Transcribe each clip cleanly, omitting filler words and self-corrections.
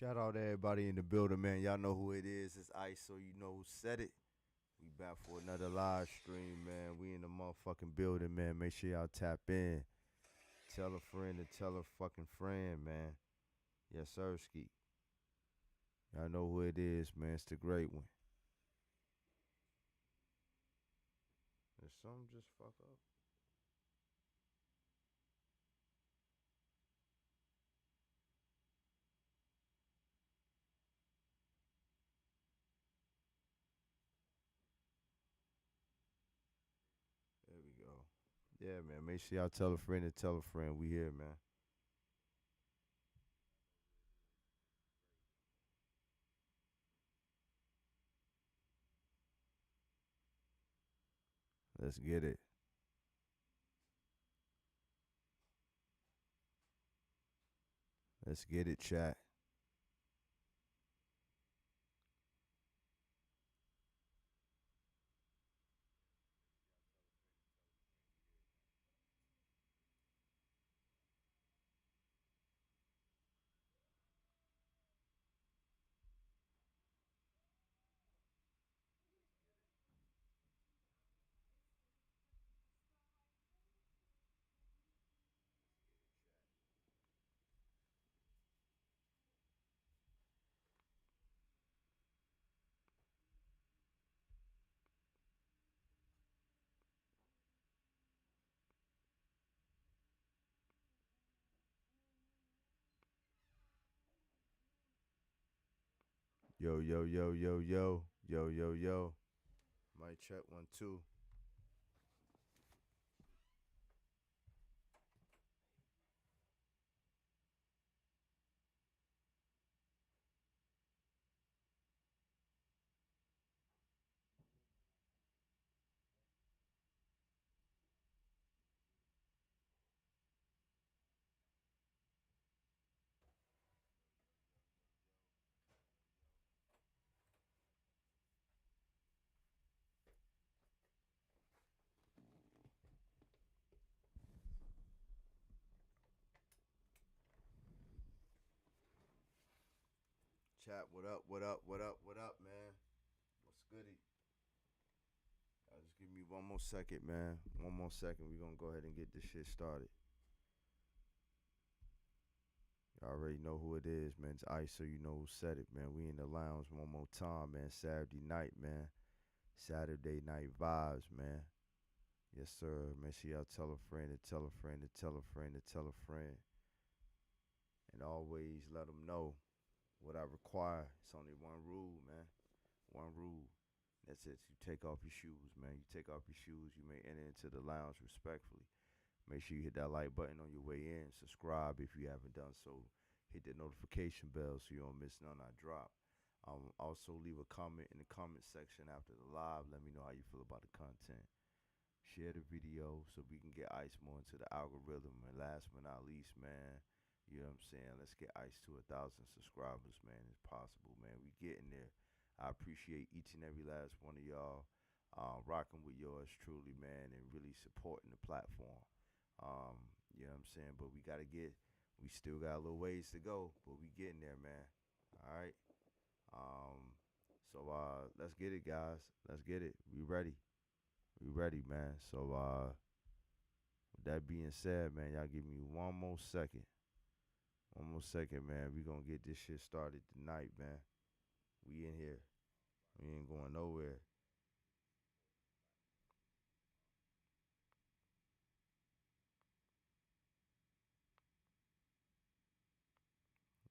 Shout out to everybody in the building, man. Y'all know who it is. It's Ice, so you know who said it. We back for another live stream, man. We in the motherfucking building, man. Make sure y'all tap in. Tell a friend to tell a fucking friend, man. Yes, sir, Ski. Y'all know who it is, man. It's the great one. There's something just fuck up. There we go. Yeah, man. Make sure y'all tell a friend to tell a friend. We here, man. Let's get it. Let's get it, chat. Yo, yo, yo, yo, yo. Yo, yo, yo. Mic check 1 2. Chat, what up, what up, what up, what up, man? What's goody? Just give me one more second, man. One more second. We're going to go ahead and get this shit started. You already know who it is, man. It's Ice, so you know who said it, man. We in the lounge one more time, man. Saturday night, man. Saturday night vibes, man. Yes, sir. Make sure y'all tell a friend to tell a friend to tell a friend to tell a friend. And always let them know what I require. It's only one rule, man. One rule. That's it. You take off your shoes, man. You take off your shoes. You may enter into the lounge respectfully. Make sure you hit that like button on your way in. Subscribe if you haven't done so. Hit the notification bell so you don't miss none I drop. Also, leave a comment in the comment section after the live. Let me know how you feel about the content. Share the video so we can get Ice more into the algorithm. And last but not least, man, you know what I'm saying? Let's get Ice to 1,000 subscribers, man. It's possible, man. We getting there. I appreciate each and every last one of y'all rocking with yours truly, man, and really supporting the platform. You know what I'm saying? But we still got a little ways to go, but we getting there, man. All right. So let's get it, guys. Let's get it. We ready. We ready, man. So with that being said, man, y'all give me one more second. One more second, man. We gonna get this shit started tonight, man. We in here. We ain't going nowhere.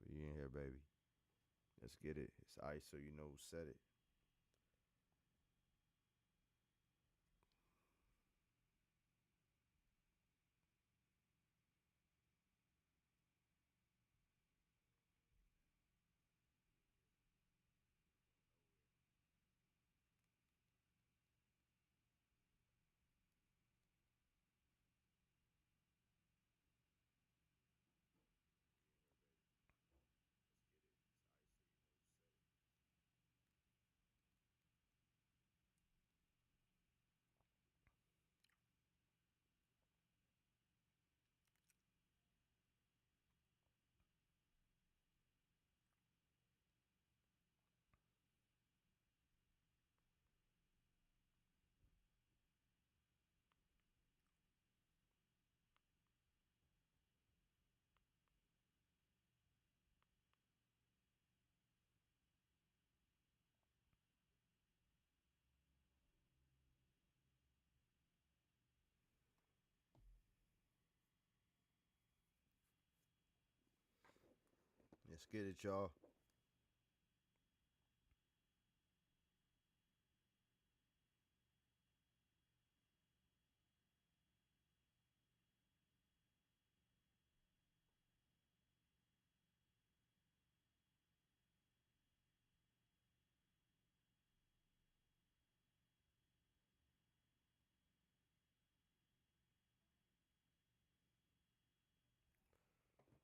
We in here, baby. Let's get it. It's Ice, so you know who said it. Let's get it, y'all.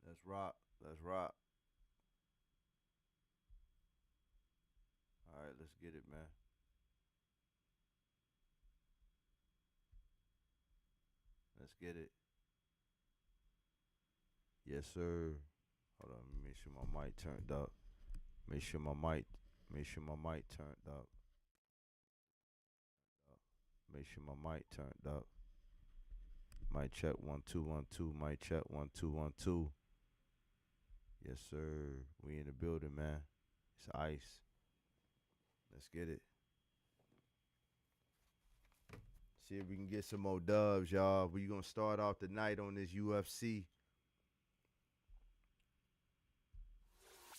Let's rock. Let's rock. All right, let's get it, man. Let's get it. Yes, sir. Hold on, make sure my mic turned up. Make sure my mic turned up. Make sure my mic turned up. Mic check 1 2 1 2. Mic check 1 2 1 2. Yes, sir. We in the building, man. It's ice. Let's get it. See if we can get some more dubs, y'all. We gonna start off the night on this UFC.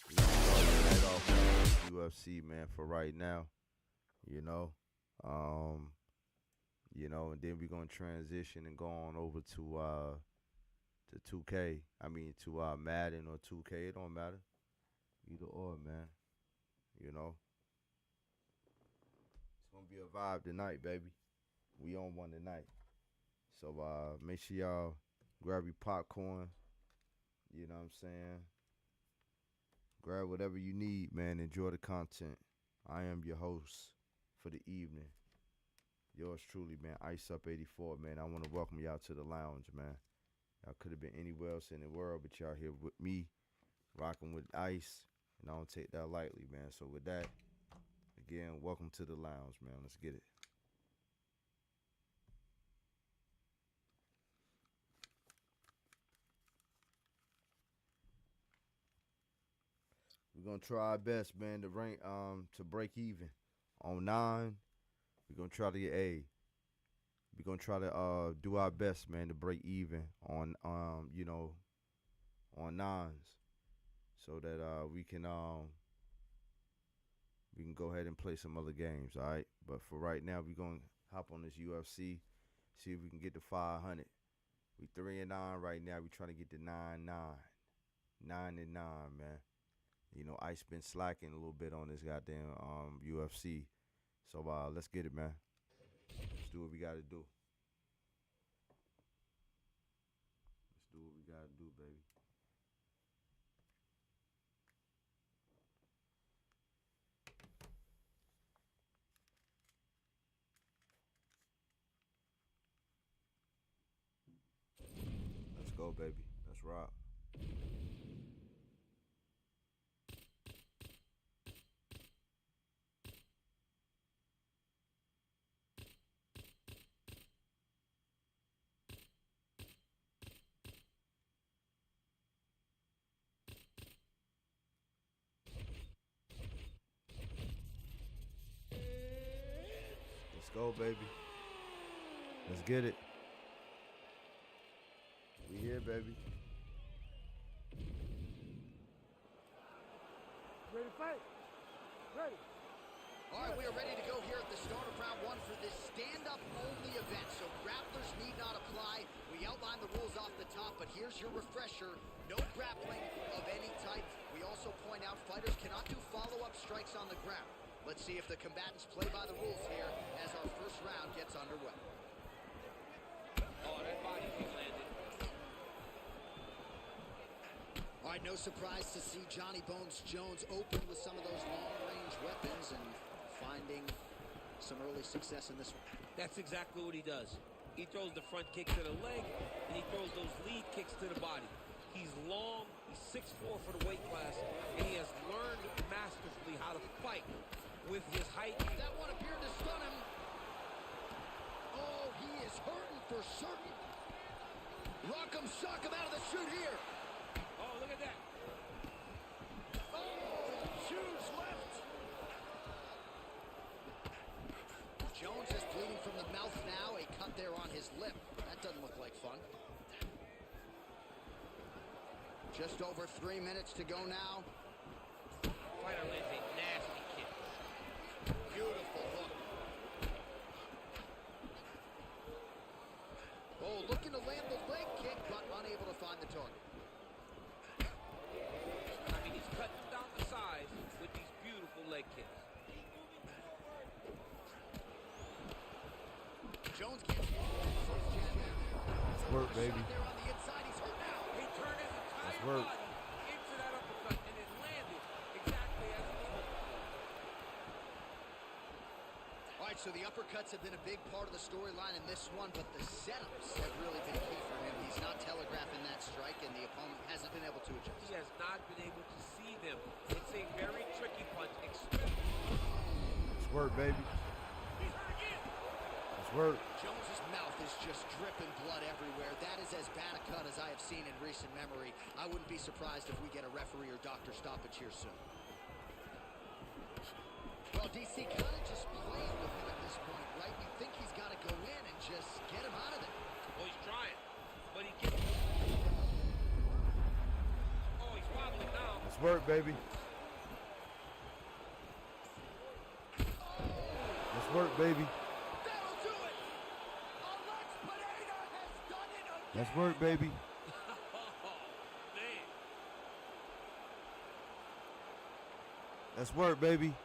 We gonna start the night off on this UFC, man, for right now. You know. And then we're gonna transition and go on over to 2K. I mean to Madden or 2K. It don't matter. Either or, man. You know. It's gonna be a vibe tonight, baby. We on one tonight. So make sure y'all grab your popcorn. You know what I'm saying? Grab whatever you need, man. Enjoy the content. I am your host for the evening. Yours truly, man. Ice Up 84, man. I want to welcome y'all to the lounge, man. Y'all could have been anywhere else in the world, but y'all here with me, rocking with Ice, and I don't take that lightly, man. So with that, again, welcome to the lounge, man. Let's get it. We're gonna try our best, man, to rank to break even on 9. We're gonna try to get A. We're gonna try to do our best, man, to break even on on 9s, so that we can go ahead and play some other games, all right? But for right now, we're gonna hop on this UFC, see if we can get to 500. We 3-9 right now. We trying to get to 9-9, 9-9, man. You know, Ice been slacking a little bit on this goddamn UFC. So let's get it, man. Let's do what we gotta do. Let's do what we gotta do, baby. Let's go, baby. Let's rock. Let's go, baby. Let's get it. We here, baby. Ready to fight? Ready. All right, we are ready to go here at the start of round 1 for this stand-up only event, so grapplers need not apply. We outlined the rules off the top, but here's your refresher. No grappling of any type. We also point out fighters cannot do follow-up strikes on the ground. Let's see if the combatants play by the rules here as our first round gets underway. Oh, that body kick landed. All right, no surprise to see Johnny Bones Jones open with some of those long-range weapons and finding some early success in this one. That's exactly what he does. He throws the front kick to the leg, and he throws those lead kicks to the body. He's long, he's 6'4" for the weight class, and he has learned masterfully how to fight with his height. That one appeared to stun him. Oh, he is hurting for certain. Rock'em sock him out of the chute here. Oh, look at that. Oh, huge left. Jones is bleeding from the mouth now. A cut there on his lip. That doesn't look like fun. Just over 3 minutes to go now. Fighter lands a nasty kick. Beautiful hook. Oh, looking to land the leg kick, but unable to find the target. I mean, he's cutting them down the sides with these beautiful leg kicks. Jones gets Nice work, baby. there on the inside. He's hurt now. He turned his entire work. body into that uppercut, and it landed exactly as he needed. All right, so the uppercuts have been a big part of the storyline in this one, but the setups have really been key for him. He's not telegraphing that strike, and the opponent hasn't been able to adjust. He has not been able to see them. It's a very tricky punch, especially. Nice work, baby. He's hurt again. Nice work. Jones's mouth is just dripping blood everywhere. That is as bad a cut as I have seen in recent memory. I wouldn't be surprised if we get a referee or doctor stoppage here soon. Well, DC kind of just playing with him at this point, right? You think he's got to go in and just get him out of there. Oh, he's trying, but he gets. Oh, he's wobbling now. Nice work, baby. Nice work, baby. That'll do it! Alex Pineda has done it again! Nice work, baby. Oh, man. Nice work, baby.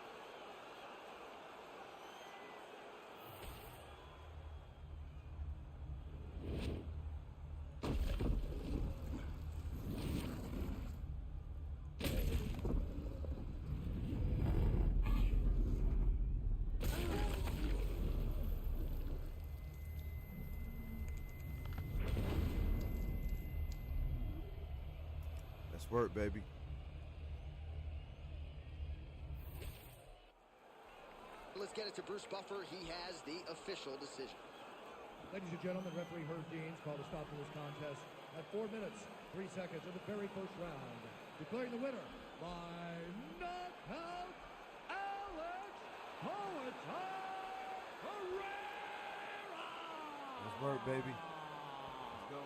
Nice work, baby. Let's get it to Bruce Buffer. He has the official decision. Ladies and gentlemen, referee Herb Deans called a stop to this contest at 4 minutes, 3 seconds of the very first round. Declaring the winner by knockout, Alex Herrera! Nice work, baby. Let's go.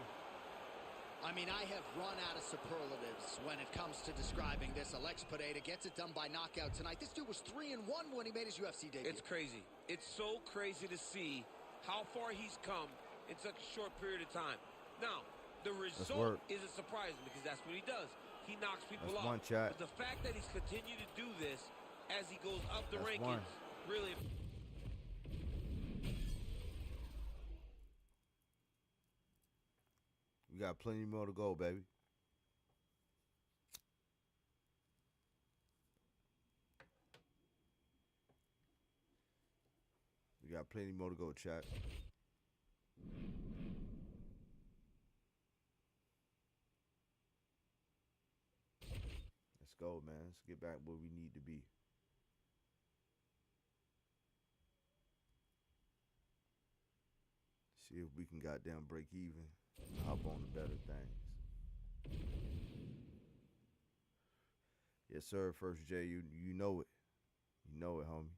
I mean, I have run out of superlatives when it comes to describing this. Alex Pineda gets it done by knockout tonight. This dude was 3-1 when he made his UFC debut. It's crazy. It's so crazy to see how far he's come in such a short period of time. Now, the result isn't surprising because that's what he does. He knocks people That's off. one, chat. But the fact that he's continued to do this as he goes up the That's rankings, one. really. We got plenty more to go, baby. We got plenty more to go, chat. Let's go, man. Let's get back where we need to be. See if we can goddamn break even. Hop on the better things. Yes, sir. First J, you know it. You know it, homie.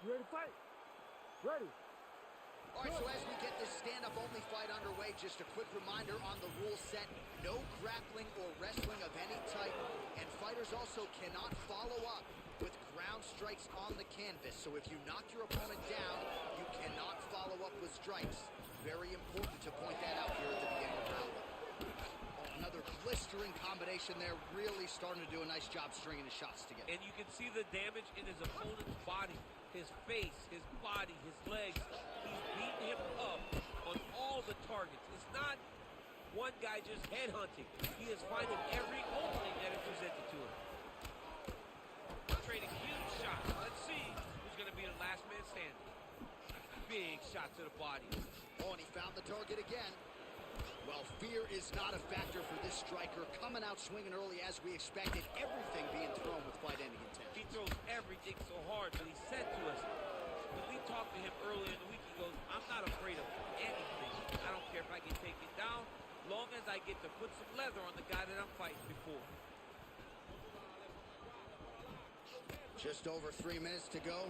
You ready to fight? Ready. All right, so as we get this stand-up only fight underway, just a quick reminder on the rule set: no grappling or wrestling of any type, and fighters also cannot follow up with ground strikes on the canvas. So if you knock your opponent down, you cannot follow up with strikes. Very important to point that out here at the beginning of round one. Oh, another blistering combination there, really starting to do a nice job stringing the shots together. And you can see the damage in his opponent's body, his face, his body, his legs. He's beating him up on all the targets. It's not one guy just headhunting. He is finding every opening that is presented to him. Trading huge shots. Let's see who's going to be the last man standing. Big shot to the body. Oh, and he found the target again. Well, fear is not a factor for this striker. Coming out swinging early as we expected. Everything being thrown with fight-ending intent. He throws everything so hard, but he said to us, when we talked to him earlier in the week, he goes, I'm not afraid of anything. I don't care if I get taken down, long as I get to put some leather on the guy that I'm fighting before. Just over 3 minutes to go.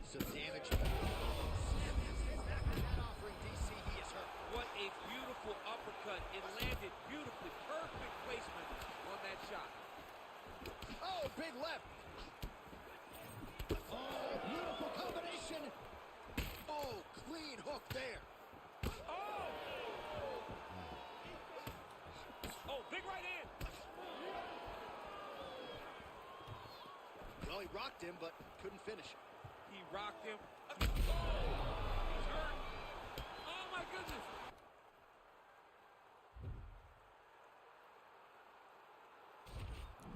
Some damage. Offering DC, he is hurt. What a beautiful uppercut. It landed beautifully. Perfect placement on that shot. Oh, big left. Oh, beautiful combination. Oh, clean hook there. Oh! Oh, big right hand. Well, he rocked him, but couldn't finish it. He rocked him. Oh! He's hurt. Oh, my goodness.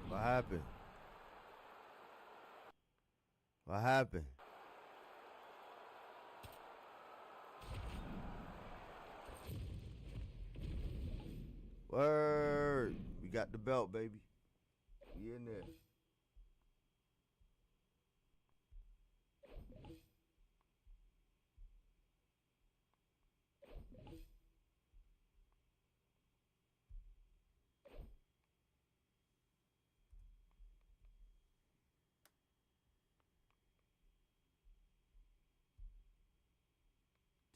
What happened? What happened? Word. We got the belt, baby. We in there.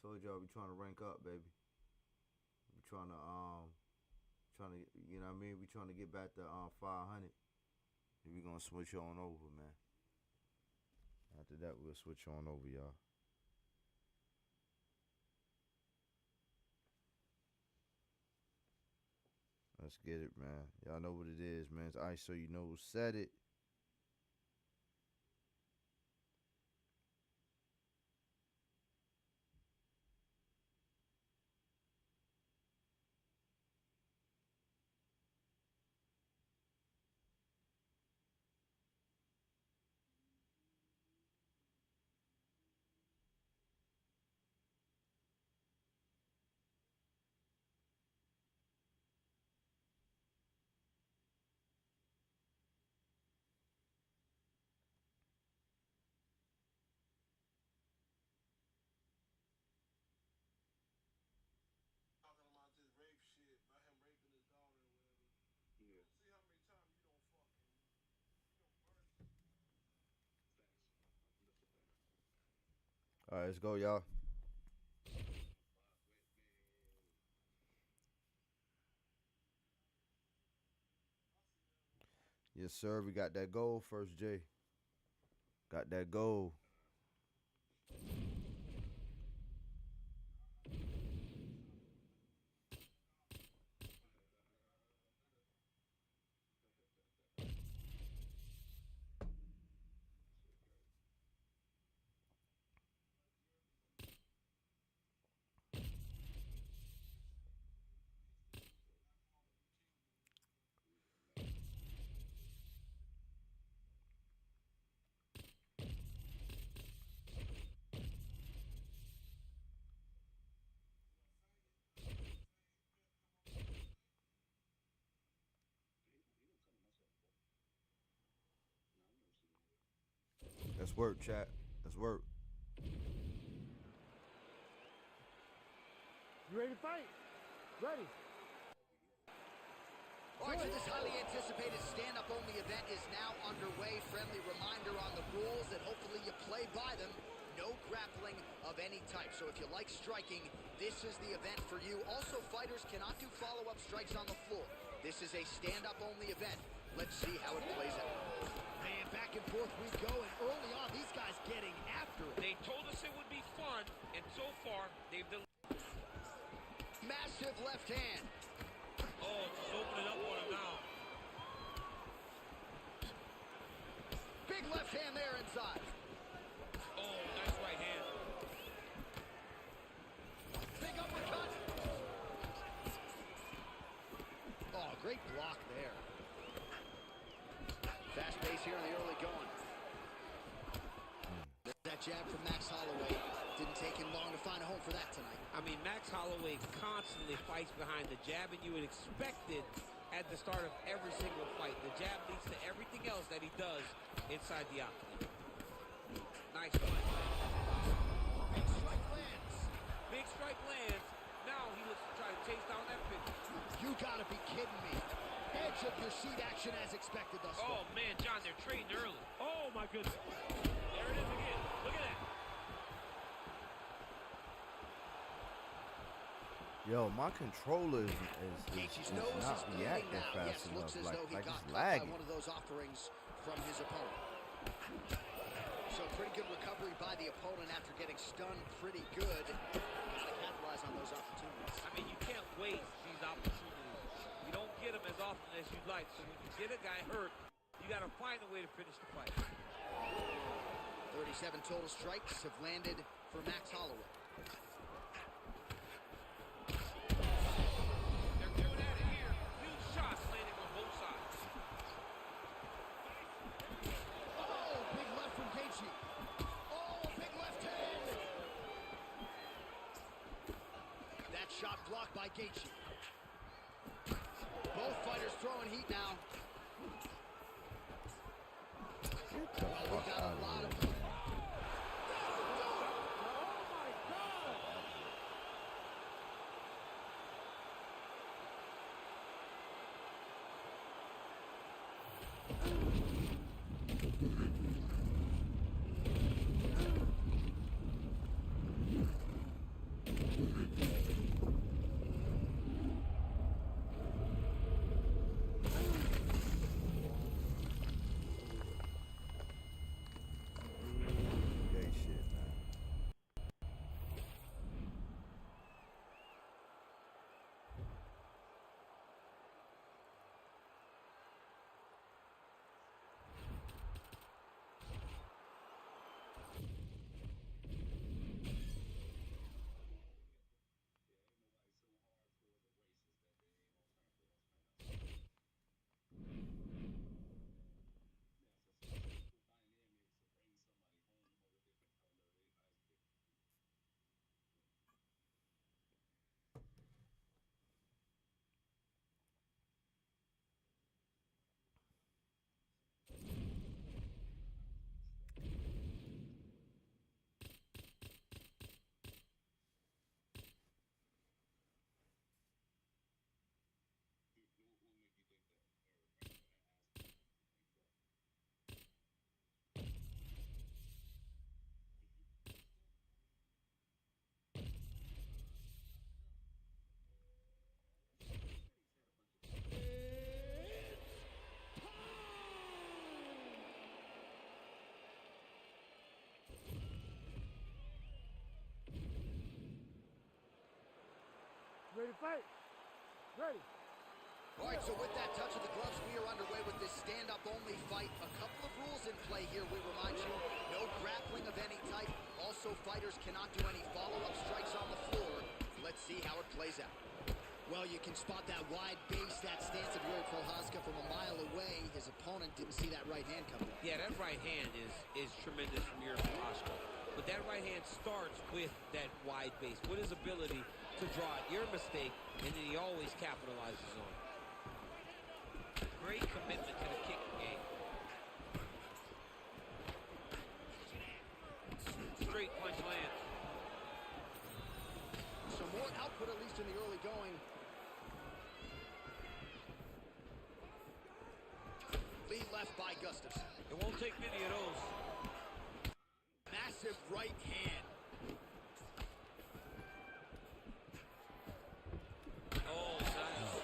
Told y'all we trying to rank up, baby. We trying to you know what I mean? We trying to get back to 500. And we gonna switch on over, man. After that, we'll switch on over, y'all. Let's get it, man. Y'all know what it is, man. It's Ice, so you know who said it. All right, let's go, y'all. Yes, sir. We got that goal first, Jay. Got that goal. Let's work, chat. Let's work. You ready to fight? Ready. All right, so this highly anticipated stand-up only event is now underway. Friendly reminder on the rules that hopefully you play by them. No grappling of any type. So if you like striking, this is the event for you. Also, fighters cannot do follow-up strikes on the floor. This is a stand-up only event. Let's see how it plays out. Man, back and forth we go, and early on, these guys getting after it. They told us it would be fun, and so far, they've delivered. Massive left hand. Oh, just opening up on him now. Big left hand there inside. Oh, nice right hand. Big uppercut. Oh, great block there. Fast pace here in the early going. That jab from Max Holloway Didn't take him long to find a home for that tonight. I mean, Max Holloway constantly fights behind the jab, and you would expect it at the start of every single fight. The jab leads to everything else that he does inside the octagon. Nice one. Big strike lands. Big strike lands. Now he looks to try to chase down that finish. You gotta be kidding me. Edge of your seat action as expected thus far. Oh, man, John, they're trading early. Oh, my goodness. There it is again. Look at that. Yo, my controller Gaethje's is nose not is bleeding reacting now. fast Yes, enough. looks as Like though he got it's caught by lagging. one of those offerings from his opponent. So pretty good recovery by the opponent after getting stunned pretty good. Gotta capitalize on those opportunities. I mean, you can't waste these opportunities. You don't get them as often as you'd like. So when you get a guy hurt, you got to find a way to finish the fight. 37 total strikes have landed for Max Holloway. They're going at it here. Huge shots landing on both sides. Oh, big left from Gaethje. Oh, big left hand. That shot blocked by Gaethje. Both fighters throwing heat now. Get the Well, we fuck got out a lot of of... here. Gay shit, man. Ready to fight? Ready. All right, so with that touch of the gloves, we are underway with this stand-up-only fight. A couple of rules in play here, we remind you. No grappling of any type. Also, fighters cannot do any follow-up strikes on the floor. Let's see how it plays out. Well, you can spot that wide base, that stance of Yuri Prochazka from a mile away. His opponent didn't see that right hand coming. Yeah, that right hand is tremendous from Yuri Prochazka. But that right hand starts with that wide base, with his ability to draw at your mistake, and then he always capitalizes on it. Great commitment to the kicking game. Straight punch lands. So more output, at least in the early going. Lead left by Gustafsson. It won't take many of those. Massive right hand. Oh, nice.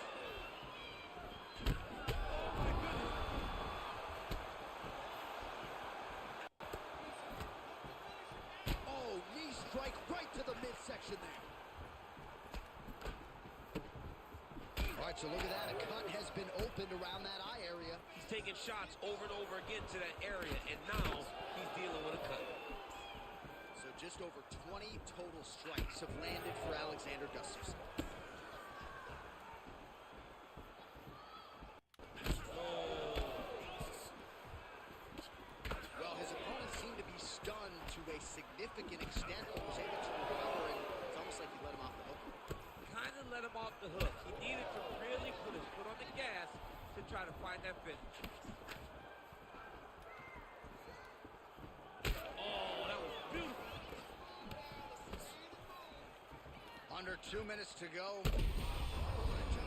Oh, knee strike right to the midsection there. All right, so look at that. A cut has been opened around that eye area. He's taking shots over and over again to that area, and now he's dealing with a cut. So just over 20 total strikes have landed for Alexander Gustafsson. Well, his opponent seemed to be stunned to a significant significant extent, but was able to recover, and it's almost like he let him off the hook. Kind of let him off the hook. He needed to really put his foot on the gas to try to find that finish. Oh, that was beautiful. Under 2 minutes to go. Trying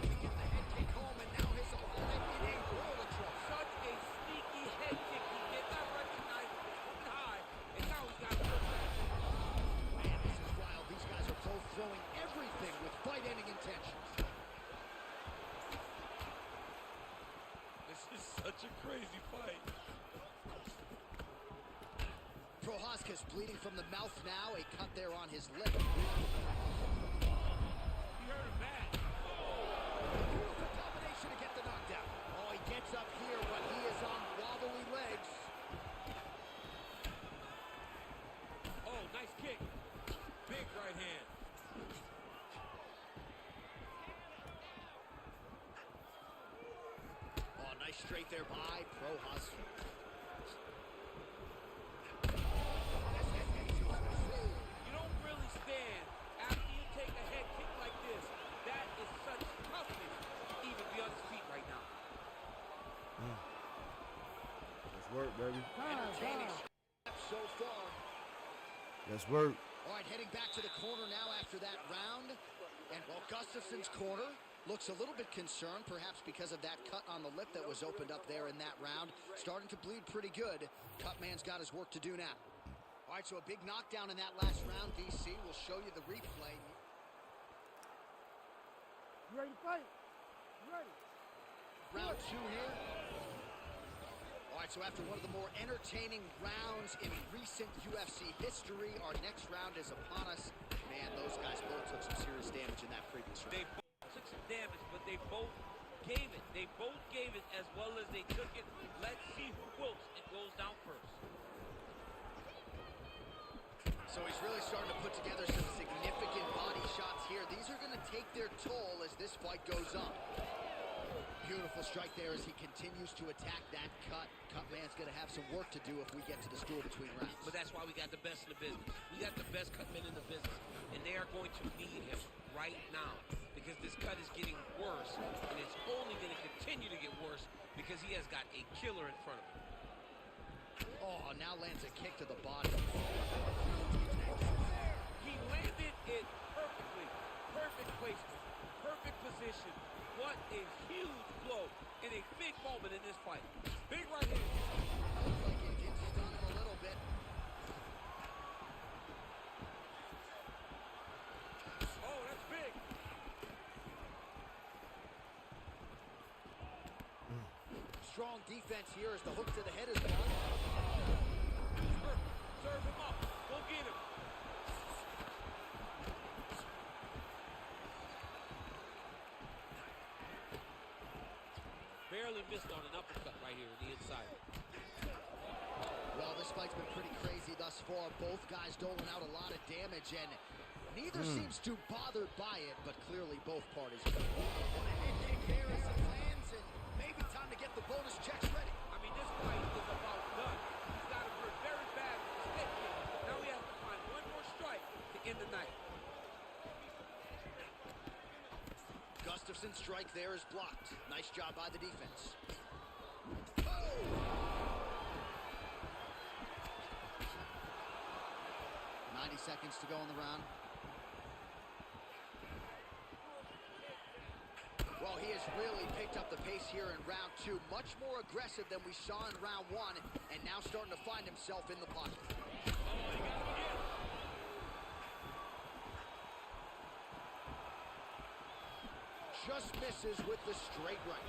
to get the head kick home, and now his opponent in a world of trouble. Such a sneaky head kick. He did not recognize it high, and now he's got to put back. Man, this is wild. These guys are both throwing everything with fight-ending intentions. This is such a crazy fight. Prohaska's bleeding from the mouth now. A cut there on his lip. He hurt him bad. Beautiful combination to get the knockdown. Oh, he gets up here, but he is on wobbly legs. Oh, nice kick. Big right hand. Oh, nice straight there by Prohaska. You don't really stand after you take a head kick like this. That is such toughness to even be on his feet right now. Let's work, baby. Entertaining so far. Let's work. All right, heading back to the corner now after that round. And well, Gustafson's corner looks a little bit concerned, perhaps because of that cut on the lip that was opened up there in that round. Starting to bleed pretty good. Cutman's got his work to do now. All right, so a big knockdown in that last round, DC. We'll show you the replay. You ready to fight? You ready? Round 2 here. All right, so after one of the more entertaining rounds in recent UFC history, our next round is upon us. Man, those guys both took some serious damage in that previous round. They both took some damage, but they both gave it. They both gave it as well as they took it. Let's see who wilts and goes down first. So he's really starting to put together some significant body shots here. These are going to take their toll as this fight goes on. Beautiful strike there as he continues to attack that cut. Cutman's going to have some work to do if we get to the stool between rounds. But that's why we got the best in the business. We got the best cutmen in the business, and they are going to need him right now because this cut is getting worse, and it's only going to continue to get worse because he has got a killer in front of him. Oh, now lands a kick to the body. He landed it perfectly. Perfect placement. Perfect position. What a huge blow in a big moment in this fight. Big right hand. Looks like it did stun him a little bit. Oh, that's big. Strong defense here as the hook to the head is done. Serve him up. Go get him. Barely missed on an uppercut right here in the inside. Well, this fight's been pretty crazy thus far. Both guys doling out a lot of damage, and neither seems too bothered by it, but clearly both parties. And a head kick here as it lands, and maybe time to get the bonus checks ready. I mean, this fight is about done. He's got him hurt very bad with his head kick. Now he has to find one more strike to end the night. Gustafson's strike there is blocked. Nice job by the defense. Oh! 90 seconds to go in the round. Well, he has really picked up the pace here in round 2. Much more aggressive than we saw in round 1, and now starting to find himself in the pocket. Just misses with the straight right.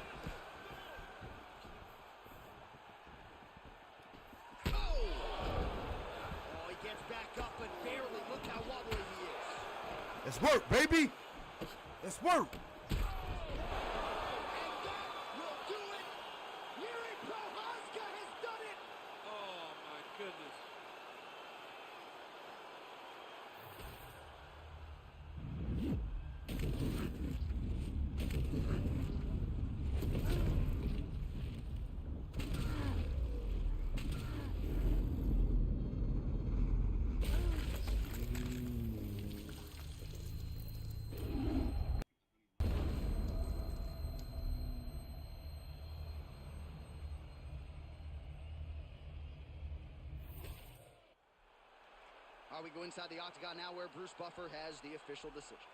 Oh! Oh, he gets back up, but barely. Look how wobbly he is. Let's work, baby. Let's work. And that will do it. Yuri Prohaska has done it. Oh, my goodness. All right, we go inside the octagon now where Bruce Buffer has the official decision.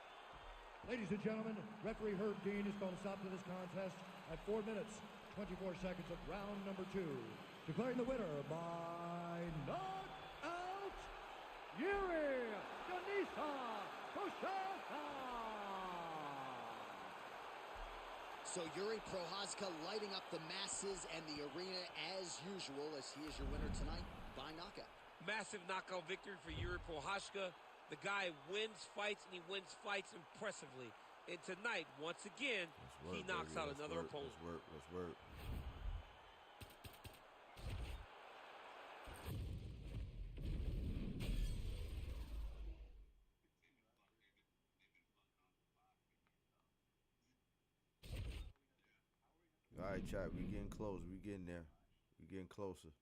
Ladies and gentlemen, referee Herb Dean has called a stop to this contest at 4 minutes, 24 seconds of round number 2. Declaring the winner by knockout, Yuri Ganisa Prochazka. So Yuri Prochazka lighting up the masses and the arena as usual, as he is your winner tonight by knockout. Massive knockout victory for Yuri Prochazka. The guy wins fights, and he wins fights impressively. And tonight, once again, he knocks out another opponent. Let's work. All right, chat, we getting close. We getting there. We getting closer.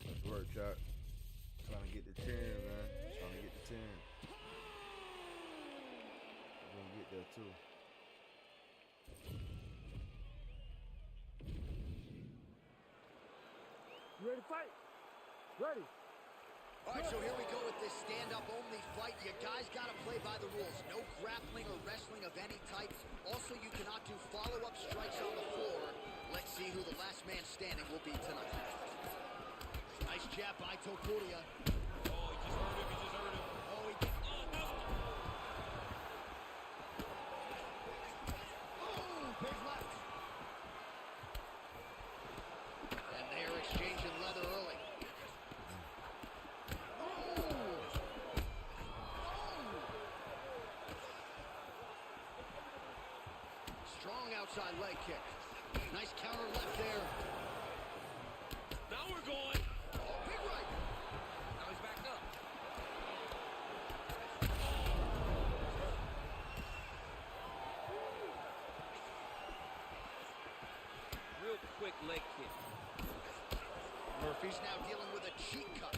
Let's work, chat. Trying to get the 10, man. Trying to get the 10. We're gonna get there too. You ready to fight? Ready. All right, so here we go with this stand-up only fight. You guys got to play by the rules. No grappling or wrestling of any type. Also, you cannot do follow-up strikes on the floor. Let's see who the last man standing will be tonight. Nice jab by Topuria. Oh, he just hurt him. Oh, he did. Oh, big left. And they're exchanging leather early. Strong outside leg kick. Nice counter left there. Now we're going. Oh, big right. Now he's back up. Real quick leg kick. Murphy's now dealing with a cheek cut.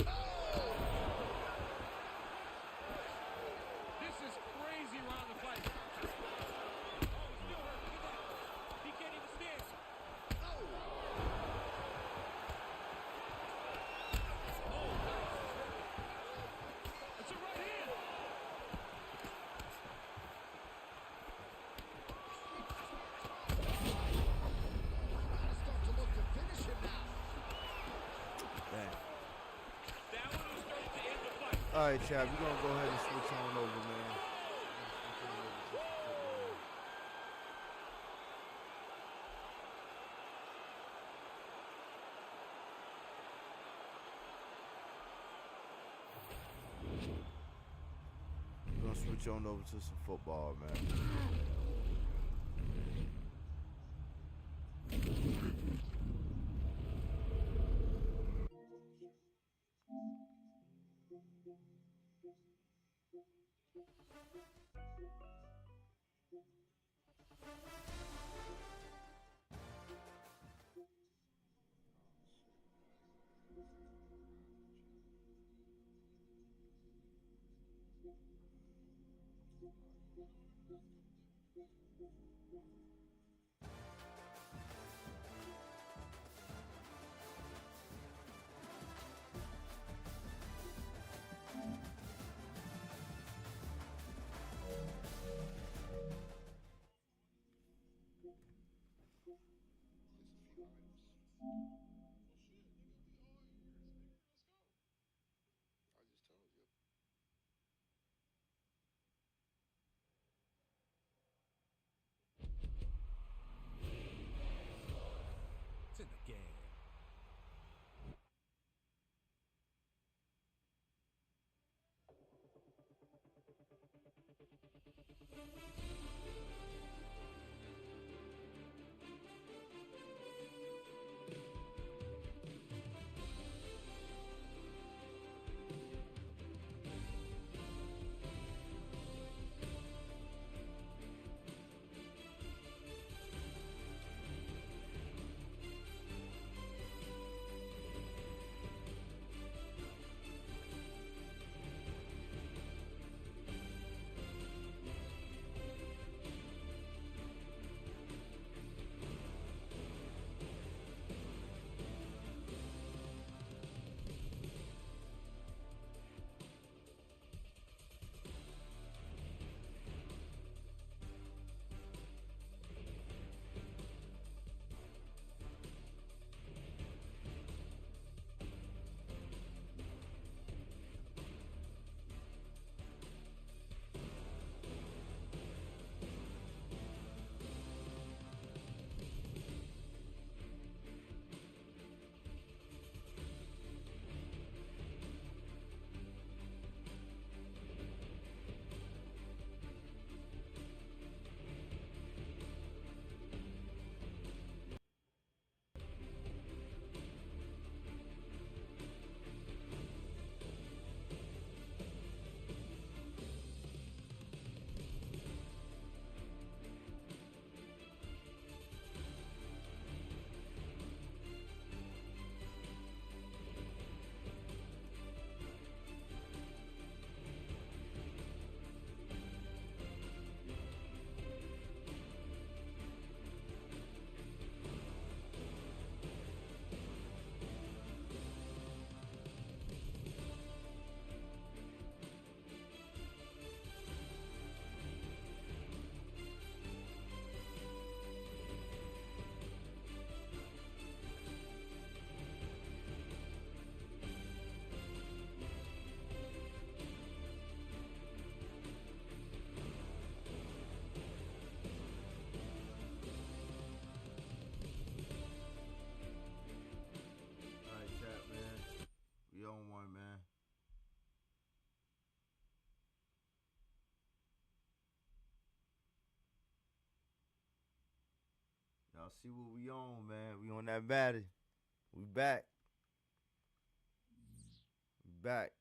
Oh! This is crazy around the fight. Oh, he's still hurt. Look at that. He can't even stand. Oh! Oh, nice. It's a right hand. Gotta start to look to finish him now. Damn. That one was starting to end the fight. All right, chat, we're gonna go ahead and switch on over, man. We're gonna switch on over to some football, man. Y'all see what we on, man. We on that Madden. We back. We back.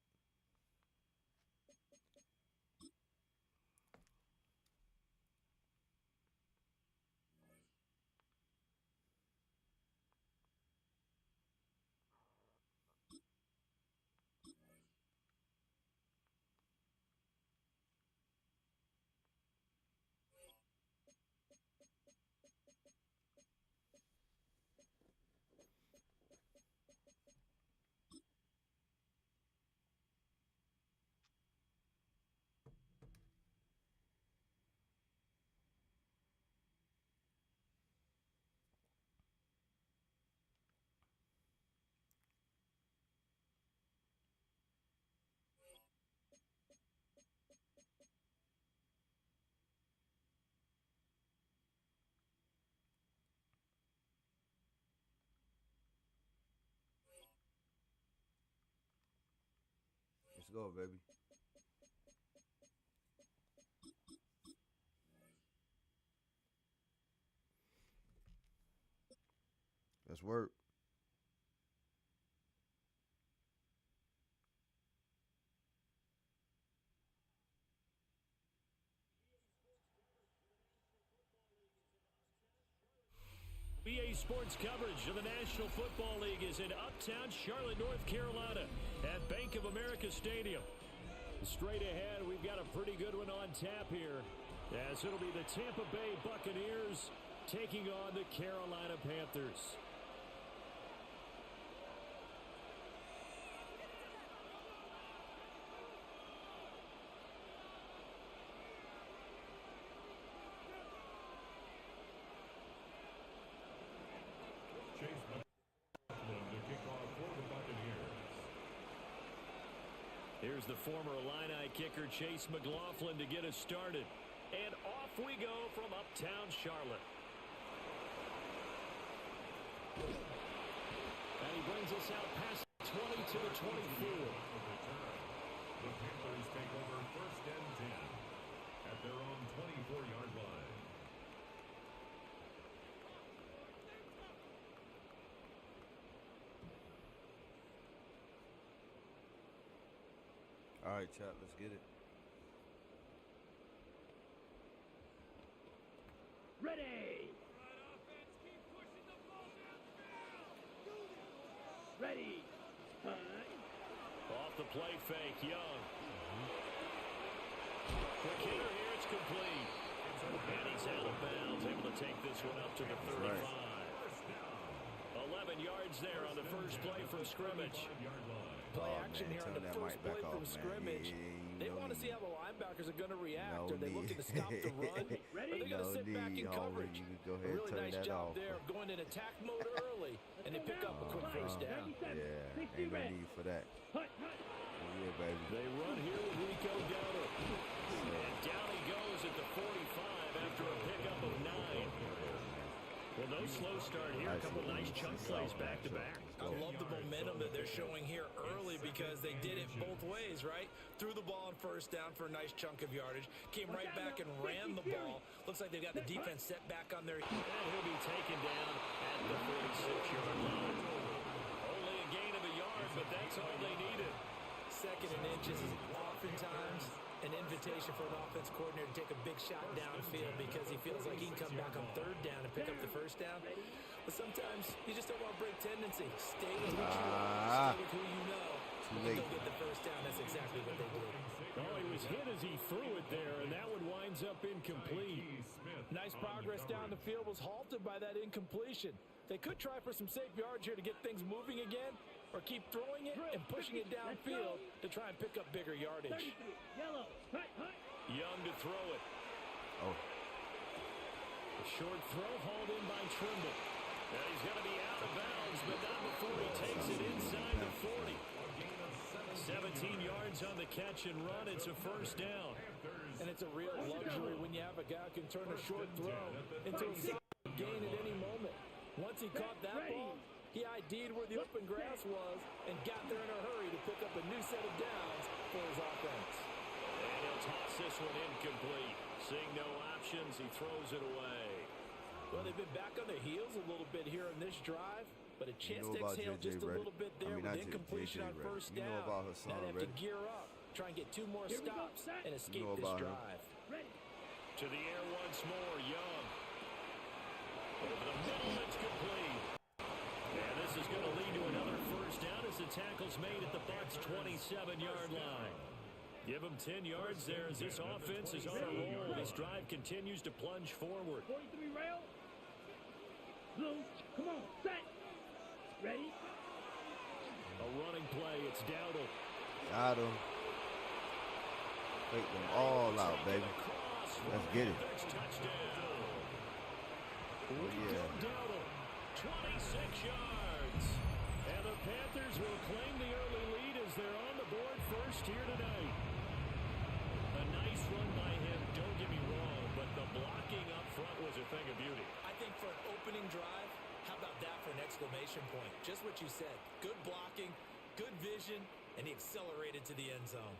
Let's go, baby. Let's work. BA Sports coverage of the National Football League is in uptown Charlotte, North Carolina at Bank of America Stadium. Straight ahead, we've got a pretty good one on tap here, as it'll be the Tampa Bay Buccaneers taking on the Carolina Panthers. Here's the former Illini kicker Chase McLaughlin to get us started. And off we go from uptown Charlotte. And he brings us out past 20 to the 24. The Panthers take over 1st and 10 at their own 24-yard line. All right, chat, let's get it. Ready. Ready. Off the play fake, Young. Quick hitter here, it's complete. And he's out of bounds, able to take this one up to the 35. 11 yards there on the first play from scrimmage. Play action here on the first play from scrimmage. They want to see how the linebackers are going to react. Are they looking to stop the run? Or are they going to sit back in coverage? Go ahead, A really nice job off. there of going in attack mode early, and they pick up a quick first down. Yeah, ain't no need for that. Yeah, baby. They run here with Rico Dowdle. And down he goes at the 45 after a pickup of 9. Well, no slow start here. A couple nice chunk plays back-to-back. I love the momentum that they're showing here early because they did it both ways, right? Threw the ball on first down for a nice chunk of yardage. Came right back and ran the ball. Looks like they've got the defense set back on their... And he'll be taken down at the 46-yard line. Only a gain of a yard, but that's all they needed. Second and inches is oftentimes an invitation for an offense coordinator to take a big shot downfield because he feels like he can come back on third down and pick up the first down. But sometimes you just don't want to break tendency. Stay with what you know. Stay with who you know. Too late. Go get the first down. That's exactly what they did. Oh, he was hit as he threw it there, and that one winds up incomplete. Nice progress down the field was halted by that incompletion. They could try for some safe yards here to get things moving again, or keep throwing it and pushing it downfield to try and pick up bigger yardage. Young to throw it. Oh. A short throw hauled in by Trimble. And he's going to be out of bounds, but not before he takes it inside the 40. 17 yards on the catch and run. It's a first down. And it's a real luxury when you have a guy who can turn a short throw into a solid gain at any moment. Once he caught that ball, he ID'd where the open grass was and got there in a hurry to pick up a new set of downs for his offense. And he'll toss this one incomplete. Seeing no options, he throws it away. Well, they've been back on their heels a little bit here in this drive, but a chance to about exhale JJ just a little bit there with not incompletion JJ on first You down. know about Hassan Now they have to Reddick. gear up, try and get 2 more Here we go, stops set. and escape You know this about him. drive. Ready. To the air once more, Young. Over the middle, it's complete. And this is going to lead to another first down as the tackle's made at the Bucs' 27-yard line. Give them 10 yards there as this offense is on a roll. This drive continues to plunge forward. 43 rail. Blue. Come on. Set. Ready. A running play. It's Dowdle. Got him. Take them all out, baby. Let's get it. Oh, yeah. Dowdle, 26 yards. And the Panthers will claim the early lead as they're on the board first here tonight. A nice run by him, don't get me wrong, but the blocking up front was a thing of beauty. I think for an opening drive, how about that for an exclamation point? Just what you said. Good blocking, good vision, and he accelerated to the end zone.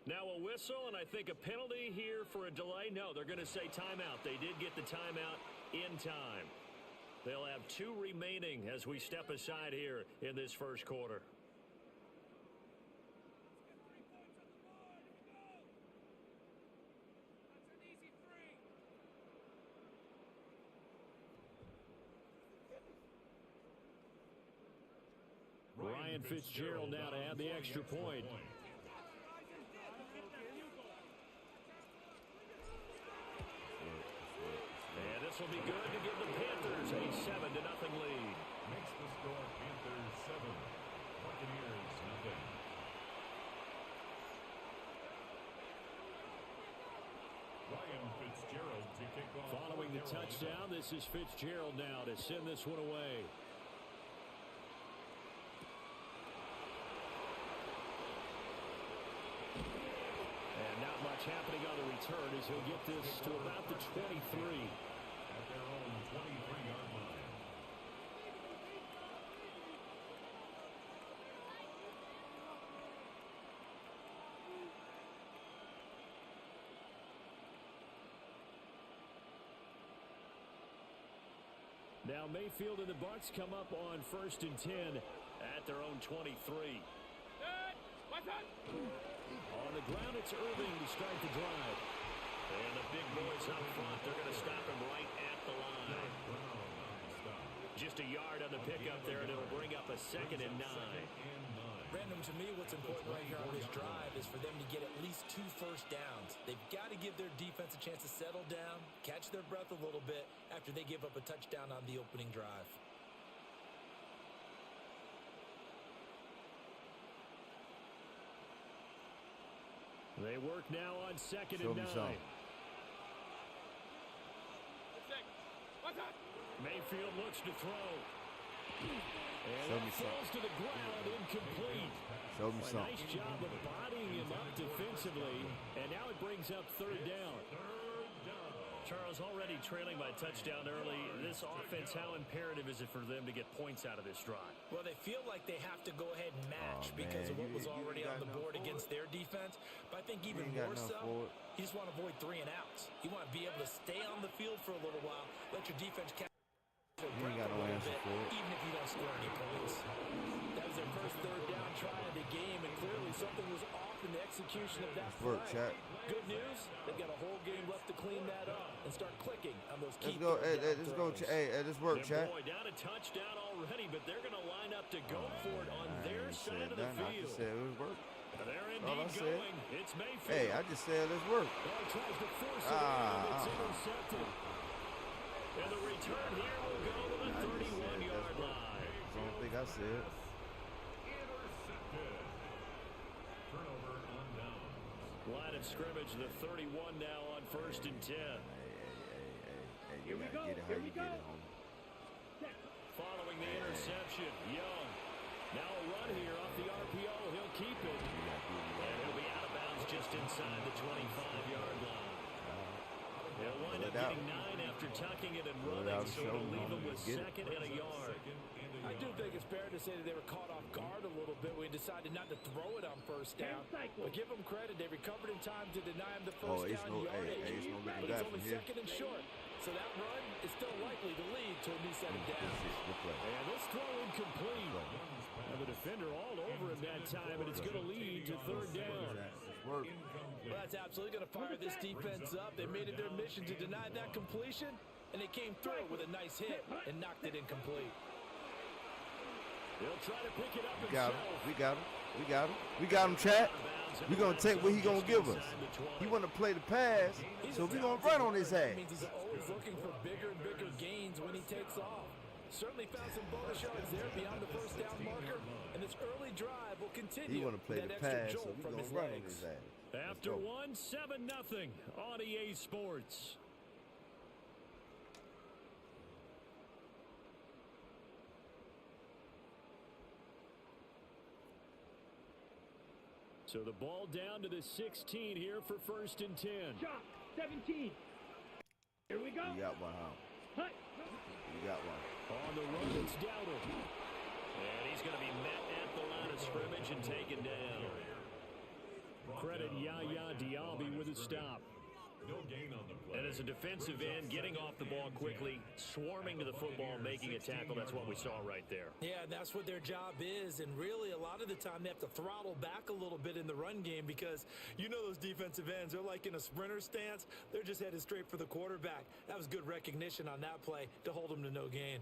Now a whistle, and I think a penalty here for a delay. No, they're going to say timeout. They did get the timeout in time. They'll have 2 remaining as we step aside here in this first quarter. Ryan Fitzgerald now to add the extra point. And this will be good to give the Panthers a 7-0 lead. Makes the score Panthers 7, Buccaneers nothing. Ryan Fitzgerald to kick off. Following the touchdown, this is Fitzgerald now to send this one away. And not much happening on the return as he'll get this to about the 23. At their own 23-yard line. Now Mayfield and the Bucs come up on 1st and 10 at their own 23. On the ground, it's Irving to start the drive. And the big boys up front, they're going to stop him right at the line. Just a yard on the pickup there, and it'll bring up a 2nd and 9. Brandon, to me, what's important right here on this drive is for them to get at least 2 first downs. They've got to give their defense a chance to settle down, catch their breath a little bit after they give up a touchdown on the opening drive. They work now on 2nd Show and me 9. something. Mayfield looks to throw. And Show me that falls something. to the ground, incomplete. Show me A something. nice job of bodying him up defensively, and now it brings up 3rd down. Charles, already trailing by touchdown early. This offense, how imperative is it for them to get points out of this drive? Well, they feel like they have to go ahead and match because of what was already on the board against their defense. But I think even more so, you just want to avoid 3 and outs. You want to be able to stay on the field for a little while, let your defense catch their breath a little bit, even if you don't score any points. That was their first 3rd down try of the game, and clearly something was off in the execution of that play. Good news, they've got a whole game left to clean that up and start clicking on those key throws. Let's go. Hey, let's work, chat. Boy, down a touchdown already, but they're going to line up to go for it on their side of the field. I just said it was work. They're indeed going. It's Mayfield. Hey, I just said let's work. Well, he tries to force it in, and it's intercepted. And the return here will go to the 31-yard line. That's the only thing I said. Intercepted. Turnover on down. Line of scrimmage, the 31 now on 1st and 10. You gotta get it how you get it, homie. Following the interception, Young. Now a run here off the RPO. He'll keep it. And he'll be out of bounds just inside the 25-yard line. He'll wind up getting 9 after tucking it and running, so it'll leave him with 2nd and a yard. I do think it's fair to say that they were caught off guard a little bit when we decided not to throw it on first down. But give them credit. They recovered in time to deny him the first down yardage. It's no looking but back it's only from here. 2nd and short. So that run is still likely to lead to a new set of downs. And this throw incomplete. And the defender all over him that time, and it's going to lead to 3rd down. Well, that's absolutely going to fire this defense up. They made it their mission to deny that completion, and they came through with a nice hit and knocked it incomplete. He'll try to pick it up himself. We got him, Chad. We're going to take what he's going to give us. He want to play the pass, so we're going to run on his ass. That means he's always looking for bigger and bigger gains when he takes off. Certainly found some bonus yards there beyond the first down marker, and this early drive will continue. He want to play the pass, so we're going to run on his ass. After 1, 7-0 on EA Sports. So the ball down to the 16 here for 1st and 10. Shot, 17. Here we go. You got one, huh? Hut. You got one. On the run, it's Dowdle. And he's going to be met at the line of scrimmage and taken down. Credit Yaya Diaby with a stop. No gain on the play. And as a defensive end, getting off the ball quickly, swarming to the football, making a tackle, that's what we saw right there. Yeah, that's what their job is, and really a lot of the time they have to throttle back a little bit in the run game because you know those defensive ends, they're like in a sprinter stance. They're just headed straight for the quarterback. That was good recognition on that play to hold them to no gain.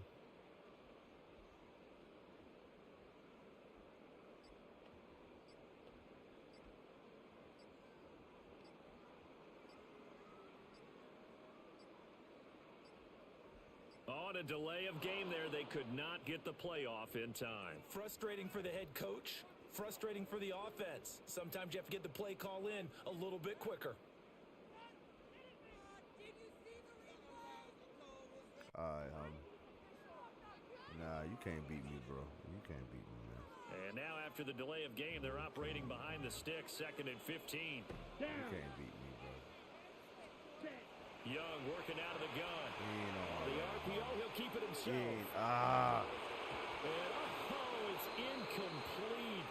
On a delay of game there, they could not get the playoff in time. Frustrating for the head coach, frustrating for the offense. Sometimes you have to get the play call in a little bit quicker. All right, nah, you can't beat me, bro. You can't beat me, man. And now after the delay of game, they're operating behind the sticks, 2nd and 15. You can't beat me, bro. Young working out of the gun. The RPO, he'll keep it himself. And, it's incomplete.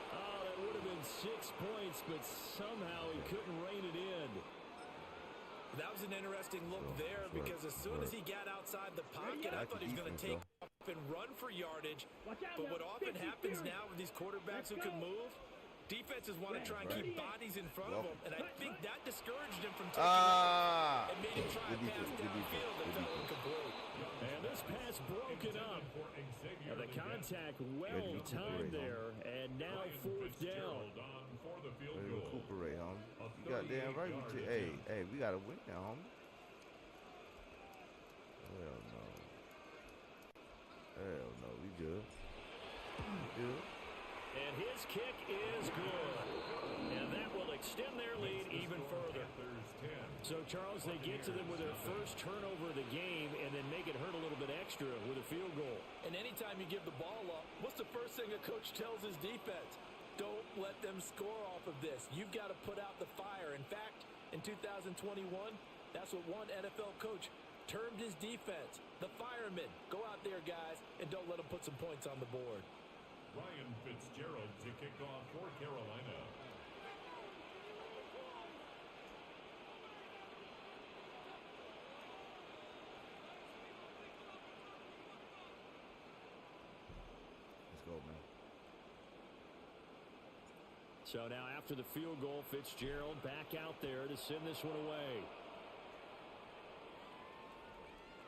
Oh, that would have been 6 points, but somehow he couldn't rein it in. That was an interesting look there because as soon as he got outside the pocket, I thought he was going to take off and run for yardage. But what often happens now with these quarterbacks who can move, defenses want to try and keep bodies in front of them, and I think that discouraged him from taking off and made him try to pass downfield and fell incomplete. And this pass broken up. And the contact well timed there, and now 4th down. Recuperate, homie. You got damn right. Hey, we got to win now, homie. Hell no, we good. And his kick is good. And that will extend their lead even further. So, Charles, they get to them with their first turnover of the game and then make it hurt a little bit extra with a field goal. And anytime you give the ball up, what's the first thing a coach tells his defense? Don't let them score off of this. You've got to put out the fire. In fact, in 2021, that's what one NFL coach termed his defense. The firemen. Go out there, guys, and don't let them put some points on the board. Ryan Fitzgerald to kick off for Carolina. Let's go, man. So now after the field goal, Fitzgerald back out there to send this one away.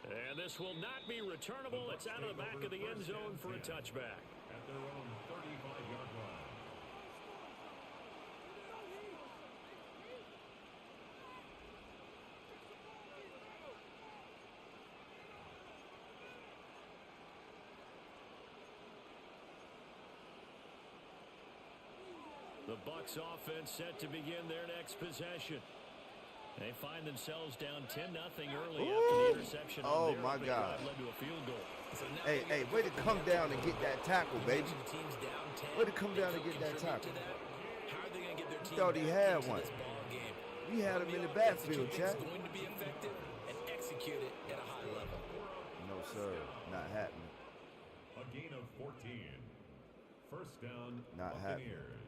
And this will not be returnable. It's out of the back of the end zone for a touchback. At their own 35-yard line. The Bucs offense set to begin their next possession. They find themselves down 10-0 early after the interception. Oh, on their my opening God. drive led to a field goal. So now Hey, they hey, gotta way put to it come together. down and get that tackle, You baby. mentioned the team's down 10. Way to come They down and don't get that contribute tackle. to that. How are they going to get their team Thought he back had into one. this ball game? We had him in the offense that backfield, you chat. think is going to be effective and execute it at a high level. No, sir. Not happening. A gain of 14. First down, Not happening. Buccaneers.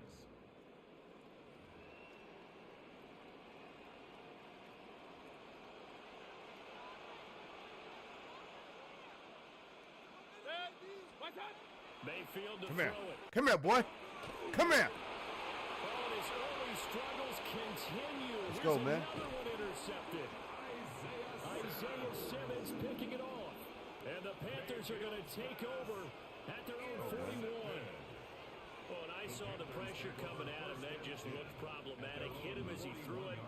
Mayfield to Come throw here. it. Come here, boy. Come here. Oh, and his early struggles continue. Let's Here's go, man. another one intercepted. Isaiah Simmons picking it off. And the Panthers are going to take over at their own 41. Oh, and I saw the pressure coming at him. That just looked problematic. Hit him as he threw it,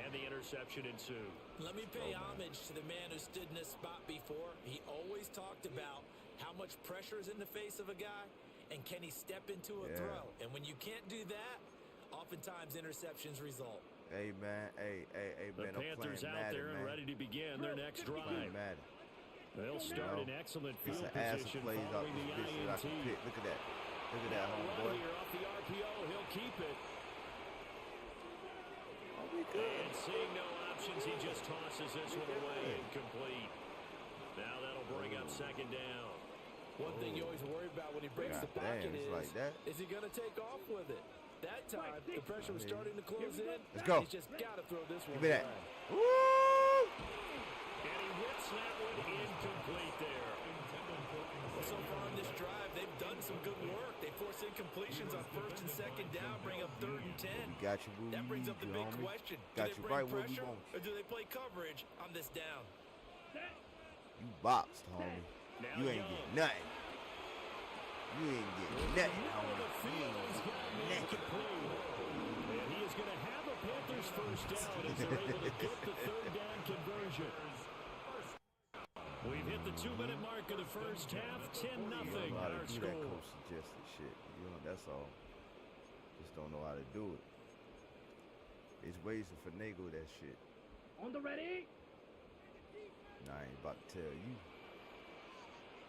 and the interception ensued. Let me pay homage to the man who stood in this spot before. He always talked about how much pressure is in the face of a guy, and can he step into a throw? And when you can't do that, oftentimes interceptions result. Hey, man. Hey, The man. I'm Panthers playing out Madden, there and man. ready to begin their next Playing drive. Madden. They'll start in excellent It's field an ass of position plays out following this the bitch that I can INT. pick. Look at that. Look at that, Now homeboy. right here off the RPO, he'll keep it. And seeing no options, he just tosses this one away, incomplete. Now that'll bring up second down. One thing you always worry about when he breaks the God pocket damn, it's like that. is he going to take off with it? That time, the pressure was starting to close in. Let's go. He's just got to throw this one. Give me that. away. Woo! And he whips that one incomplete there. Well, so far in this drive, they've done some good work. They force incompletions on first and second down, bring up 3rd and 10. We got you, boo. That brings up the big homie. question. Got Do you they right bring where we pressure, want you. or do they play coverage on this down? You boxed, homie. Now You ain't Young. getting nothing. You ain't getting nothing, homie. You ain't getting nothing. And he is going to have a Panthers first down as they're able to get the 3rd down conversion. We've hit the 2-minute mark of the first half. 10-0 You don't know how to our do that score. coach suggested shit. You know, that's all. Just don't know how to do it. It's ways to finagle that shit. On the ready. Nah, I ain't about to tell you.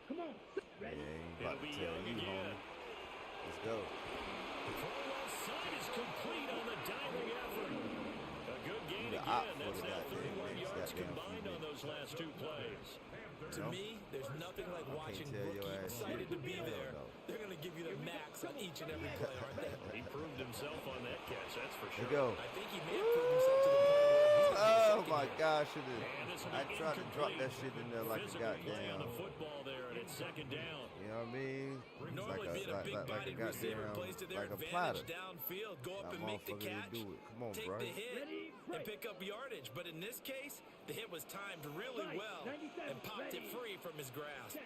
Come on. Yeah, I Ready. ain't about It'll to be tell Young you, again. homie. Let's go. Crowell's side is complete on the diving effort. A good gain The again. op for That's the now goddamn 31 next yards goddamn combined on few those last 2 plays. To me, there's nothing like watching tell your rookie ass excited shit. to be Hell there. no. They're going to give you the max on each and every play, aren't they? He proved himself on that catch, that's for sure. Let's go. I think he may have proved himself to the point where he's gonna be Oh second my here. God, should And have. this will I be tried to drop incomplete. that shit in there like a Physical play on goddamn. the football there, and it's second down. You know what I mean? Normally being a big-bodied receiver plays to their like a platter. advantage downfield. Go up That and make the motherfucker catch, didn't do it. Come on, take bro. the hit, Ready, and break. pick up yardage. But in this case, the hit was timed really Right, well 97, and popped it ready. free from his grasp.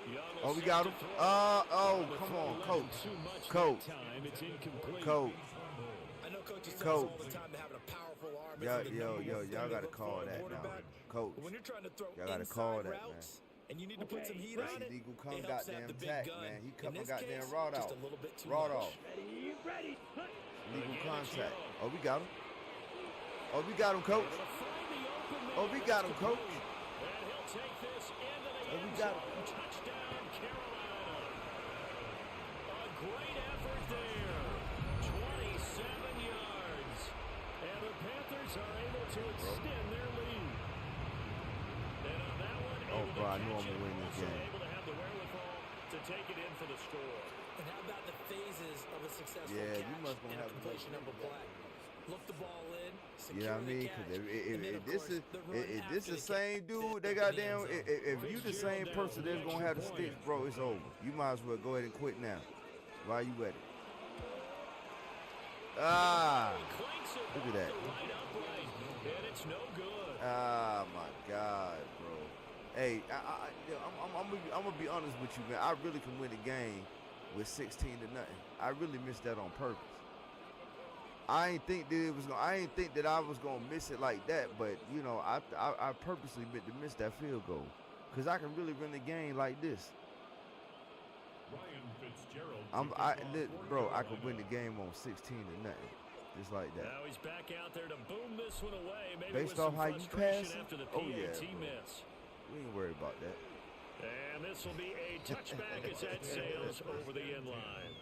Young Oh, will we set got to him. throw. Oh, The come throw on, wasn't coach. too much Coach. that time. It's incomplete. Coach. I know coaches say Coach. all the time that having a powerful arm Yo, isn't the yo, number yo, one thing y'all they gotta look call for in a that now. quarterback. Coach. But when you're trying to throw Y'all gotta inside call that, routes and you need to put some heat That's on it, illegal it come helps have goddamn the big tack, gun. man. He In come this goddamn case, raw just off. a little bit too Raw much. off. Ready. Ready. Hunt. Legal Again, it's contact. Young. Oh, we got him. Oh, we got him, coach. Able to find the open man. Oh, we got him, coach. And he'll take this into the Oh, we end got zone. Touchdown, Carolina. A great effort there. 27 yards. And the Panthers are able to extend their lead. And on that one, Oh, able bro, I to know catch I'm gonna it, win this also game. able to have the wherewithal to take it in for the score. And how about the phases of a successful Yeah, you catch must gonna and a have to completion of a play? Look the ball in, secure You know what I the mean? catch, Because and then, if of this course, is the run if after this the catch same to dude, they in the got end down. zone. If you the same person that's gonna have the sticks, bro, it's over. You might as well go ahead and quit now. Why you at it? Ah, Clanks it look at off that. the right upright, and it's no good. Ah, my God, bro. Hey, I'm gonna be honest with you, man. I really can win a game with 16-0. I really missed that on purpose. I ain't think that I was gonna miss it like that, but you know, I purposely meant to miss that field goal, cause I can really win the game like this. Ryan Fitzgerald. Bro, I could win the game on 16-0. Just like that. Now he's back out there to boom this one away. Maybe Based with off some how you frustration pass it? after the Oh, yeah, PAT bro. miss. We ain't worried about that. And this will be a touchback as that sails over the end line.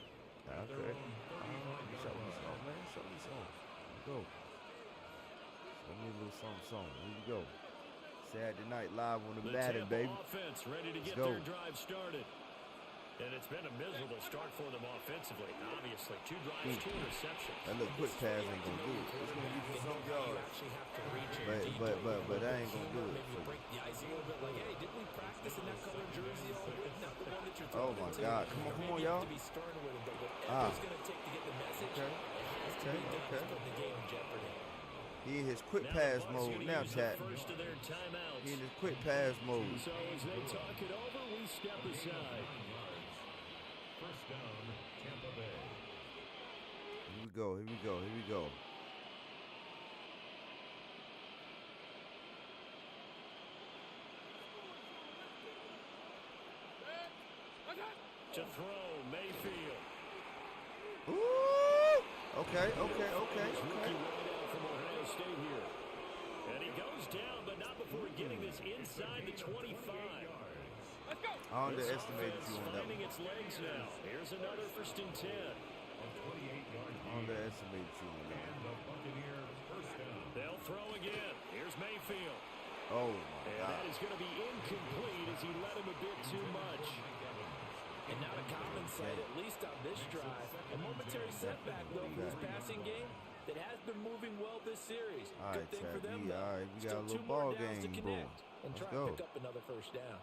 Okay. Show me something, man. Show me something. Here we go. Show me a little something. Here we go. Saturday night live on the Madden, Tampa baby. offense ready to Let's get go. their drive started. And it's been a miserable start for them offensively. Obviously, 2 drives, 2 interceptions. That little quick pass ain't gonna do it. It's gonna get you some yards. But that ain't gonna do it. Break the ice a little bit like, hey, didn't we practice in that color jersey all week? Not the one that you're Oh throwing my into. God. Come on, y'all. To be stern with him, but whatever it's going to take to get the message, Okay. it has to be done. It's putting the game in jeopardy. He in his quick Now pass the Bucs mode gonna now, use chat. the first of their timeouts. He in his quick pass mode. So as they talk it over, we step aside. First down, Tampa Bay. Here we go. Here we go. Here we go. To throw, Mayfield. Ooh! Okay. Rookie wideout from Ohio State here. And he goes down, but not before getting this inside the 25. I underestimated you on that finding one. its legs now. Here's another 1st and 10. A 28-yard I underestimated you on that and one. the Buccaneers first down. They'll throw again. Here's Mayfield. Oh my And God. that is going to be incomplete as he led him a bit too much. And now to compensate, at least on this drive, a momentary setback, though, for his passing game that has been moving well this series. All right, Good thing for Chad. them, We though. all right. We got Still a little 2 more ball downs to game. Boom. connect and Let's try go. and pick up another first down.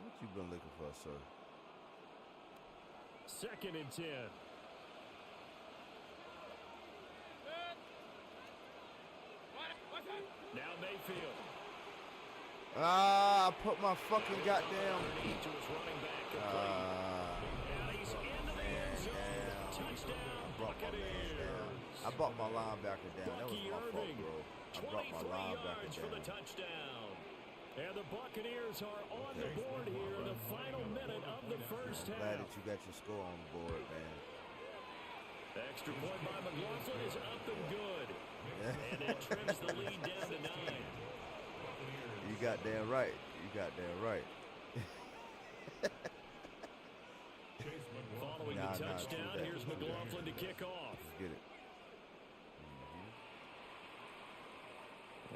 What you been looking for, sir? 2nd and 10. Now Mayfield. I put my fucking goddamn. To his running back. And he's into the end zone. Touchdown, Buccaneers. I brought my linebacker down. That was Bucky my fault, Irving, bro. I brought my 23 linebacker yards for the down. touchdown. And the Buccaneers are on the board here in the final minute of the first Glad half. that you got your score on the board, man. Extra point by McLaughlin is up and good. And it trims the lead down to 9. You got damn right. You got damn right. Following the touchdown, here's McLaughlin to kick off. Let's get it.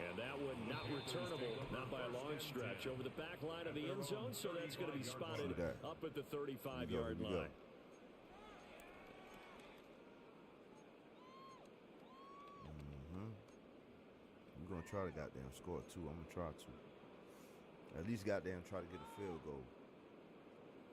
And that one not returnable, not by a long stretch, over the back line of the end zone, so that's going to be spotted up at the 35-yard line. We're going to try to goddamn score, too. I'm going to try to. At least goddamn try to get a field goal.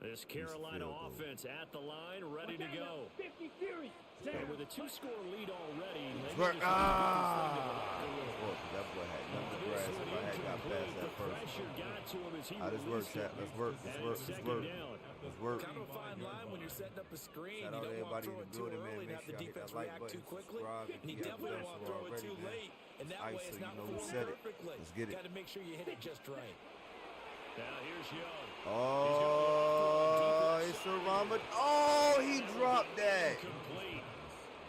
This Carolina offense at the line, ready to go. 50 Fury. And with a 2-score lead already, they Work. just Boy, that boy had nothing to grass if I had got past that first. pressure got to him as he Let's work, chat. Let's work. Let's work. Let's work. Let's work. Kind of a fine line when you're setting up a screen. Shout out You don't want everybody to throw in it the too building, man. early and Make have the sure y'all hit defense that like react button, too quickly. subscribe if And you you haven't definitely don't done want to so throw it already, too man. late. And that way Ice, it's so not you know who formed said it. perfectly. Let's get it. Got to make sure you hit it just right. Now here's Young. Oh, it's a Rama. Oh, he dropped that. Complete.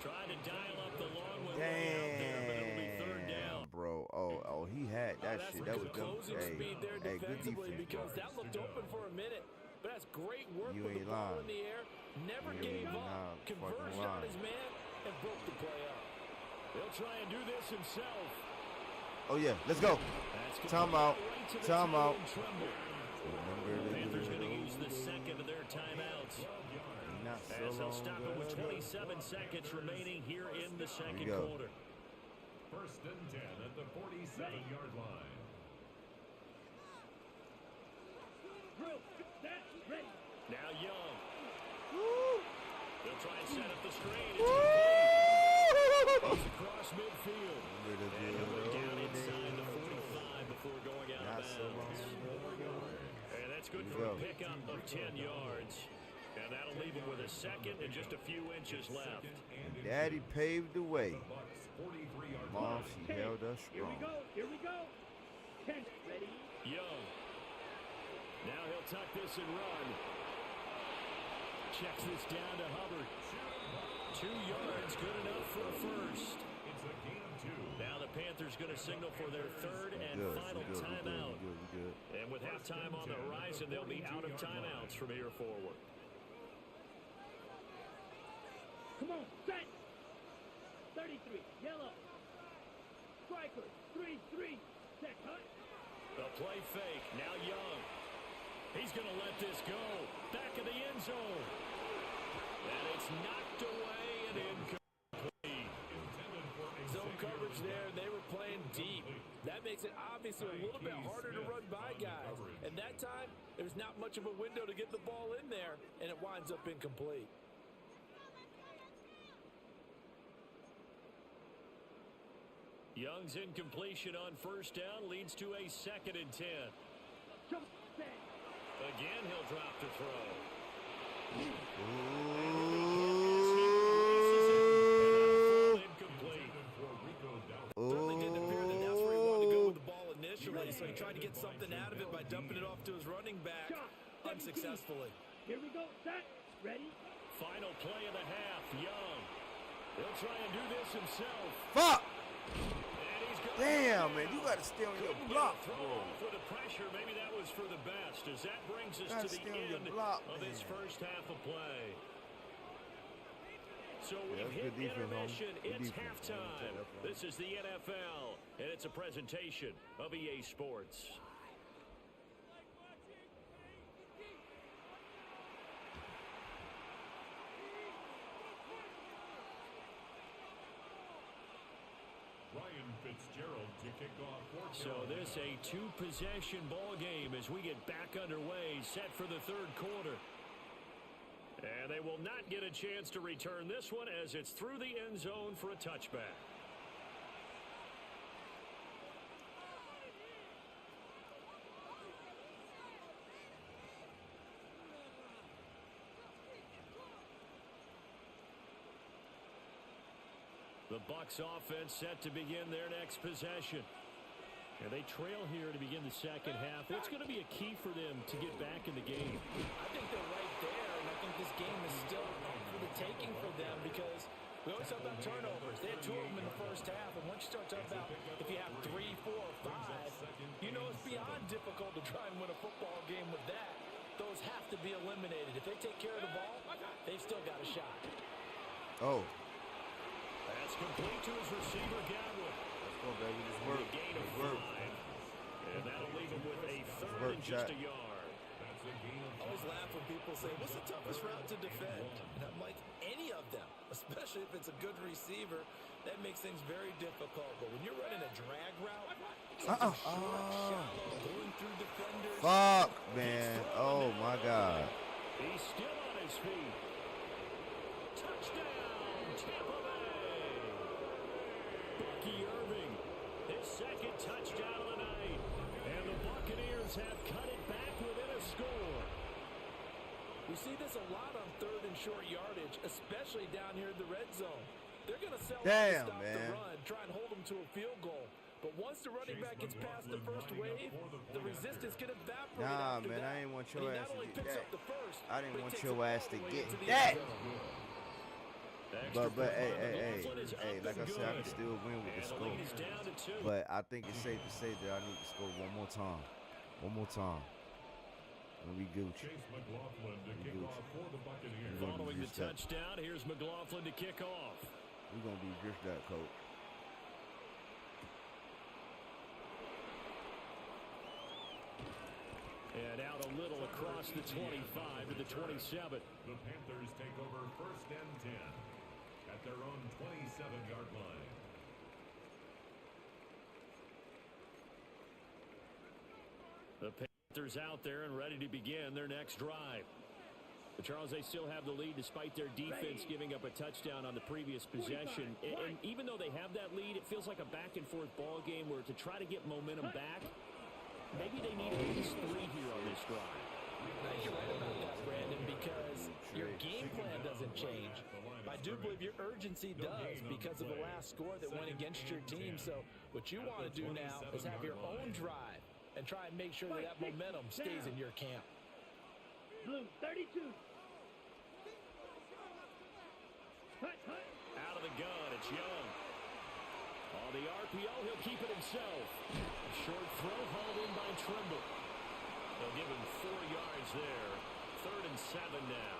Trying to dial up the long one way out there, but it'll be 3rd down. Damn, bro. Oh, he had that That's shit. some That was good dumb. closing speed there Hey, good defensively defense. because that looked open for a minute. But that's great work You with ain't the ball lying. in the air. Never You gave ain't up. lying. Converged Fucking on lying. his man and broke the play up. He'll try and do this himself. Oh, yeah. Let's go. That's Time out. right to the Time tight out. end Tremble. Panthers going to use the 2nd of their timeouts. Not so As they'll long stop it with ago. 27 seconds remaining here in the second go. quarter. First and 10 at the 47-yard line. Drill. Set. Ready. Now Young. They'll try and set up the screen. It's Woo! complete. He's across midfield. And he'll go down inside the 45 before going out Not of so long bounds. ago. And that's good Here for we a go. pickup of 10 yards. And that'll leave him with a 2nd and just a few inches left. Daddy paved the way. Bucks 43-yard Mom, line. she held us Here we strong. go. Here we go. 10. Ready? Young. Now he'll tuck this and run. Checks this down to Hubbard. 2 yards, good enough for a first. It's a gain of 2. Now the Panthers going to signal for their third and final timeout. And with halftime on the horizon, they'll be out of timeouts from here forward. Come on, set. 33, yellow. Striker, 3-3. Set, cut. The play fake, now Young. He's going to let this go. Back of the end zone. And it's knocked away and incomplete. Zone coverage there, they were playing deep. That makes it obviously a little bit harder to run by guys. And that time, there's not much of a window to get the ball in there, and it winds up incomplete. Young's incompletion on first down leads to a 2nd and 10. Jump, set. Again, he'll drop to throw. Certainly didn't appear that that's where he wanted to go with the ball initially, so he tried to get something out of it by dumping it off to his running back unsuccessfully. Here we go, set. Ready? Final play of the half, Young. He'll try and do this himself. Fuck! And he's got Damn, man, you got to stay on your block, throw bro. off with the pressure. Maybe that was for the best, as that brings us Gotta to the stay on your end block, of this man. first half of play. So we've that's hit good defense, intermission. homie. Good It's defense. halftime. This is the NFL, and it's a presentation of EA Sports. Ryan Fitzgerald to kick off for So this a 2-possession ball game as we get back underway, set for the 3rd quarter. And they will not get a chance to return this one as it's through the end zone for a touchback. The Bucs offense set to begin their next possession. And they trail here to begin the second half. What's going to be a key for them to get back in the game? I think they're right there, and I think this game is still up for the taking for them because we always talk about turnovers. They had 2 of them in the first half, and once you start talking about if you have 3, 4, or 5, you know it's beyond difficult to try and win a football game with that. Those have to be eliminated. If they take care of the ball, they've still got a shot. Oh. That's complete to his receiver, Godwin. Let's go, baby. Just work. A gain of 5. And that'll leave him with a 3rd and just a yard. I always laugh when people say, what's the toughest route to defend? And I'm like, any of them, especially if it's a good receiver, that makes things very difficult. But when you're running a drag route, short, shallow, going through defenders. Fuck, man. Oh, my God. He's still on his feet. Touchdown, Tampa Bay. Bucky Irving, his 2nd touchdown of the night. And the Buccaneers have cut it back within a score. We see this a lot on 3rd and short yardage, especially down here in the red zone. They're going to sell out to stop the run, try and hold them to a field goal. But once the running back gets past the first wave, the resistance can evaporate after man, that. I ain't want your ass to get that. I didn't want your ass to get that. But hey, like I said, I can still win with the score. But I think it's safe to say that I need to score one more time. One more time. And we Gucci. Chase McLaughlin to kick off for the Buccaneers. Following the touchdown, here's McLaughlin to kick off. We're going to be just that, coach. And out a little across the 25 to the 27. The Panthers take over 1st and 10 at their own 27-yard line. The Panthers out there and ready to begin their next drive. But Charles, they still have the lead despite their defense giving up a touchdown on the previous possession. And even though they have that lead, it feels like a back-and-forth ball game where to try to get momentum back, maybe they need at least 3 here on this drive. You're right about that, Brandon, because your game plan doesn't change. I do believe your urgency does because of the last score that went against your team. So what you want to do now is have your own drive and try and make sure that that momentum stays in your camp. Blue, 32. Hut, hut. Out of the gun, it's Young. On the RPO, he'll keep it himself. Short throw hauled in by Trimble. They'll give him 4 yards there. 3rd and 7 now.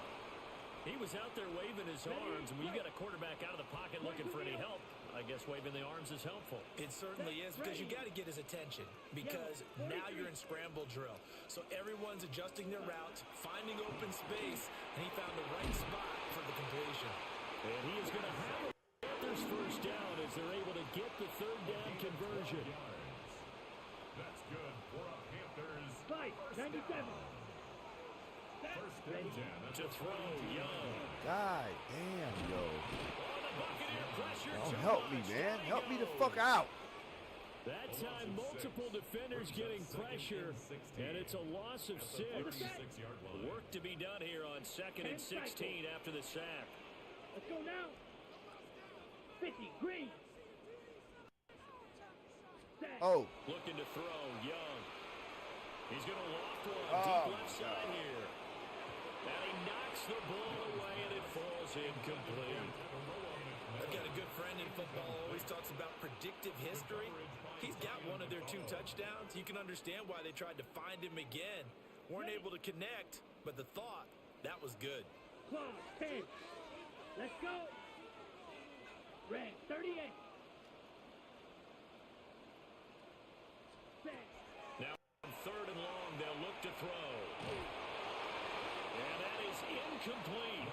He was out there waving his arms, and when you got a quarterback out of the pocket looking for any help, I guess waving the arms is helpful. It certainly is, because you got to get his attention, because now you're in scramble drill. So everyone's adjusting their routes, finding open space, and he found the right spot for the completion. And he is going to have a Panthers first down as they're able to get the 3rd down conversion. That's good for a Panthers. 5, 97. First and 10. To throw, Young. God damn, yo. On the Buccaneer pressure. Oh, help me, man. Help me the fuck out. That time, multiple defenders getting pressure, and it's a loss of 6. Work to be done here on 2nd and 16 after the sack. Let's go now. 50, green. Sack. Oh. Looking to throw, Young. He's going to loft one Oh, deep left side here. And he knocks the ball away, and it falls incomplete. I've got a good friend in football who always talks about predictive history. He's got one of their 2 touchdowns. You can understand why they tried to find him again. Weren't able to connect, but the thought, that was good. Clock, 10. Let's go. Red, 38. Sack. Now, on 3rd and long, they'll look to throw. And that is incomplete.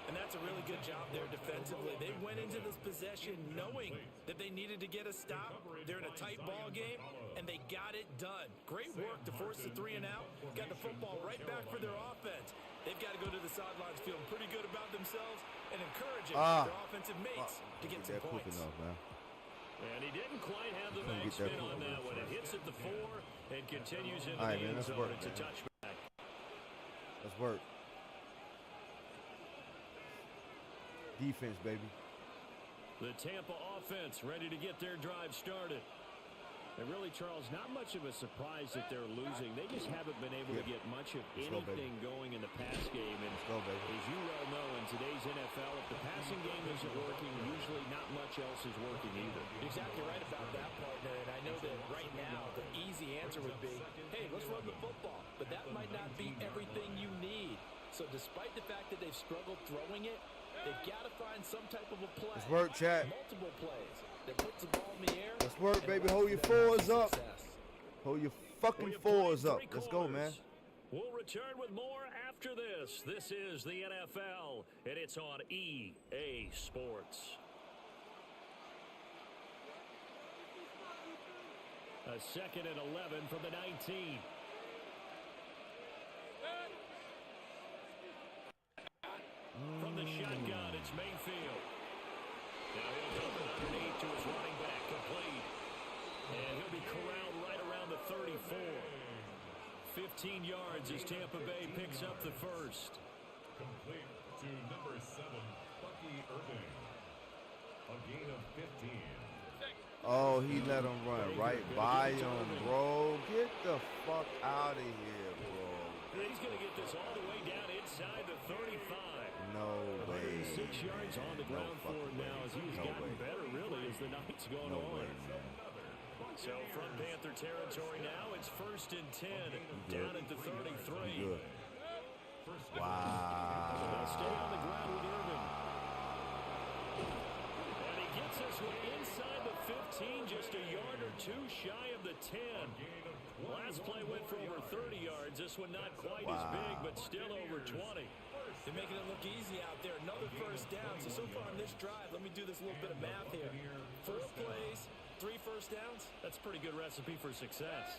And that's a really good job there defensively. They went into this possession knowing that they needed to get a stop. They're in a tight ball game, and they got it done. Great work to force the 3 and out. Got the football right back for their offense. They've got to go to the sidelines feeling pretty good about themselves and encouraging their offensive mates to get some points. And he didn't quite have the back spin on that one. It hits at the 4 and continues into the end zone. It's a touchback. Let's work. Defense, baby. The Tampa offense ready to get their drive started. And really, Charles, not much of a surprise that they're losing. They just haven't been able to get much of anything going in the pass game. And as you well know, in today's NFL, if the passing game isn't working, usually not much else is working either. Exactly right about that, partner. And I know that right now the easy answer would be, hey, let's run the football. But that might not be everything you need. So despite the fact that they've struggled throwing it, they've got to find some type of a play. Let's work, chat. Multiple plays that puts the ball in the air. Let's work, baby. Hold your 4s up. Hold your fucking 4s up. Let's go, man. We'll return with more after this. This is the NFL, and it's on EA Sports. A 2nd and 11 from the 19. From the shotgun, it's Mayfield. Now he'll dump it underneath to his running back, complete. And he'll be corralled right around the 34. 15 yards as Tampa Bay picks up the first. Complete to number 7, Bucky Irving. A gain of 15. Oh, he let him run right by him, bro. Get the fuck out of here, bro. He's going to get this all the way down inside the 35. No way. 6 yards on the ground for him now as he's gotten better, really, as the night's gone on. So from Panther territory now, it's 1st and 10, down at the 33. Good. Wow. They'll stay on the ground with Irving. And he gets us inside the 15, just a yard or 2 shy of the 10. Last play went for over 30 yards. This one not quite as big, but still over 20. They're making it look easy out there. Another first down. So far on this drive, let me do this little bit of math here. 4 plays, 3 first downs. That's a pretty good recipe for success.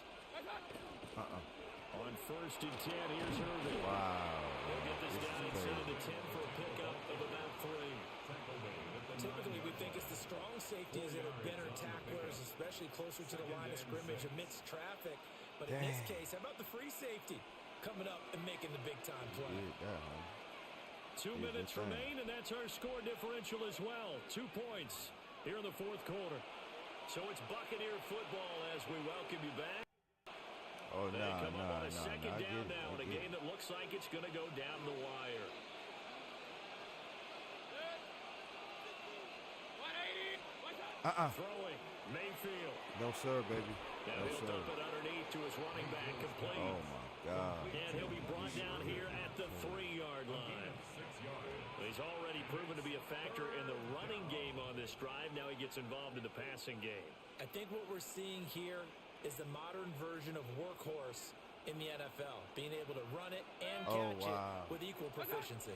On 1st and 10, here's Irving. Wow. They'll get this down inside the 10 for a pickup of about 3. Typically, we think it's the strong safeties that are better tacklers, especially closer to the line of scrimmage amidst traffic. But in this case, how about the free safety coming up and making the big-time play? 2 minutes remain, and that's our score differential as well. 2 points here in the 4th quarter. So it's Buccaneer football as we welcome you back. Oh, They nah, come up on nah, a nah, second nah. I down get it. now in I a get game it. that looks like it's going to go down the wire. Throwing, Mayfield. No, sir, baby. Now No, he'll sir. dump it underneath to his running back, complete. Oh, my God. And he'll be brought down here at the 3-yard line. He's already proven to be a factor in the running game on this drive. Now he gets involved in the passing game. I think what we're seeing here is the modern version of workhorse in the NFL, being able to run it and catch it with equal proficiency.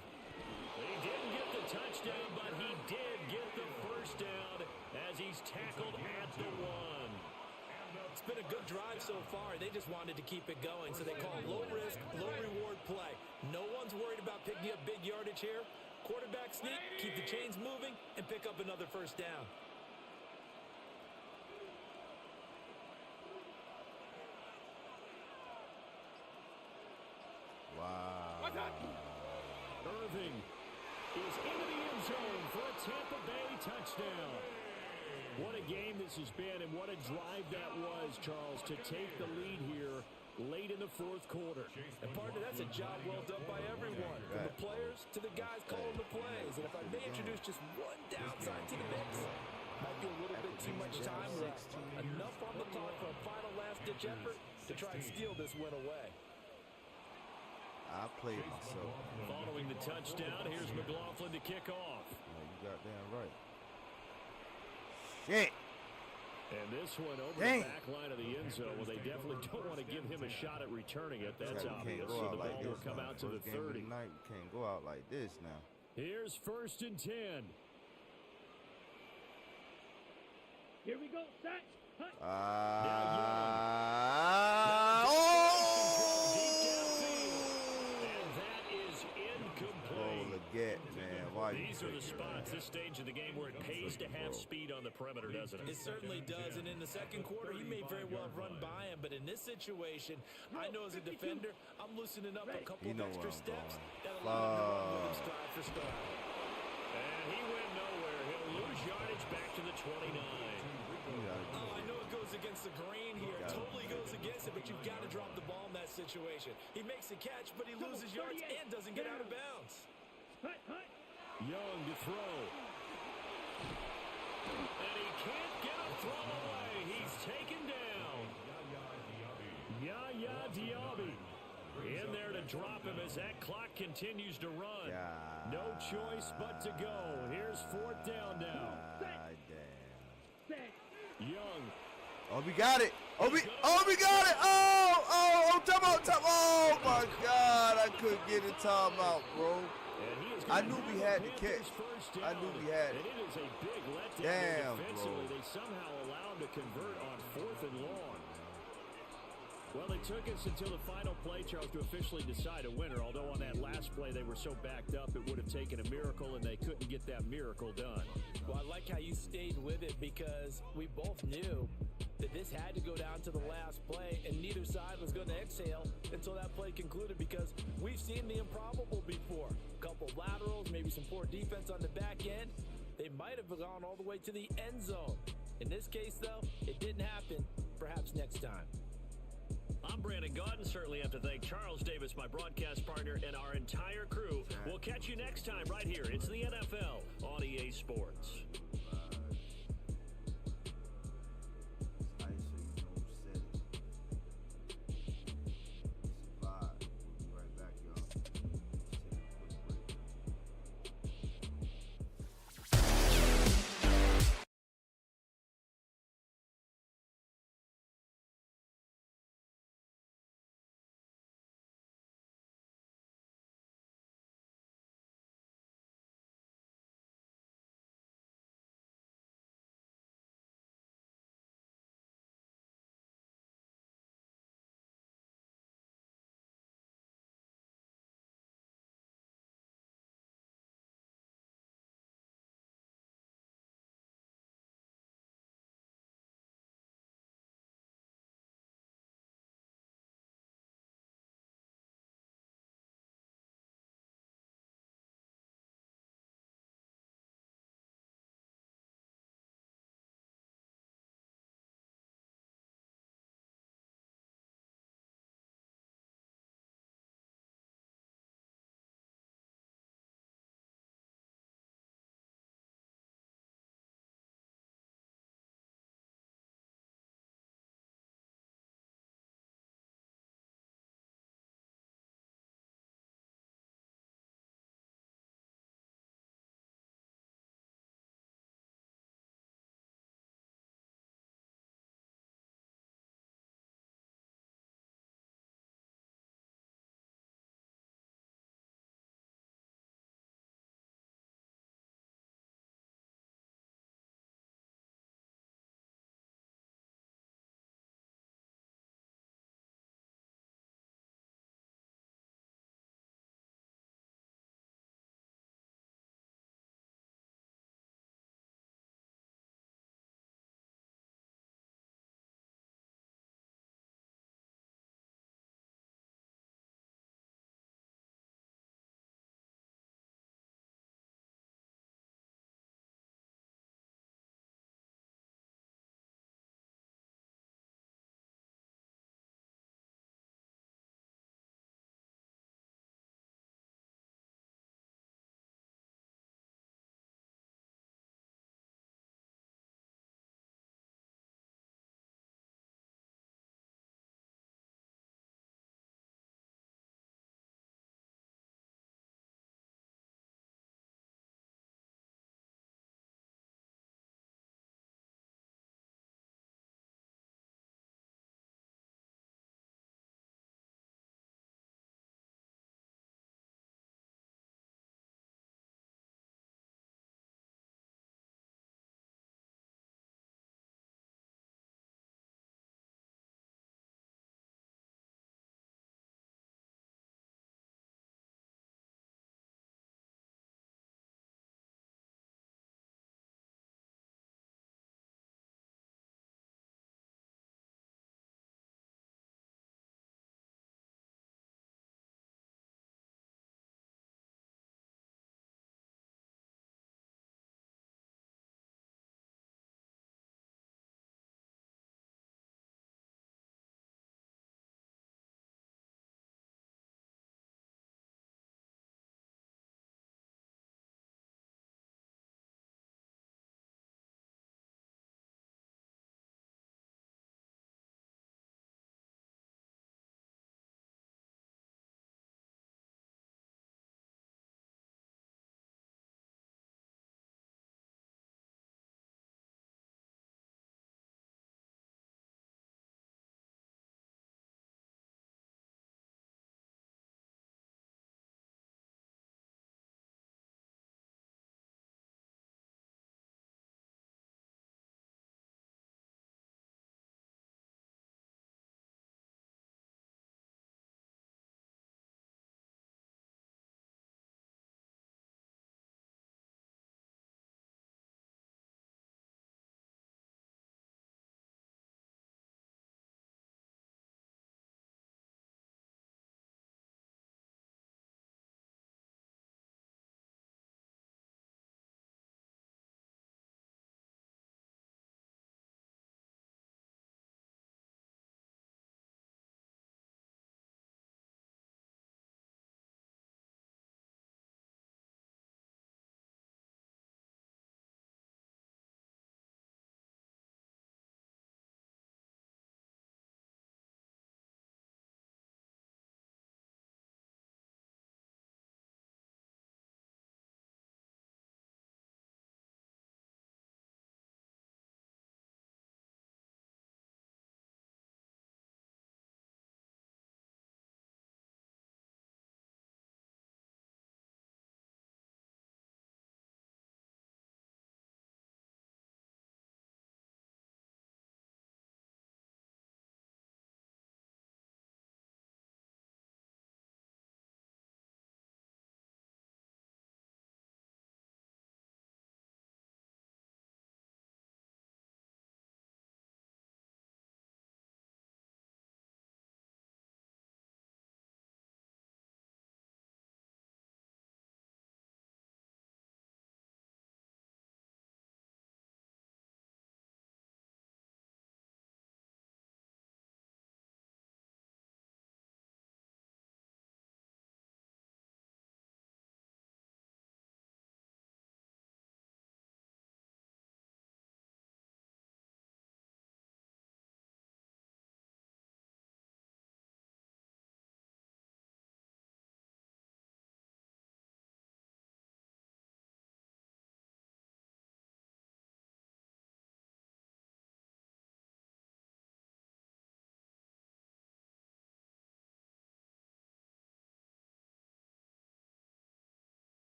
He didn't get the touchdown, but he did get the first down as he's tackled at the 1. It's been a good drive so far. They just wanted to keep it going, so they call it low-risk, low-reward play. No one's worried about picking up big yardage here. Quarterback sneak, keep the chains moving, and pick up another first down. Wow. Irving is into the end zone for a Tampa Bay touchdown. What a game this has been, and what a drive that was, Charles, to take the lead here late in the fourth quarter. And partner, that's a job well done by everyone, from the players to the guys calling the plays. And if I may introduce just one downside to the mix, might be a little bit too much time left. Enough on the clock for a final last-ditch effort to try and steal this win away. I played myself. Following the touchdown, here's McLaughlin to kick off. Yeah, you got damn right. Shit. And this one over the back line of the end zone. Well, they definitely don't want to give him a shot at returning it. That's obvious. So the ball will come out to the 30. We can't go out like this now. Here's 1st and 10. Here we go, set. Oh! And that is incomplete. Leggett, man. Why These are the spots, this stage of the game, where it pays to have speed on the perimeter, doesn't it? It certainly does, and in the second quarter, he may very well run by him, but in this situation, I know as a defender, I'm loosening up a couple of extra steps that allow him to run with him stride for stride. And he went nowhere. He'll lose yardage back to the 29. Oh, I know it goes against the grain here. It totally goes against it, but you've got to drop the ball in that situation. He makes a catch, but he loses yards and doesn't get out of bounds. Young to throw. And he can't get a throw away. He's taken down. Yaya Diaby in there to drop him as that clock continues to run. No choice but to go. Here's 4th down now. Young. Oh, we got it. Oh, we got it. Oh, time out. Oh, my God. I couldn't get a timeout, bro. I knew we had the catch. I knew we had it. And it is a big letdown. Damn, defensively. bro. They somehow allow him to convert on 4th and long. Well, it took us until the final play, Charles, to officially decide a winner. Although on that last play they were so backed up, it would have taken a miracle, and they couldn't get that miracle done. Well, I like how you stayed with it, because we both knew that this had to go down to the last play, and neither side was going to exhale until that play concluded, because we've seen the improbable before. A couple laterals, maybe some poor defense on the back end. They might have gone all the way to the end zone. In this case, though, it didn't happen. Perhaps next time. I'm Brandon Gaudin. Certainly have to thank Charles Davis, my broadcast partner, and our entire crew. We'll catch you next time right here. It's the NFL on EA Sports.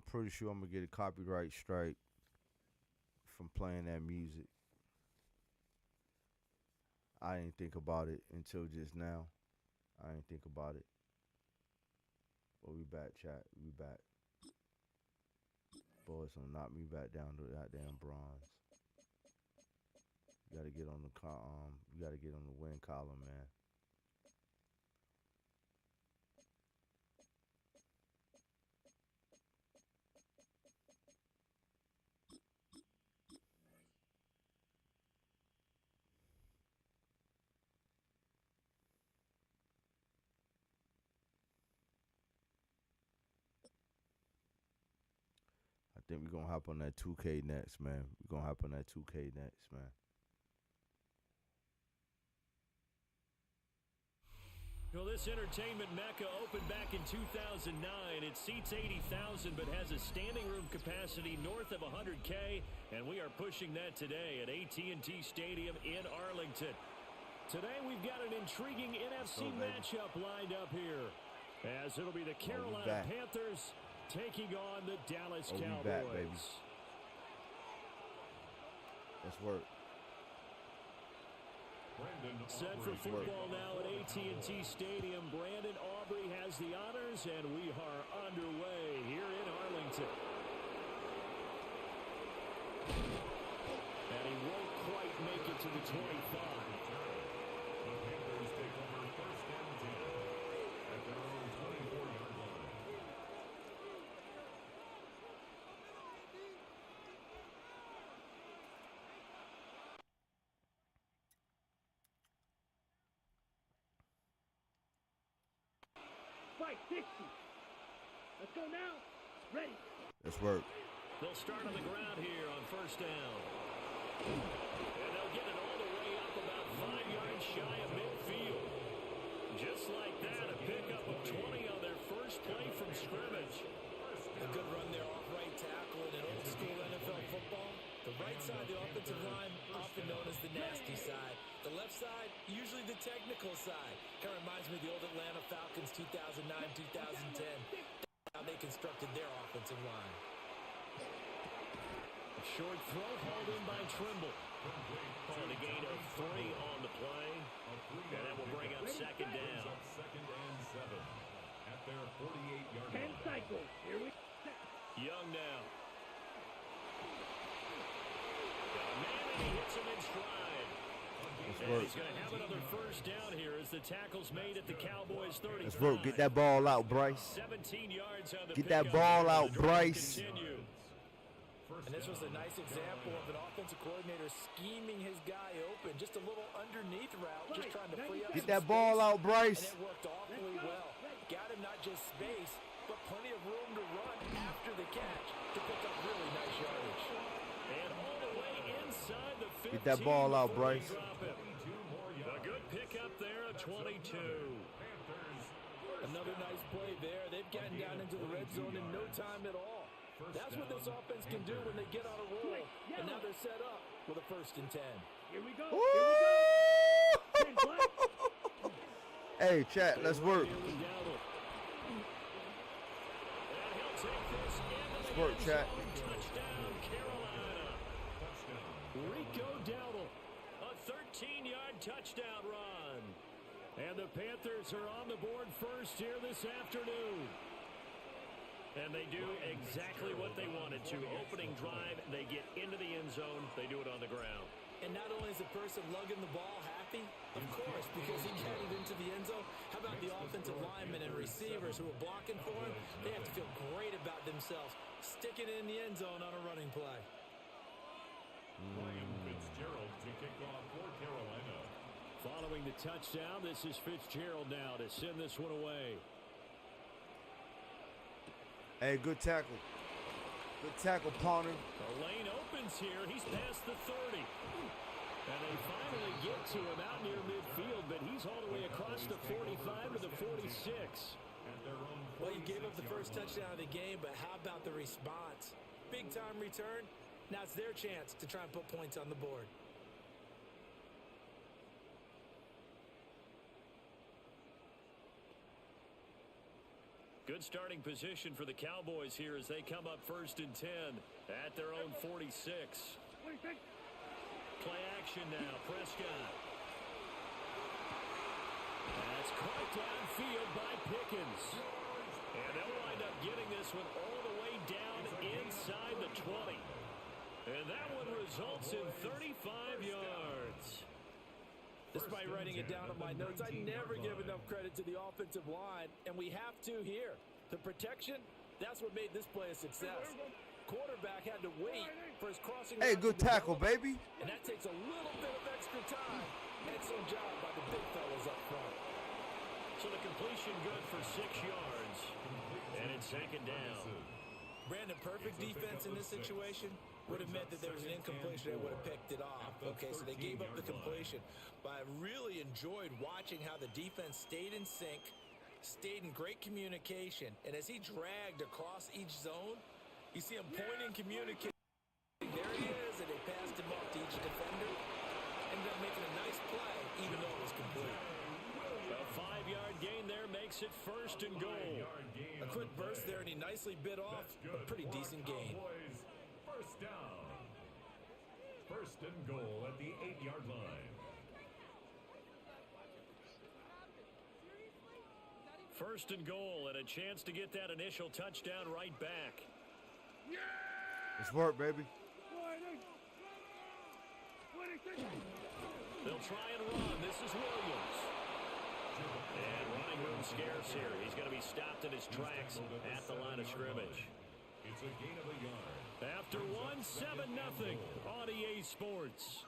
pretty sure I'm gonna get a copyright strike from playing that music. I didn't think about it until just now. I didn't think about it. But we back, chat. We back. Boys, don't knock me back down to that damn bronze. You gotta get on the you gotta get on the win column, man. I think we're gonna hop on that 2K next, man. We're gonna hop on that 2K next, man. Well, this entertainment mecca opened back in 2009. It seats 80,000 but has a standing room capacity north of 100K, and we are pushing that today at AT&T Stadium in Arlington. Today we've got an intriguing NFC matchup lined up here, as it'll be the Carolina Panthers taking on the Dallas Cowboys. Back, baby. Let's work. Set for football now at AT&T Stadium. Brandon Aubrey has the honors, and we are underway here in Arlington. And he won't quite make it to the 25. The Panthers take over first and 10 at their own 24-yard line. Fight 60. Let's go now. Ready. Let's work. They'll start on the ground here on first down. And they'll get it all the way up about 5 yards shy of midfield. Just like that, a pickup of 20 on their first play from scrimmage. A good run there off right tackle in an old school NFL football. The right side of the offensive line, often known as the nasty side. The left side, usually the technical side. Kind of reminds me of the old Atlanta Falcons 2009-2010. How they constructed their offensive line. A short throw hauled in by Trimble. On a gain of 3 on the play. And that will bring up second down. Second and 7 at their 48-yard 10 line. cycles. Here we go. Young now. Got a man and he hits him in stride. And he's going to have another first down here as the tackle's made at the Cowboys 30. Let's work. Get that ball out, Bryce. 17 yards on the Get that pickup. ball out, The drive Bryce. continues. And this was a nice example of an offensive coordinator scheming his guy open. Just a little underneath route, just trying to free up Get some that ball space. out, Bryce. And it worked awfully well. Got him not just space, but plenty of room to run after the catch to pick up really nice yardage. And all the way inside the 15. Get that ball out, before they Bryce. drop it. A good pickup there at 22. Another nice play there. They've gotten down into the red zone in no time at all. That's what this offense can do when they get on a roll. And now they're set up with a first and 10. Here we go. Woo! Here we go. 10 play. Hey, chat, let's work. Here with Dowdle. And he'll take this into Let's the work, end chat. zone. Touchdown, Carolina. Rico Dowdle, a 13-yard touchdown run. And the Panthers are on the board first here this afternoon. And they do exactly what they wanted to. Opening drive, they get into the end zone. They do it on the ground. And not only is the person lugging the ball happy, of course, because he got it into the end zone, how about the offensive linemen and receivers who are blocking for him? They have to feel great about themselves, sticking it in the end zone on a running play. Ryan Fitzgerald to kick off for Carolina. Following the touchdown, this is Fitzgerald now to send this one away. Hey, good tackle. Good tackle, Ponder. The lane opens here. He's past the 30. And they finally get to him out near midfield, but he's all the way across the 45 to the 46. Well, you gave up the first touchdown of the game, but how about the response? Big-time return. Now it's their chance to try and put points on the board. Good starting position for the Cowboys here as they come up 1st and 10 at their own 46. Play action now. Prescott. That's caught downfield by Pickens. And they'll wind up getting this one all the way down inside the 20. And that one results in 35 yards. Despite writing it down on my notes, I never give enough credit to the offensive line, and we have to here. The protection, that's what made this play a success. Quarterback had to wait for his crossing. Hey, good tackle, baby. And that takes a little bit of extra time. Excellent job by the big fellas up front. So the completion good for 6 yards. And it's 2nd down. Brandon, perfect defense in this situation would have meant that there was an incompletion. They would have picked it off. Okay, so they gave up the completion. But I really enjoyed watching how the defense stayed in sync, stayed in great communication. And as he dragged across each zone, you see him pointing, communicating. There he is, and they passed him up to each defender. Ended up making a nice play, even though it was complete. A 5-yard gain there makes it 1st and goal. A quick burst there, and he nicely bit off a pretty decent gain. First down. 1st and goal at the 8-yard line. 1st and goal, and a chance to get that initial touchdown right back. It's work, baby. They'll try and run. This is Williams. And running room scarce here. He's going to be stopped in his tracks at the line of scrimmage. It's a gain of a yard. After 1-7-0 on EA Sports.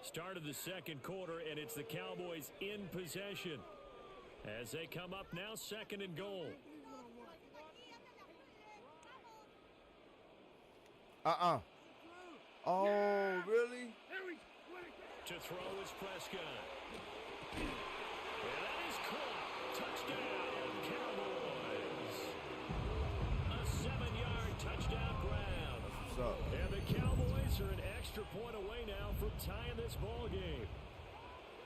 Start of the 2nd quarter, and it's the Cowboys in possession as they come up now 2nd and goal. Oh, really? To throw is Prescott. And that is caught. Touchdown, Cowboys. A 7-yard touchdown grab. What's up? And the Cowboys are an extra point away now from tying this ball game.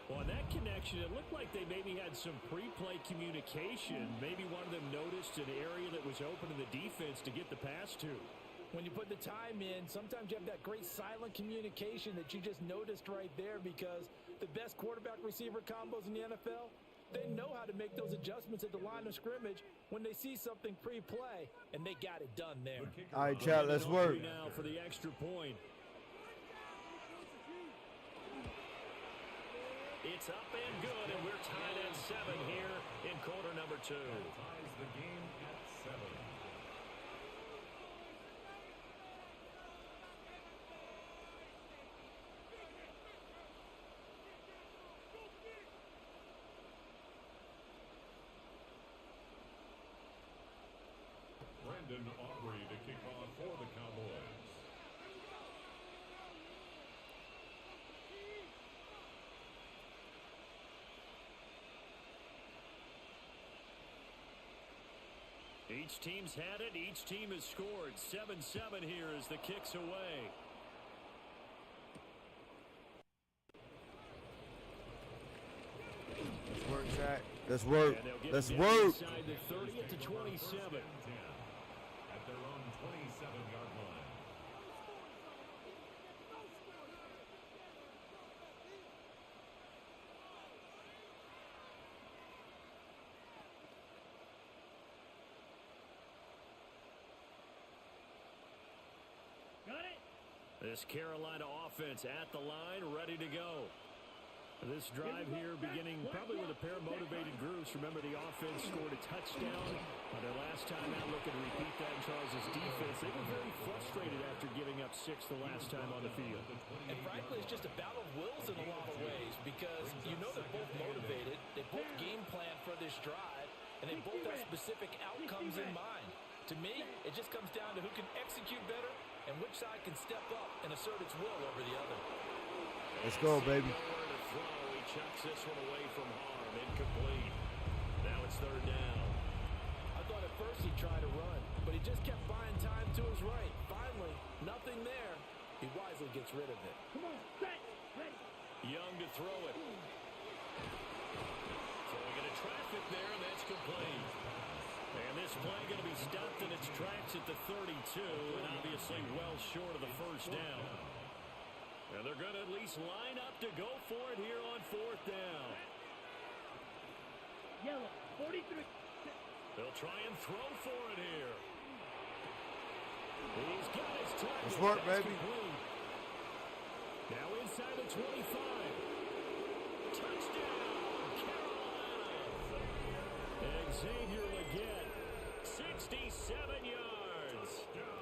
Well, on that connection, it looked like they maybe had some pre-play communication. Maybe one of them noticed an area that was open in the defense to get the pass to. When you put the time in, sometimes you have that great silent communication that you just noticed right there, because the best quarterback-receiver combos in the NFL, they know how to make those adjustments at the line of scrimmage when they see something pre-play, and they got it done there. All right, Chad, let's work. Now for the extra point. It's up and good, and we're tied at 7 here in quarter number 2. Ties the game at 7. Brendan Aubrey to kick off for the Cowboys. Each team's had it. Each team has scored. 7-7 here as the kick's away. Let's work, Jack. Let's work. Let's work. Inside the 30 to 27. At their own 27-yard line. This Carolina offense at the line, ready to go. This drive here beginning probably with a pair of motivated groups. Remember, the offense scored a touchdown on their last time out. Looking to repeat that in Charles' defense. They were very frustrated after giving up 6 the last time on the field. And frankly, it's just a battle of wills in a lot of ways, because you know they're both motivated. They both game plan for this drive, and they both have specific outcomes in mind. To me, it just comes down to who can execute better and which side can step up and assert its will over the other. Let's go, baby. He chucks this one away from harm. Incomplete. Now it's 3rd down. I thought at first he'd try to run, but he just kept buying time to his right. Finally, nothing there. He wisely gets rid of it. Come on, set, ready. Young to throw it. this play going to be stopped in its tracks at the 32, and obviously well short of the first down. And they're going to at least line up to go for it here on 4th down. Yellow, 43. They'll try and throw for it here. He's got his target. Let's work, That's baby. complete. Now inside the 25. Touchdown, Carolina. Xavier Leggett, 67 yards.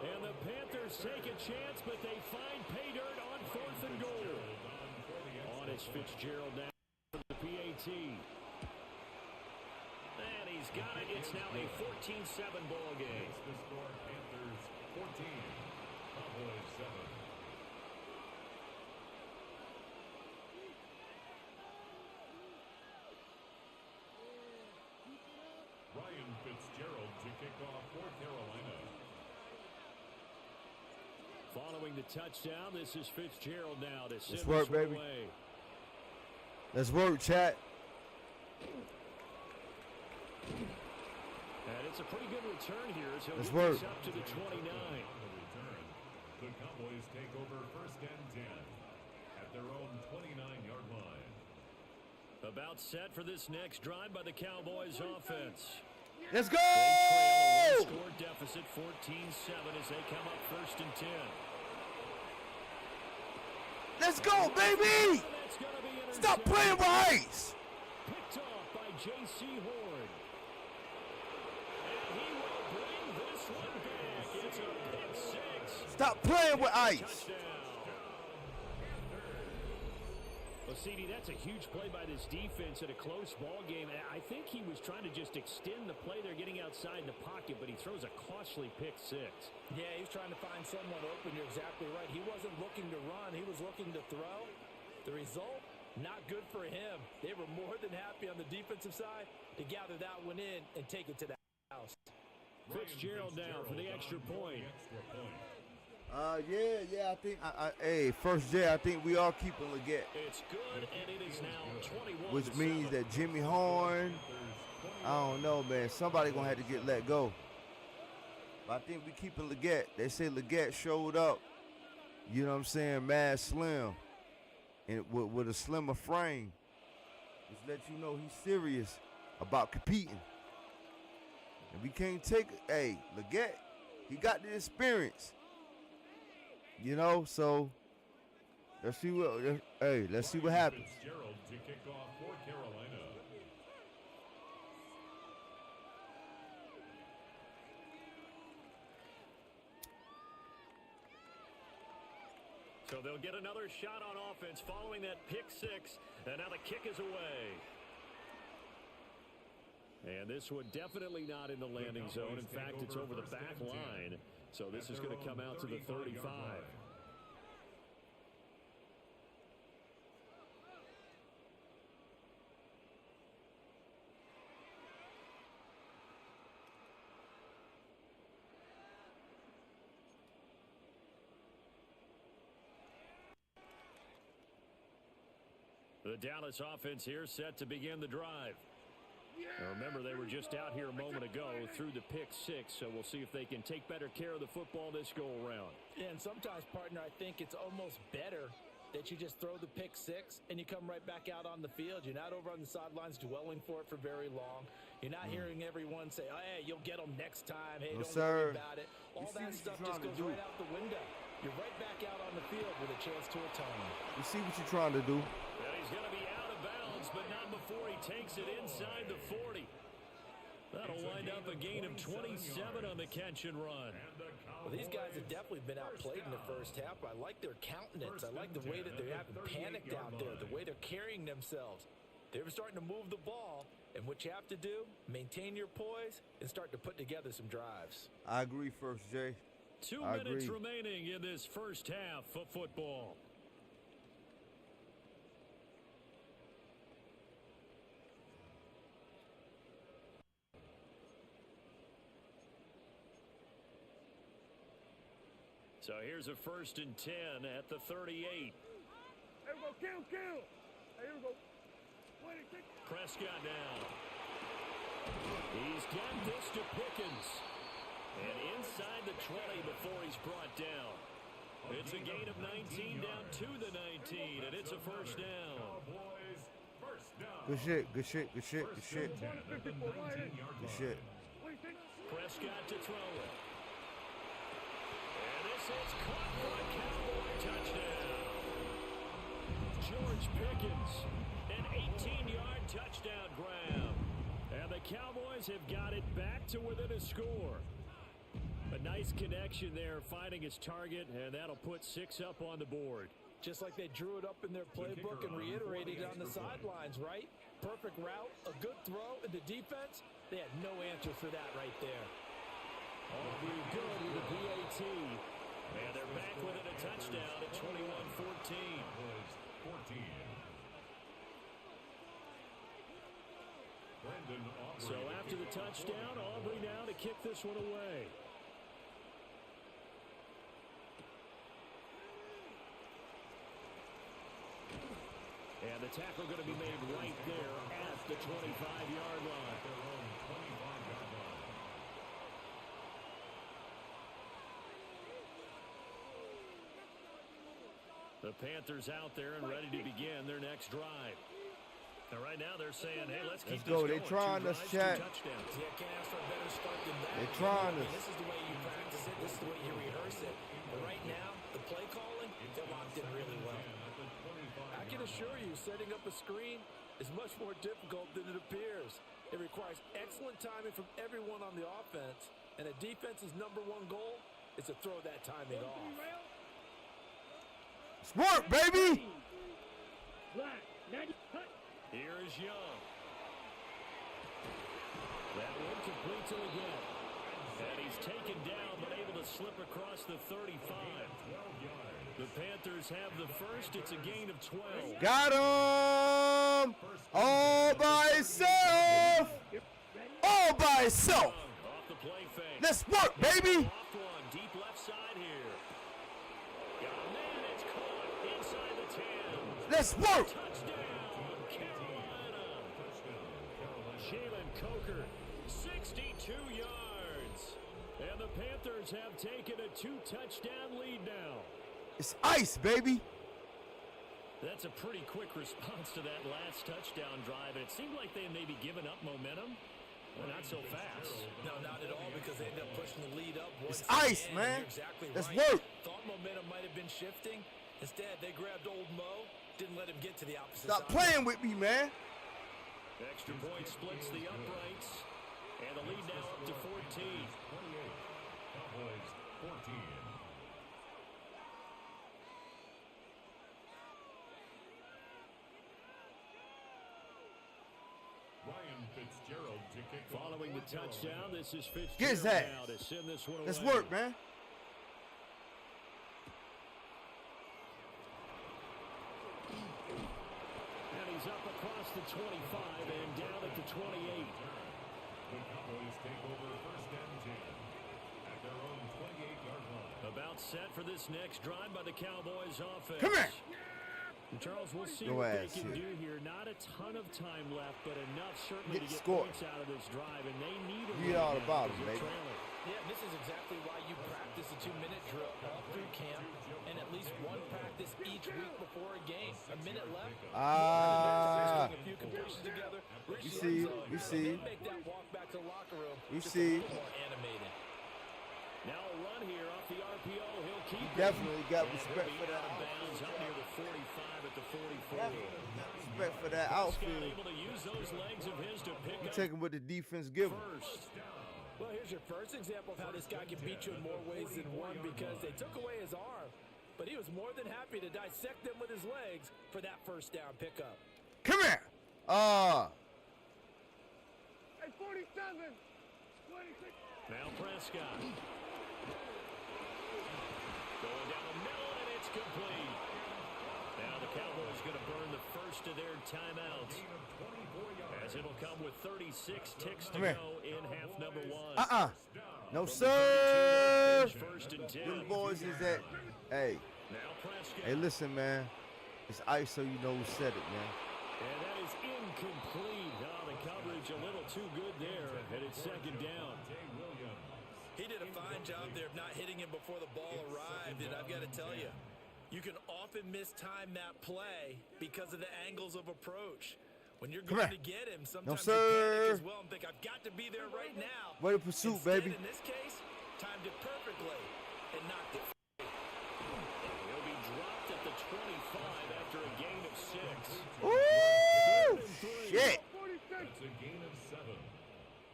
And the Panthers take a chance, but they find pay dirt on 4th and goal. On is Fitzgerald now for the PAT. And he's got it. It's now a 14-7 ball game. The score, Panthers 14, Cowboys 7. Ryan Fitzgerald to kick off for Carolina. Following the touchdown, this is Fitzgerald now to send Let's work, this one baby. away. Let's work, chat. And it's a pretty good return here as he'll Let's get work. this up to the 29. The return. The Cowboys take over 1st and 10 at their own 29-yard line. About set for this next drive by the Cowboys offense. Let's They trail a go! one-score deficit 14-7 as they come up 1st and 10. Let's go, baby! That's gonna be Stop intercepted. playing with ice! Picked off by J.C. Horn. And he will bring this one back. It's a pick six. Stop playing with ice! Touchdown. Well, CD, that's a huge play by this defense at a close ball game. I think he was trying to just extend the play. They're getting outside the pocket, but he throws a costly pick six. Yeah, he was trying to find someone open. You're exactly right. He wasn't looking to run. He was looking to throw. The result, not good for him. They were more than happy on the defensive side to gather that one in and take it to the house. Fitzgerald down for the extra point. Yeah, I think, hey, First J, I think we are keeping Leggett, It's good, and it is now 21. which means that Jimmy Horn, I don't know, man, somebody gonna have to get let go. But I think we keeping Leggett. They say Leggett showed up, you know what I'm saying, mad slim, and with a slimmer frame. Just let you know he's serious about competing. And we can't take, hey, Leggett, he got the experience. You know, so let's see let's see what happens. Fitzgerald to kick off for Carolina. So they'll get another shot on offense following that pick six, and now the kick is away. And this one definitely not in the landing zone. In fact, it's over the back line. So this is going to come out to the 35. The Dallas offense here set to begin the drive. Now remember, they were just out here a moment ago through the pick six, so we'll see if they can take better care of the football this go-around. Yeah, and sometimes, partner, I think it's almost better that you just throw the pick six and you come right back out on the field. You're not over on the sidelines dwelling for it for very long. You're not hearing everyone say, oh, hey, you'll get them next time. Hey, No, don't sir. worry about it. All see that what stuff you're just trying to goes do. right out the window. You're right back out on the field with a chance to atone. You see what you're trying to do. And he's going to be out of bounds, but not before he takes it inside the 40. That'll wind up a gain of 27 on the catch and run. Well, these guys have definitely been outplayed in the first half. I like their countenance. I like the way that they haven't panicked out there, the way they're carrying themselves. They were starting to move the ball, and what you have to do, maintain your poise and start to put together some drives. I agree, First J. 2 I minutes agree. remaining in this first half of football. So here's a 1st and 10 at the 38. Here we go, kill. Here we go. Prescott down. He's got this to Pickens. And inside the 20 before he's brought down. It's a gain of 19 down to the 19, and it's a first down. Good shit, good shit, good shit, good shit. Good shit. Prescott to throw it. And this is caught for a Cowboy touchdown. George Pickens, an 18-yard touchdown grab. And the Cowboys have got it back to within a score. A nice connection there, finding his target, and that'll put 6 up on the board. Just like they drew it up in their playbook and reiterated it on the sidelines, right? Perfect route, a good throw, and the defense, they had no answer for that right there. All good with the PAT. And they're back within a touchdown at 21-14. So after the touchdown, Aubrey now to kick this one away. And the tackle going to be made right there at the 25-yard line. The Panthers out there and ready to begin their next drive. Now, right now they're saying, hey, let's keep this go. going. They're trying us, chat. They're trying us. This is the way you practice it. This is the way you rehearse it. But right now, the play calling, they're locked in really well. I can assure you, setting up a screen is much more difficult than it appears. It requires excellent timing from everyone on the offense, and a defense's #1 goal is to throw that timing off. Smart, baby! Here is Young. That one complete to again. And he's taken down, but able to slip across the 35. The Panthers have the first. It's a gain of 12. Got him! All by himself! All by himself! Off the play fake. Let's work, baby! Off one, deep left side here. Got a man, it's caught inside the 10. Let's work! Touchdown, Carolina. Jalen Coker, 62 yards. And the Panthers have taken a 2-touchdown lead now. It's ice, baby. That's a pretty quick response to that last touchdown drive. It seemed like they may be giving up momentum. Well, not so fast. No, not at all, because they ended up pushing the lead up once It's ice, again. man. You're exactly Let's right. work. Thought momentum might have been shifting. Instead, they grabbed old Mo, didn't let him get to the opposite Stop side. playing with me, man. Extra point splits the uprights. And the lead now up to 14. Cowboys 14. Ryan Fitzgerald to kick off. Following the touchdown, this is Get his Fitzgerald ass. now to send this one away. Let's work, man. And he's up across the 25 and down at the 28. The Cowboys take over first and 10 at their own 28-yard line. About set for this next drive by the Cowboys offense. Come here. And Charles, we'll see Go what they ass can shit. do here. Not a ton of time left, but enough certainly Get to get scored. points out of this drive, and they need a Read win all now about as it, they're baby. trailing. Yeah, this is exactly why you practice a 2-minute drill all through camp, and at least one practice each week before a game. A minute left. Ah. A few completions together. You see, you see. Then make that walk back to the locker room. You just see. a little more animated. Now a run here off the RPO. He'll keep it. Definitely got And respect he'll for be that out of bounds up near the 45 at the 44. Respect for that Prescott outfield. able to use those legs of his to pick You up take him with the defense give him. first. Well, here's your first example of how this guy can beat you in more ways than one, because they took away his arm, but he was more than happy to dissect them with his legs for that first down pickup. Come here. Hey, 47. 26. Now Prescott. Going down the middle, and it's complete. Now the Cowboys going to burn the first of their timeouts, as it'll come with 36 ticks to Come here. go in half number one. No, sir. First and 10. Them boys is at, hey, Now Prescott. hey, listen, man. It's ice, so you know who said it, man. And that is incomplete. Oh, the coverage a little too good there, and it's second down. He did a fine job there of not hitting him before the ball arrived, and I've got to tell you, you can often mistime that play because of the angles of approach. When you're going to get him, sometimes you panic as well and think, I've got to be there right now. Way to pursuit, Instead, baby. in this case, timed it perfectly and knocked it. He'll be dropped at the 25 after a gain of 6. Woo! Shit. That's a gain of 7.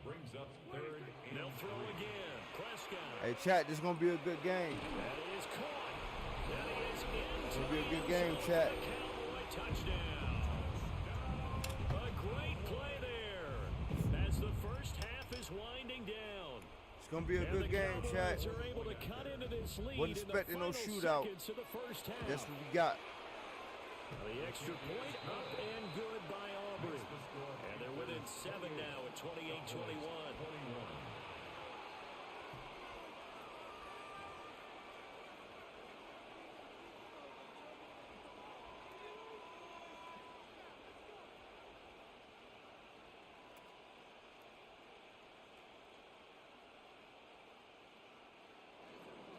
Brings up third and They'll throw again. Prescott. Hey, chat, this is going to be a good game. That is caught. That is into It's going to be a good the game, end chat. zone. Cowboy touchdown. A great play there as the first half is winding down. It's going to be a good game, chat. Are able to cut into this lead Wasn't expecting no in the final shootout. seconds of the first half. That's what we got. The extra point up and good by Aubrey. And they're within 7 now at 28-21.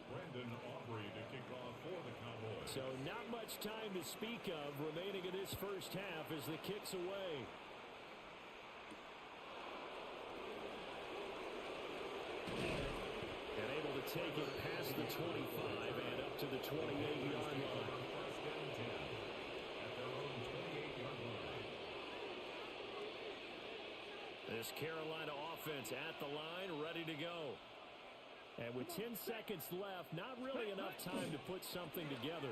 Brandon Aubrey to kick off for the Cowboys. So not much time to speak of remaining in this first half as the kick's away. And able to take it past the 25 and up to the 28-yard line. First and 10 at their own 28-yard line. This Carolina offense at the line, ready to go. And with 10 seconds left, not really enough time to put something together.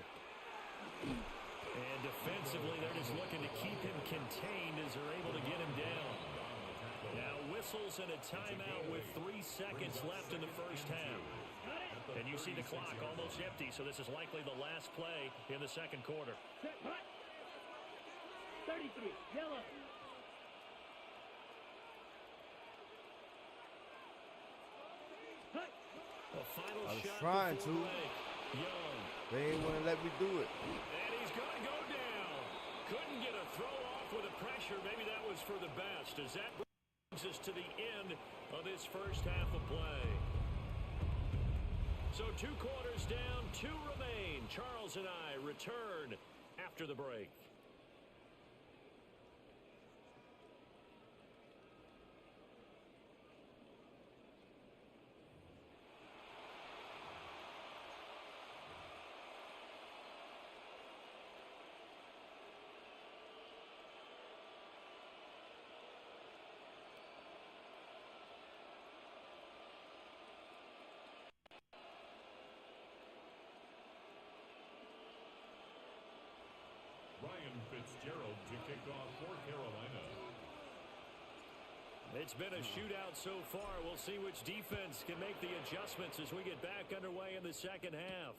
And defensively, they're just looking to keep him contained as they're able to get him down. Now whistles and a timeout with 3 seconds left in the first half. And you see the clock almost empty, so this is likely the last play in the second quarter. Set, hut. 33, yellow. Hut. The final I was shot trying before to. break. Young. They ain't want to let me do it. And he's going to go down. Couldn't get a throw off with the pressure. Maybe that was for the best, as that brings us to the end of this first half of play. So 2 quarters down, 2 remain. Charles and I return after the break. Ryan Fitzgerald to kick off for Carolina. It's been a shootout so far. We'll see which defense can make the adjustments as we get back underway in the second half.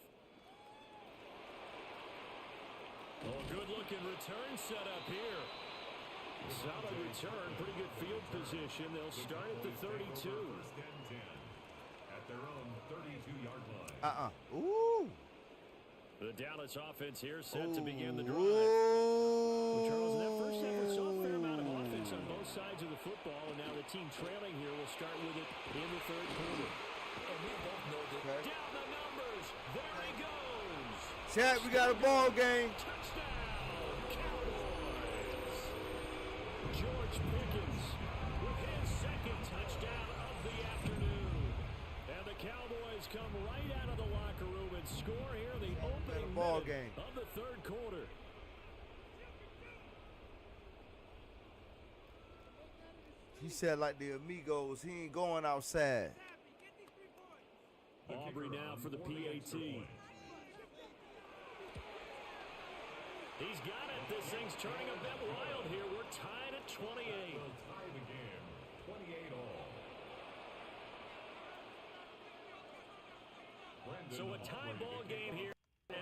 Oh, good-looking return set up here. Solid return, pretty good field position. They'll start at the 32. First and 10 at their own 32-yard line. Ooh. The Dallas offense here set to begin the drive. Ooh. Well, Charles, in that first half, we saw a fair amount of offense on both sides of the football, and now the team trailing here will start with it in the third quarter. And we both know that. Okay. Down the numbers. There he goes. Chat, we got a ball game. Touchdown, Cowboys. George Pickens with his second touchdown of the afternoon. And the Cowboys come right out of the locker room and score here in the opening ball minute game. of the third quarter. He said like the Amigos, he ain't going outside. Aubrey now for the PAT. He's got it. This thing's turning a bit wild here. We're tied at 28. They'll tie the game, 28 all. Brandon So a tie Aubrey ball to kick game off. here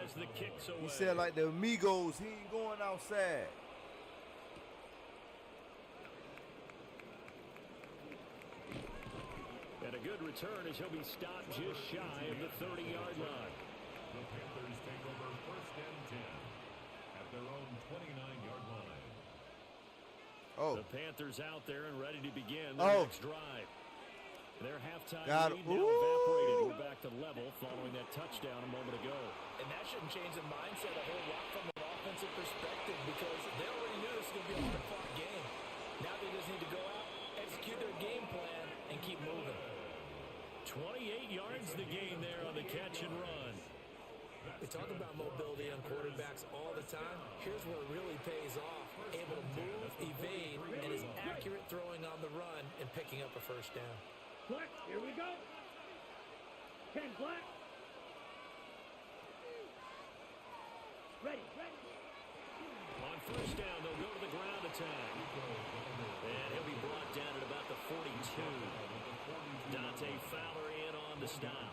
as the kick's away. He said like the Amigos, he ain't going outside. And a good return as he'll be stopped just shy of the 30-yard line. The Panthers take over first and 10 at their own 29-yard line. Oh. The Panthers out there and ready to begin their Oh. next drive. Their halftime Got lead it. now Ooh. evaporated. We're back to level following that touchdown a moment ago. And that shouldn't change the mindset a whole lot from an offensive perspective because they already knew this was going to be a hard-fought game. Now they just need to go out, execute their game plan, and keep moving. 28 yards the gain there on the catch and run. We talk about mobility on quarterbacks all the time. Here's where it really pays off. Able to move, evade, and is accurate throwing on the run and picking up a first down. Black, here we go. 10 black. Ready. On first down, they'll go to the ground attack. And he'll be brought down at about the 42. Dante Fowler in on the stop.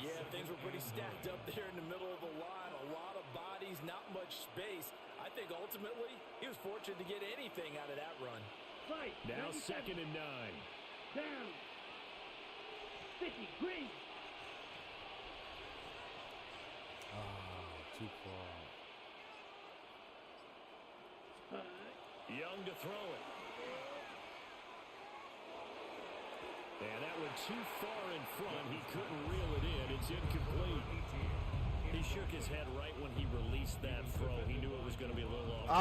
Yeah, things were pretty stacked up there in the middle of the line. A lot of bodies, not much space. I think ultimately he was fortunate to get anything out of that run. Fight. Now 2nd and 9. Down. 50. Green. Too far. Young to throw it. And that went too far in front. He couldn't reel it in. It's incomplete. He shook his head right when he released that throw. He knew it was going to be a little off.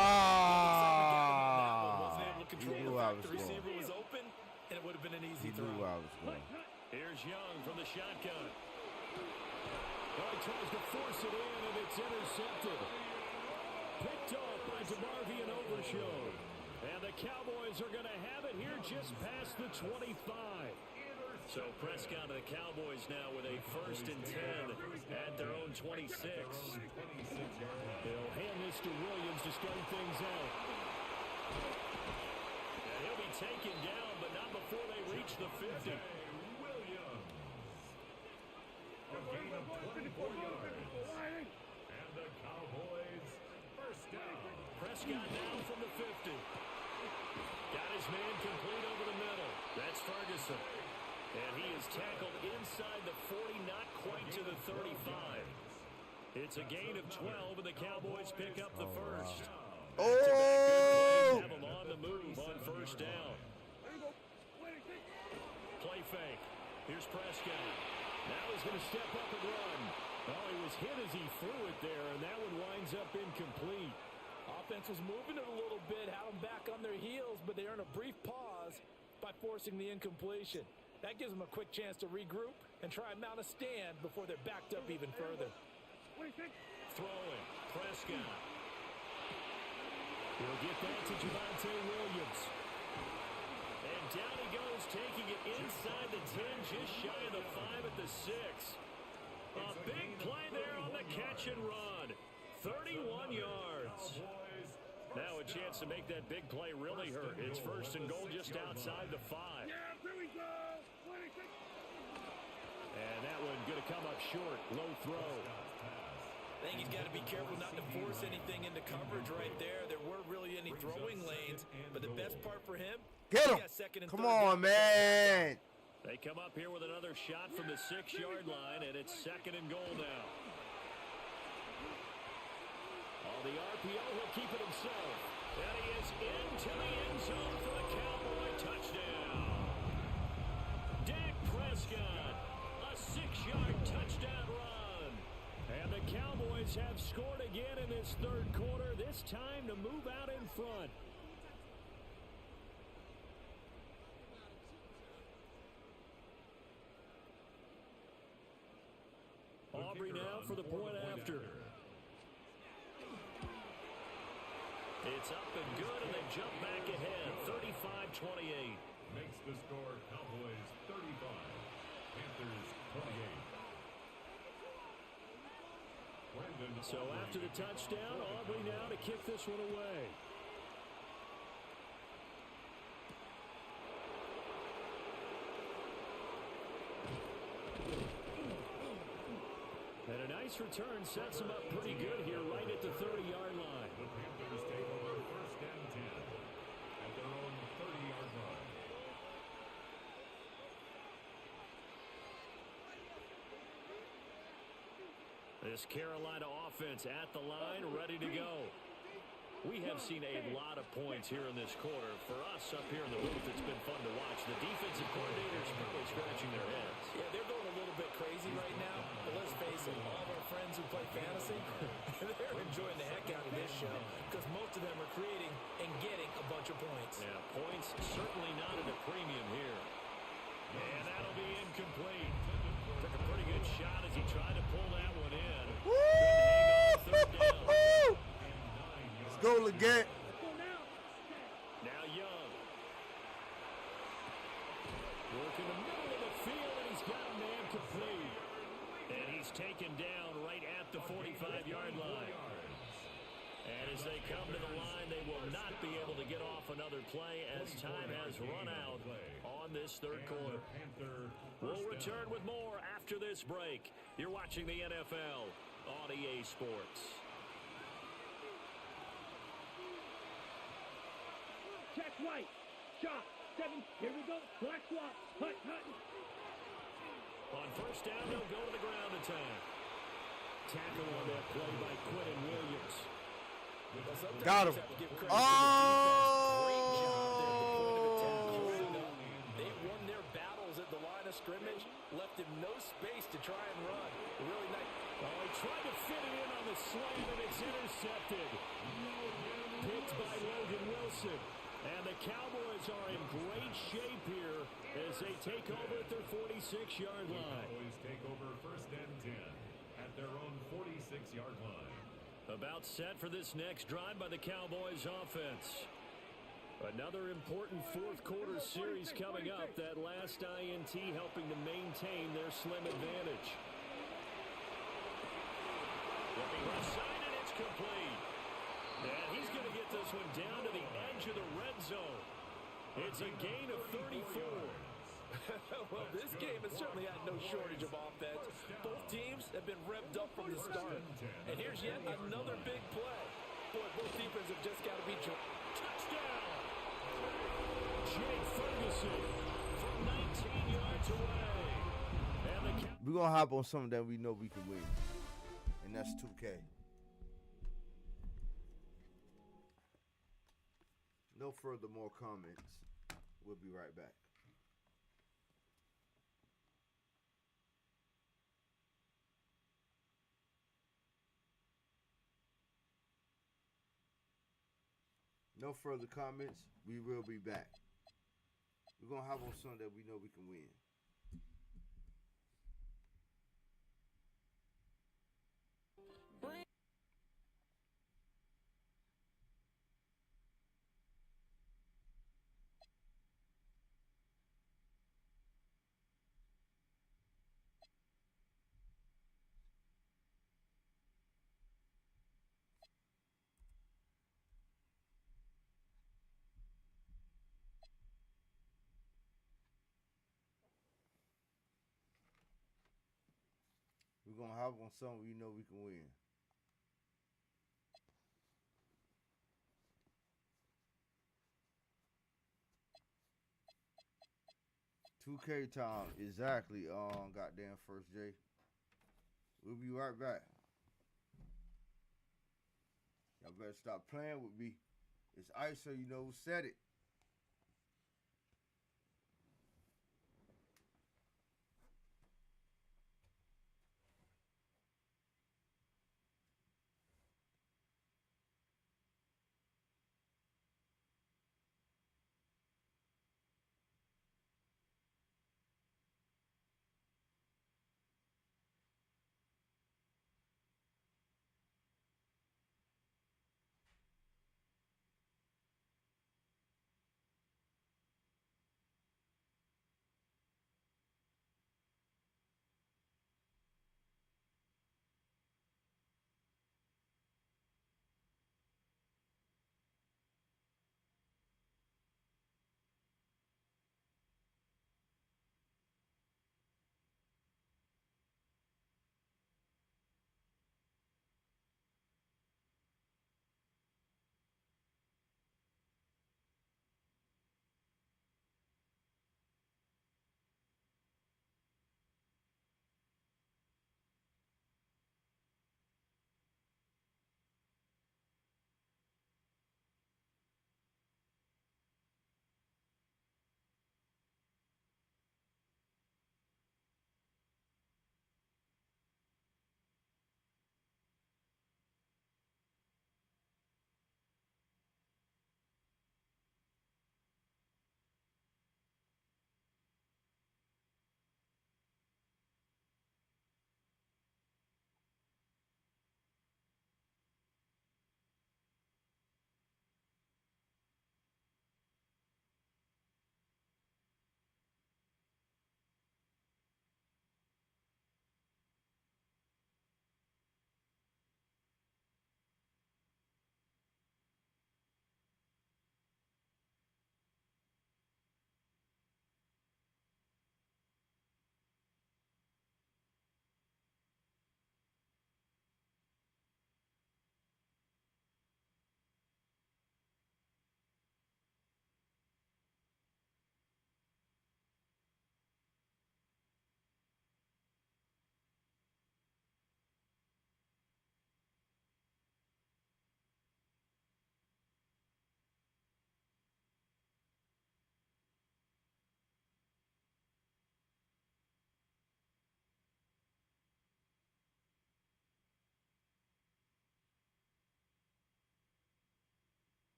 He knew I was The going. receiver was open, and it would have been an easy He throw. knew I was going. Here's Young from the shotgun. Well, he tries to force it in, and it's intercepted. Picked off by DeMarvion Overshown. And the Cowboys are going to have it here just past the 25. So Prescott and the Cowboys now with a 1st and 10 at their own 26. They'll hand this to Williams to start things out. And he'll be taken down, but not before they reach the 50. Williams. A gain of 24 yards. And the Cowboys first down. Prescott now from the 50. Got his man complete over the middle. That's Ferguson. And he is tackled inside the 40, not quite to the 35. It's a gain of 12, and the Cowboys pick up the first. Back-to-back good plays have them on the move on first down. Play fake. Here's Prescott. Now he's going to step up and run. Oh, he was hit as he threw it there, and that one winds up incomplete. Offense was moving it a little bit, had them back on their heels, but they earned a brief pause by forcing the incompletion. That gives them a quick chance to regroup and try and mount a stand before they're backed up even further. Throwing. Prescott. He'll get that to Javonte Williams. And down he goes, taking it inside the 10, just shy of the 5 at the 6. A big play there on the catch and run. 31 yards. Now a chance to make that big play really hurt. It's 1st and goal just outside the 5. And that one going to come up short. Low throw. I think he's got to be careful not to force anything into coverage right there. There weren't really any throwing lanes, but the best part for him, Get he him. got 2nd and Come 3rd on, down. man. They come up here with another shot from the 6-yard line, and it's 2nd and goal now. On the RPO, he'll keep it himself. And he is into the end zone for the Cowboy touchdown. Dak Prescott, a 6-yard touchdown run. And the Cowboys have scored again in this 3rd quarter, this time to move out in front. Aubrey now for the point after. It's up and good, and they jump back ahead, 35-28. Makes the score Cowboys 35, Panthers 28. So after the touchdown, Aubrey now to kick this one away. And a nice return sets him up pretty good here right at the 30-yard line. The Panthers take over 1st and 10 at their own 30-yard line. This Carolina offense at the line, ready to go. We have seen a lot of points here in this quarter. For us up here in the booth, it's been fun to watch. The defensive coordinators probably scratching their heads. Yeah, they're going a little bit crazy right now. But let's face it, all of our friends who play fantasy, they're enjoying the heck out of this show because most of them are creating and getting a bunch of points. Yeah, points certainly not at a premium here. And that'll be incomplete. Took a pretty good shot as he tried to pull that one in. Woo! Couldn't hang on third down. Let's go, Leggett. Now Young. Working the middle of the field, and he's got a man complete. And he's taken down right at the 45-yard line. And as they come to the line, they will not be able to get off another play as time has run out on this third quarter. We'll return with more after this break. You're watching the NFL on EA Sports. Check right. Shot. 7. Here we go. Black swap. Hut, hut. On first down, they'll go to the ground attack. Tackle on that play by Quentin Williams. Got him. They won their battles at the line of scrimmage, left him no space to try and run. Really nice. Oh, he tried to fit it in on the slam, and it's intercepted. Picked by Logan Wilson. And the Cowboys are in great shape here as they take over at their 46-yard line. Cowboys take over first and 10 at their own 46-yard line. About set for this next drive by the Cowboys offense. Another important fourth quarter series coming up. That last INT helping to maintain their slim advantage. Looking left side, and it's complete. And he's going to get this one down to the edge of the red zone. It's a gain of 34. Well, this game has certainly had no shortage of offense. Both teams have been revved up from the start. And here's yet another big play. Boy, both defenses have just got to be touchdown! Jake Ferguson from 19 yards away. And we're going to hop on something that we know we can win. And that's 2K. No further more comments. We'll be right back. No further comments. We will be back. We're going to have on something that we know we can win. We're going to have on something we know we can win. $2K time, exactly. Goddamn First J. We'll be right back. Y'all better stop playing with me. It's ice, so you know who said it.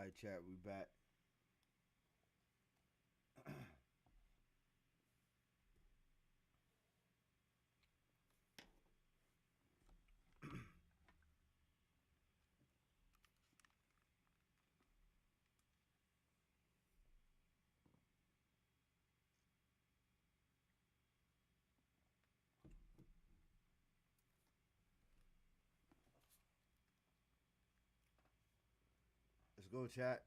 right, chat, we back. Let's go, chat.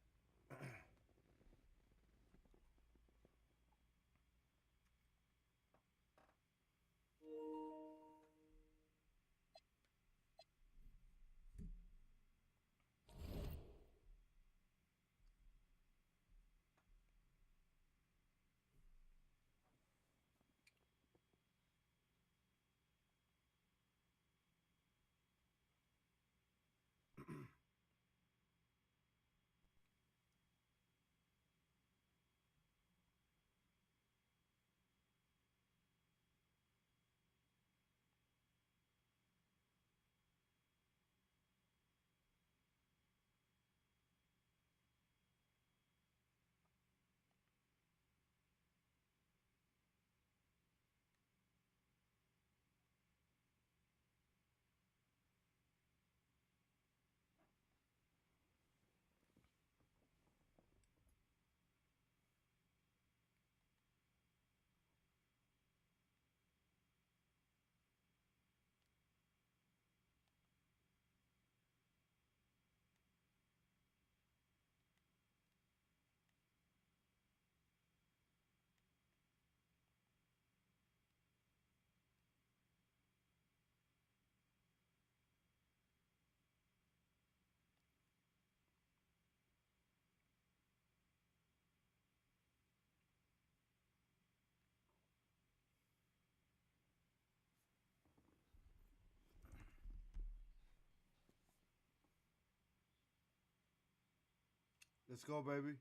Let's go, baby.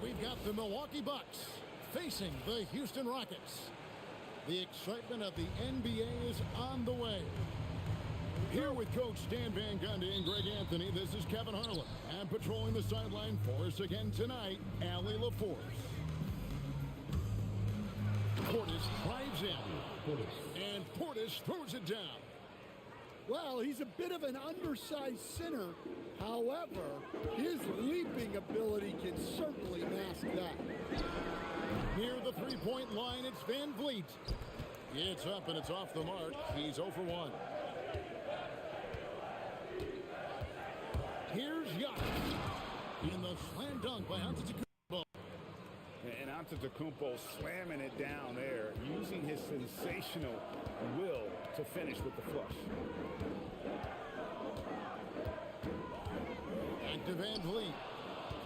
We've got the Milwaukee Bucks facing the Houston Rockets. The excitement of the NBA is on the way. Here with Coach Stan Van Gundy and Greg Anthony, this is Kevin Harlan. And patrolling the sideline for us again tonight, Allie LaForce. Portis drives in, and Portis throws it down. Well, he's a bit of an undersized center. However, his leaping ability can certainly mask that. Near the three-point line, it's Van Vliet. It's up and it's off the mark. He's 0 for 1. Here's Giannis in the slam dunk by Antetokounmpo. And Antetokounmpo slamming it down there, using his sensational will to finish with the flush. Back to Van Vliet.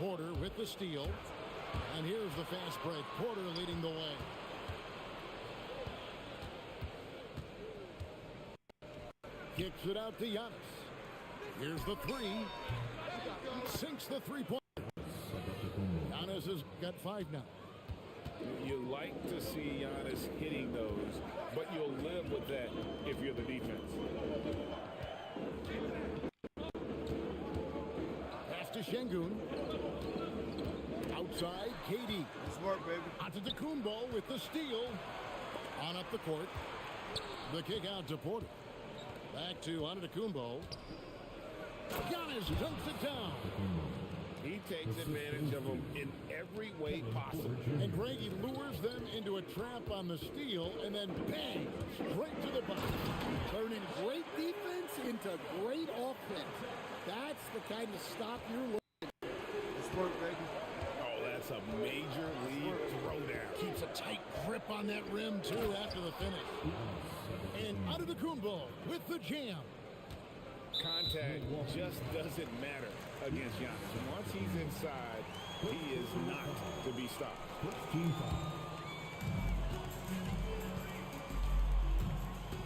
Porter with the steal. And here's the fast break. Porter leading the way. Kicks it out to Giannis. Here's the three. Sinks the three-point. Giannis has got 5 now. You like to see Giannis hitting those, but you'll live with that if you're the defense. Pass to Şengün. Outside, KD. Let's work, baby. Antetokounmpo with the steal. On up the court. The kick out to Porter. Back to Antetokounmpo. Giannis dunks it down. He takes advantage of them in every way possible. And Grady lures them into a trap on the steal, and then bang, straight to the bucket. Turning great defense into great offense. That's the kind of stop you're looking for. Let's work, baby. Oh, that's a major league throwdown. Keeps a tight grip on that rim, too, after the finish. And Antetokounmpo with the jam. Contact just doesn't matter against Giannis. And once he's inside, he is not to be stopped.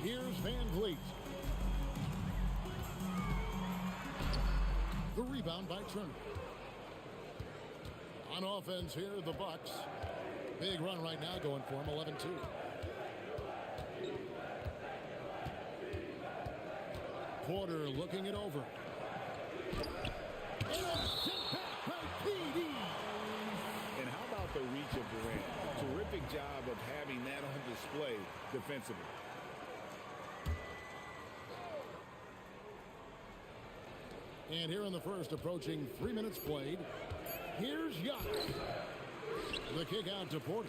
Here's Van Vliet. The rebound by Turner. On offense here, the Bucks. Big run right now going for him, 11-2. Porter looking it over. And it's sent back by PD. And how about the reach of Durant? Terrific job of having that on display defensively. And here in the first, approaching 3 minutes played, here's Giannis. The kick out to Porter.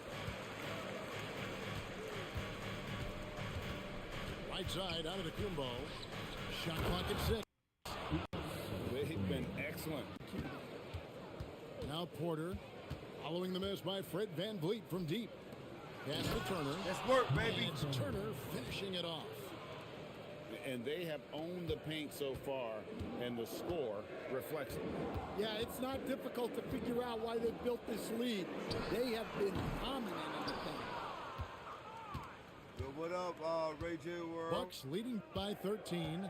Right side out of the Kumbo. Shot clock at 6. They've been excellent. Now Porter following the miss by Fred VanVleet from deep. Pass to Turner. Let's work, baby. And it's Turner finishing it off. And they have owned the paint so far, and the score reflects it. Yeah, it's not difficult to figure out why they built this lead. They have been dominant in the paint. Yo, what up, Ray J World? Bucks leading by 13.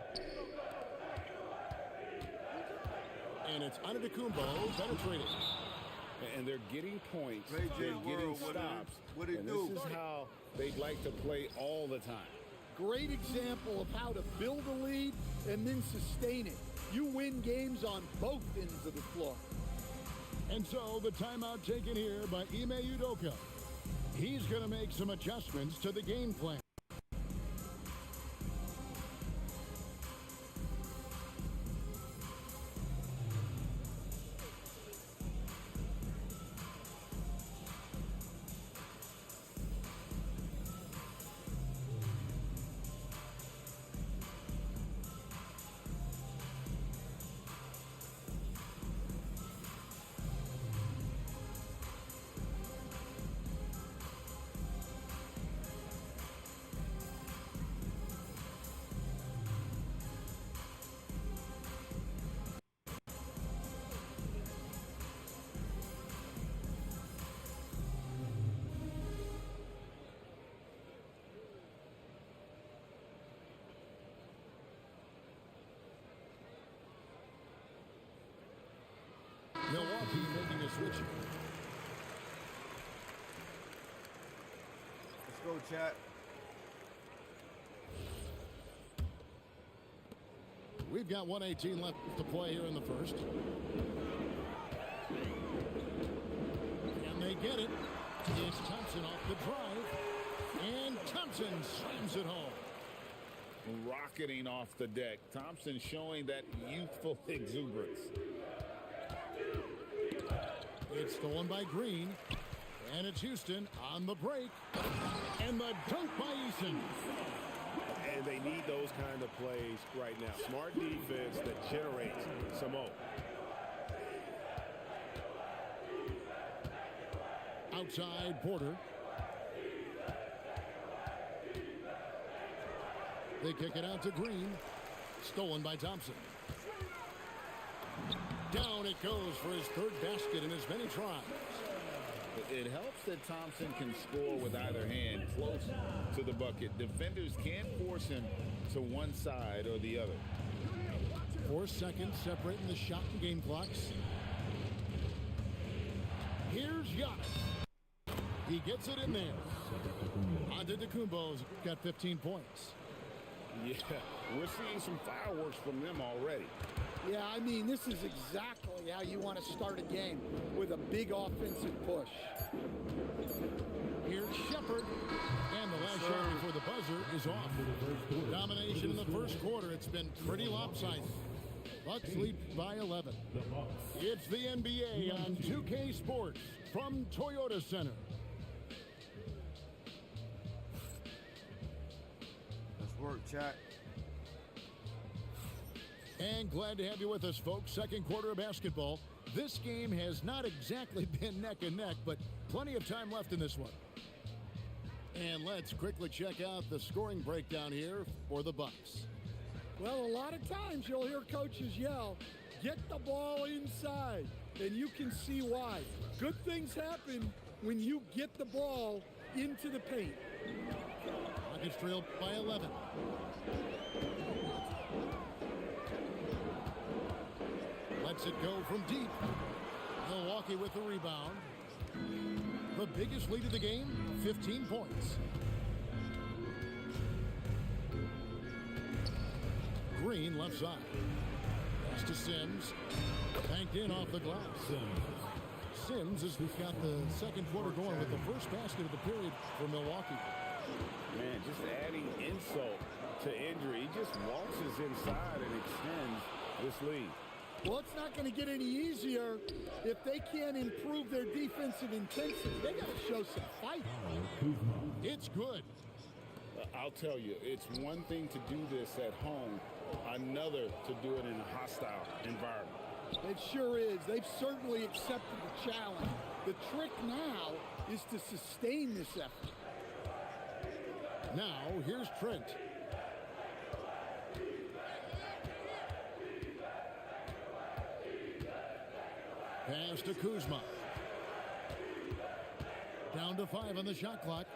And it's Antetokounmpo penetrating. And they're getting points. Ray J They're getting World, stops. what it and do? This is how they'd like to play all the time. Great example of how to build a lead and then sustain it. You win games on both ends of the floor. And so the timeout taken here by Ime Udoka. He's going to make some adjustments to the game plan. Milwaukee making a switch. Let's go, chat. We've got 1:18 left to play here in the first. And they get it. It's Thompson off the drive. And Thompson slams it home. Rocketing off the deck. Thompson showing that youthful exuberance. It's stolen by Green. And it's Houston on the break. And the dunk by Eason. And they need those kind of plays right now. Smart defense that generates some more. Outside Porter. They kick it out to Green. Stolen by Thompson. Down it goes for his third basket in as many tries. It helps that Thompson can score with either hand close to the bucket. Defenders can't force him to one side or the other. 4 seconds separating the shot and game clocks. Here's Giannis. He gets it in there. Antetokounmpo's got 15 points. Yeah, we're seeing some fireworks from them already. Yeah, I mean, this is exactly how you want to start a game, with a big offensive push. Here's Shepherd. And the last shot before the buzzer is off. Domination in the first quarter. It's been pretty lopsided. Bucks lead by 11. It's the NBA on 2K Sports from Toyota Center. Let's work, chat. And glad to have you with us, folks. Second quarter of basketball. This game has not exactly been neck and neck, but plenty of time left in this one. And let's quickly check out the scoring breakdown here for the Bucks. Well, a lot of times you'll hear coaches yell, "Get the ball inside," and you can see why. Good things happen when you get the ball into the paint. Rockets trail by 11. Lets it go from deep. Milwaukee with the rebound. The biggest lead of the game, 15 points. Green, left side. Pass to Sims. Banked in off the glass. Sims has got the second quarter going with the first basket of the period for Milwaukee. Man, just adding insult to injury. He just waltzes inside and extends this lead. Well, it's not going to get any easier if they can't improve their defensive intensity. They got to show some fight. It's good. I'll tell you, it's one thing to do this at home, another to do it in a hostile environment. It sure is. They've certainly accepted the challenge. The trick now is to sustain this effort. Now, here's Trent. Pass to Kuzma. Down to 5 on the shot clock.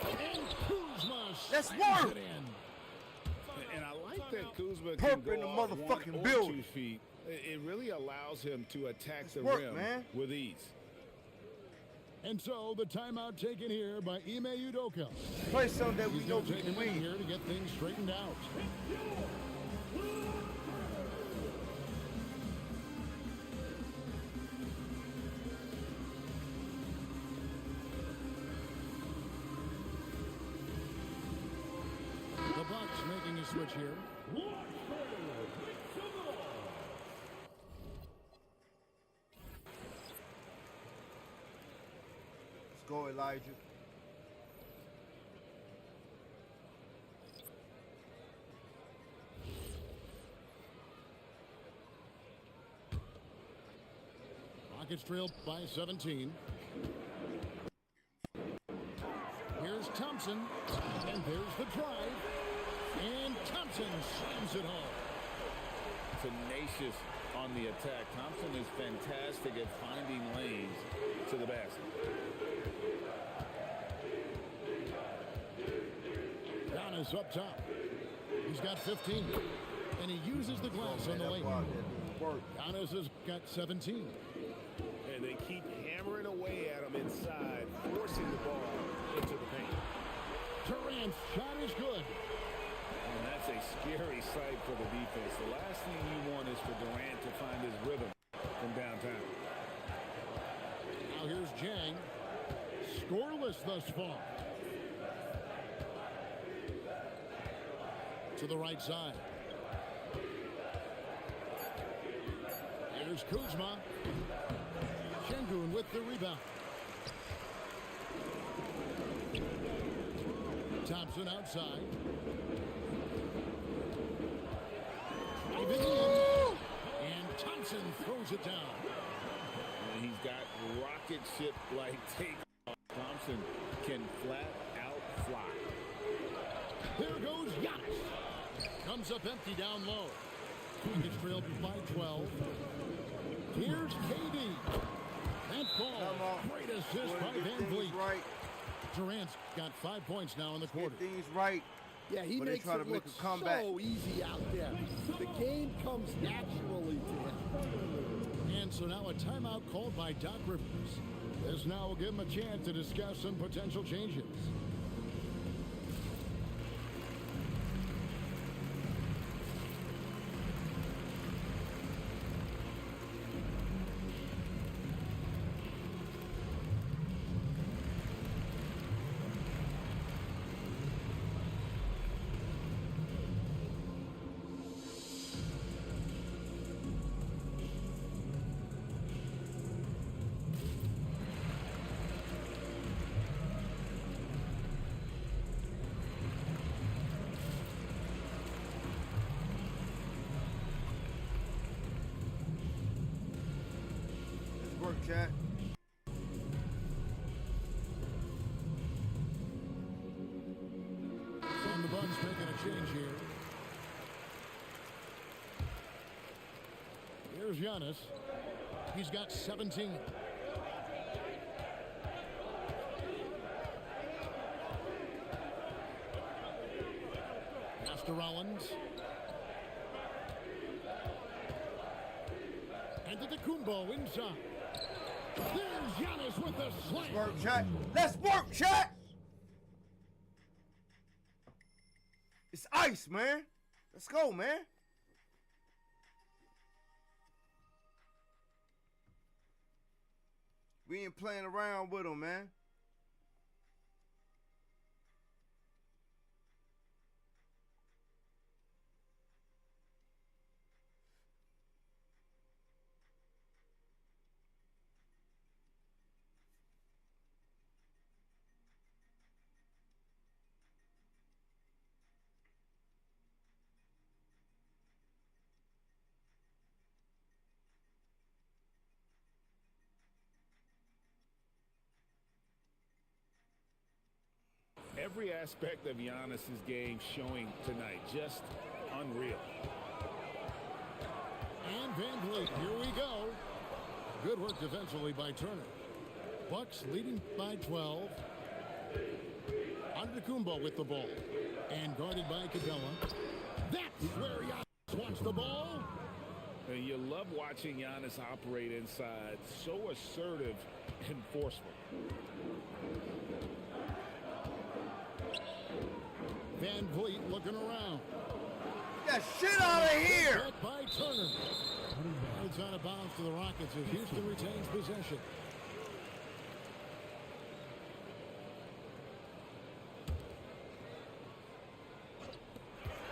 And Kuzma Let's slams work. it in. And I like that Kuzma Perp can in go the off motherfucking 1 or building. 2 feet. It really allows him to attack the work, rim man. with ease. And so the timeout taken here by Ime Udoka. Play something that we He's know going we to take can a minute win. here to get things straightened out. The Bucks making a switch here. Let's go, Elijah. Rockets trail by 17. Here's Thompson. And there's the drive. And Thompson slams it home. Tenacious on the attack. Thompson is fantastic at finding lanes to the basket. Giannis up top. He's got 15. And he uses the glass on the lane. Giannis has got 17. And they keep hammering away at him inside, forcing the ball into the paint. Durant's shot is good. And that's a scary sight for the defense. The last thing you want is for Durant to find his rhythm from downtown. Now here's Jang. Scoreless thus far. To the right side. Here's Kuzma. Şengün with the rebound. Thompson outside. Driving in. And Thompson throws it down. And he's got rocket ship-like takeoff. Thompson can flat out fly. There goes Giannis. Comes up empty down low. Rockets trailed by 12. Here's KD. That ball. Great assist by Van Vliet. Right. Durant's got 5 points now in the quarter. Get things right. Yeah, he But they makes try to it make look a comeback. so easy out there. The game comes naturally to him. And so now a timeout called by Doc Rivers. This now will give him a chance to discuss some potential changes. Let's work, chat. And the Bucks making a change here. Here's Giannis. He's got 17. Pass to Rollins. And to Kumbo inside. There's Giannis with the slam. Let's work, chat. Let's work, chat. It's ice, man. Let's go, man. We ain't playing around with them, man. Every aspect of Giannis's game showing tonight, just unreal. And Van Vliet, here we go. Good work defensively by Turner. Bucks leading by 12. Antetokounmpo with the ball. And guarded by Capella. That's where Giannis wants the ball. And you love watching Giannis operate inside. So assertive and forceful. Van Vliet looking around. Get shit out of here! Back by Turner. It's out of bounds to the Rockets as Houston retains possession.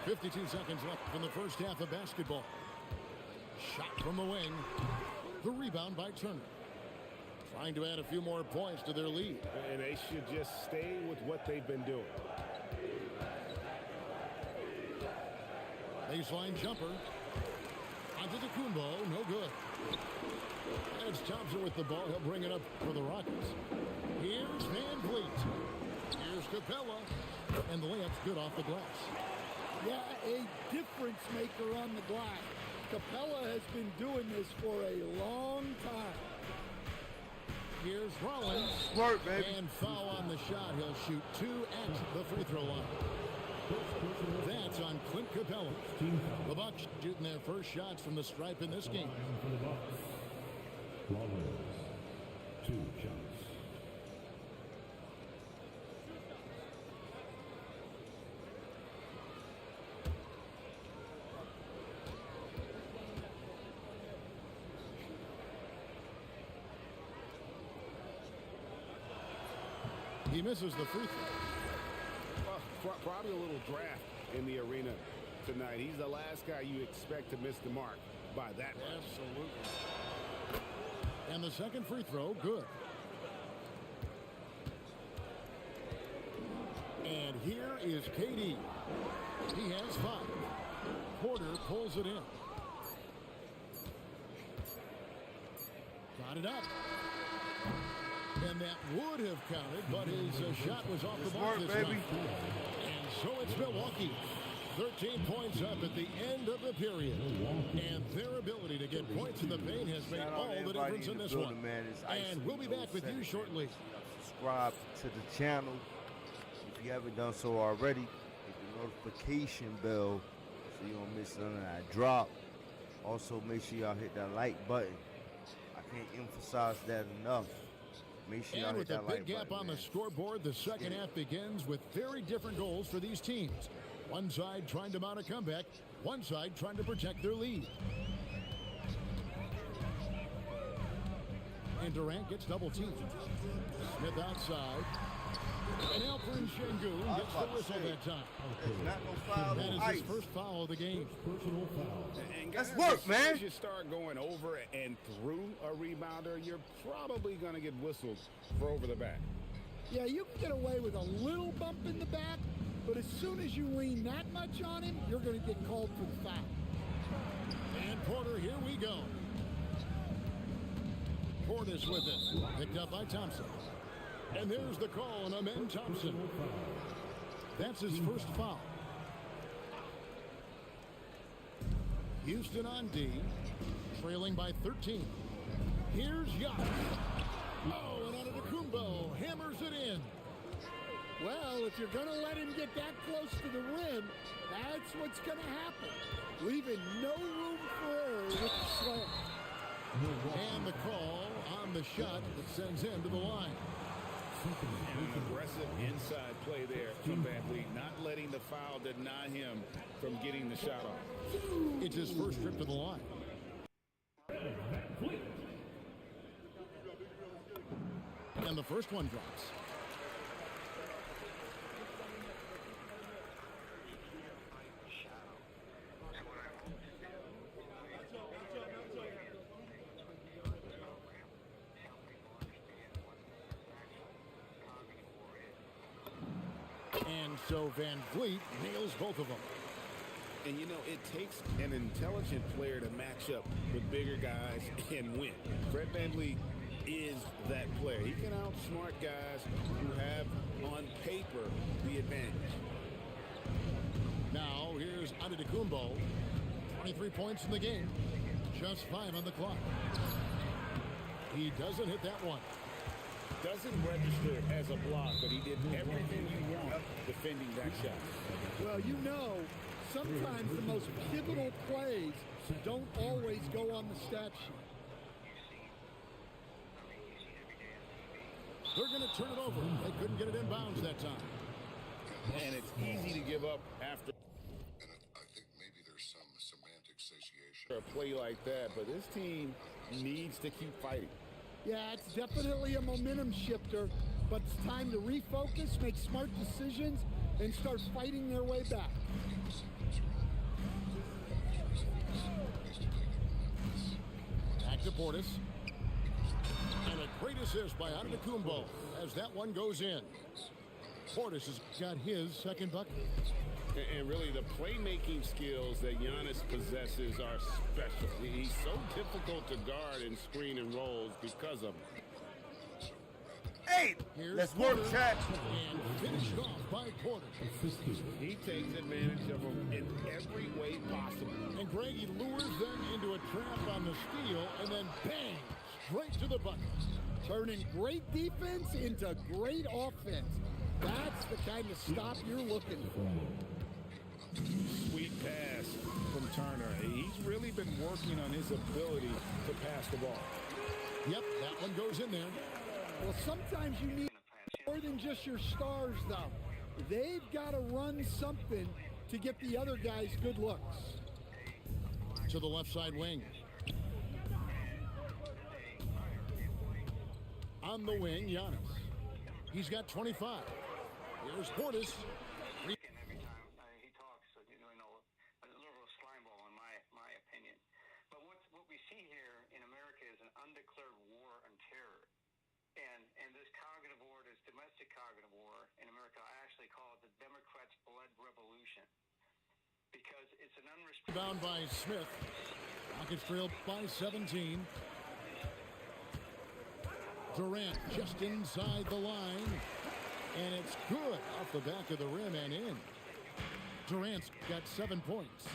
.52 seconds left in the first half of basketball. Shot from the wing. The rebound by Turner. Trying to add a few more points to their lead. And they should just stay with what they've been doing. Baseline jumper. Antetokounmpo, no good. As Thompson with the ball, he'll bring it up for the Rockets. Here's Van Vliet. Here's Capella. And the layup's good off the glass. Yeah, a difference maker on the glass. Capella has been doing this for a long time. Here's Rollins. Work, baby. And foul on the shot. He'll shoot 2 at the free throw line. That's on Clint Capella. The Bucks shooting their first shots from the stripe in this game. For the Bucks. Rollins, 2 shots. He misses the free throw. Well, probably a little draft in the arena tonight. He's the last guy you expect to miss the mark by that much. Absolutely. And the second free throw, good. And here is KD. He has 5. Porter pulls it in. Got it up. And that would have counted, but his shot was off the mark this time. And so it's Milwaukee. 13 points up at the end of the period. And their ability to get points in the paint has made all the difference in this one. And we'll be back with you shortly. Subscribe to the channel. If you haven't done so already, hit the notification bell so you don't miss none of that drop. Also, make sure y'all hit that like button. I can't emphasize that enough. Make sure And with a big gap button, on man. the scoreboard, the second half begins with very different goals for these teams. One side trying to mount a comeback, one side trying to protect their lead. And Durant gets double teamed. Smith outside. And Alfred Şengün gets the whistle that time. That is his first foul of the game. Personal foul. And Let's guys, work, man. As you start going over and through a rebounder, you're probably going to get whistled for over the back. Yeah, you can get away with a little bump in the back, but as soon as you lean that much on him, you're going to get called for the foul. And Porter, here we go. Porter's with it. Picked up by Thompson. And there's the call on Amen Thompson. That's his first foul. Houston on D, trailing by 13. Here's Giannis. Oh, and Antetokounmpo hammers it in. Well, if you're going to let him get that close to the rim, that's what's going to happen. Leaving no room for error with the slam. And the call on the shot that sends him to the line. And an aggressive inside play there from Van Vliet, not letting the foul deny him from getting the shot off. It's his first trip to the line. And the first one drops. And so Van Vliet nails both of them. And, you know, it takes an intelligent player to match up with bigger guys and win. Fred VanVleet is that player. He can outsmart guys who have, on paper, the advantage. Now, here's Antetokounmpo. 23 points in the game. Just 5 on the clock. He doesn't hit that one. Doesn't register as a block, but he did everything you want defending that shot. Well, you know, sometimes the most pivotal plays don't always go on the stat sheet. They're going to turn it over. They couldn't get it in bounds that time. And it's easy to give up after I think maybe there's some semantic satiation. a play like that, but this team needs to keep fighting. Yeah, it's definitely a momentum shifter, but it's time to refocus, make smart decisions, and start fighting their way back. Back to Portis. And a great assist by Antetokounmpo as that one goes in. Portis has got his second bucket. And really, the playmaking skills that Giannis possesses are special. He's so difficult to guard in screen and rolls because of him. Hey, let's work, chat. And finished off by Portis. He takes advantage of him in every way possible. And Greg, he lures them into a trap on the steal and then bang, straight to the bucket. Turning great defense into great offense. That's the kind of stop you're looking for. Sweet pass from Turner. He's really been working on his ability to pass the ball. Yep, that one goes in there. Well, sometimes you need more than just your stars, though. They've got to run something to get the other guys good looks. To the left side wing. On the wing, Giannis. He's got 25. Here's Portis. Every time he talks, a little slime ball in my opinion. But what we see here in America is an undeclared war on terror. And this cognitive war, this domestic cognitive war in America, I actually call it the Democrats' blood revolution. Because it's an unrestricted... Bound by Smith. Rockets trail by 17. Durant just inside the line. And it's good off the back of the rim and in. Durant's got 7 points.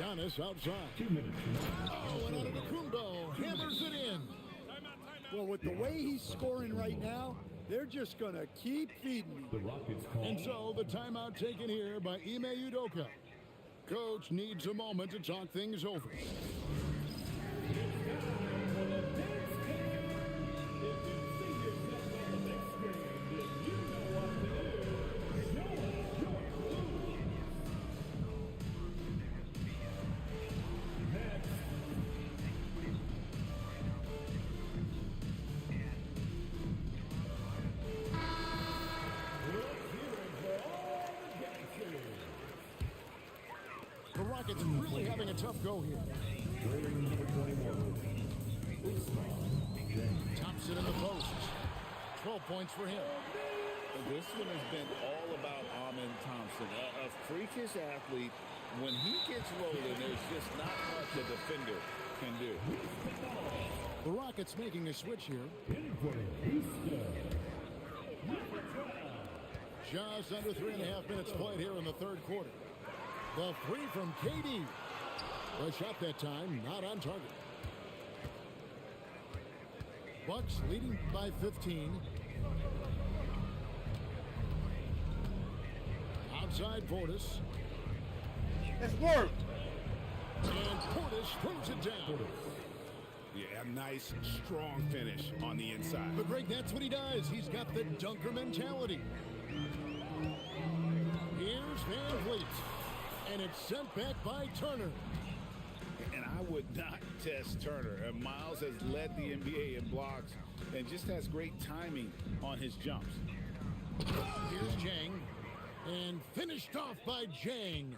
Giannis outside. 2 minutes. Oh, and Antetokounmpo hammers it in. Well, with the way he's scoring right now, they're just going to keep feeding him. The Rockets call. And so the timeout taken here by Ime Udoka. Coach needs a moment to talk things over. The Rockets really having a tough go here. Thompson in the post. 12 points for him. This one has been all about Amen Thompson, a freakish athlete. When he gets rolling, there's just not much a defender can do. The Rockets making a switch here. Just under 3.5 minutes played here in the third quarter. The three from KD. The shot that time not on target. Bucks leading by 15. Outside Portis. Let's work. And Portis throws it down. Yeah, a nice, strong finish on the inside. But Greg, that's what he does. He's got the dunker mentality. Here's Van Vliet. And it's sent back by Turner. And I would not test Turner. Miles has led the NBA in blocks and just has great timing on his jumps. Here's Jang. And finished off by Jang.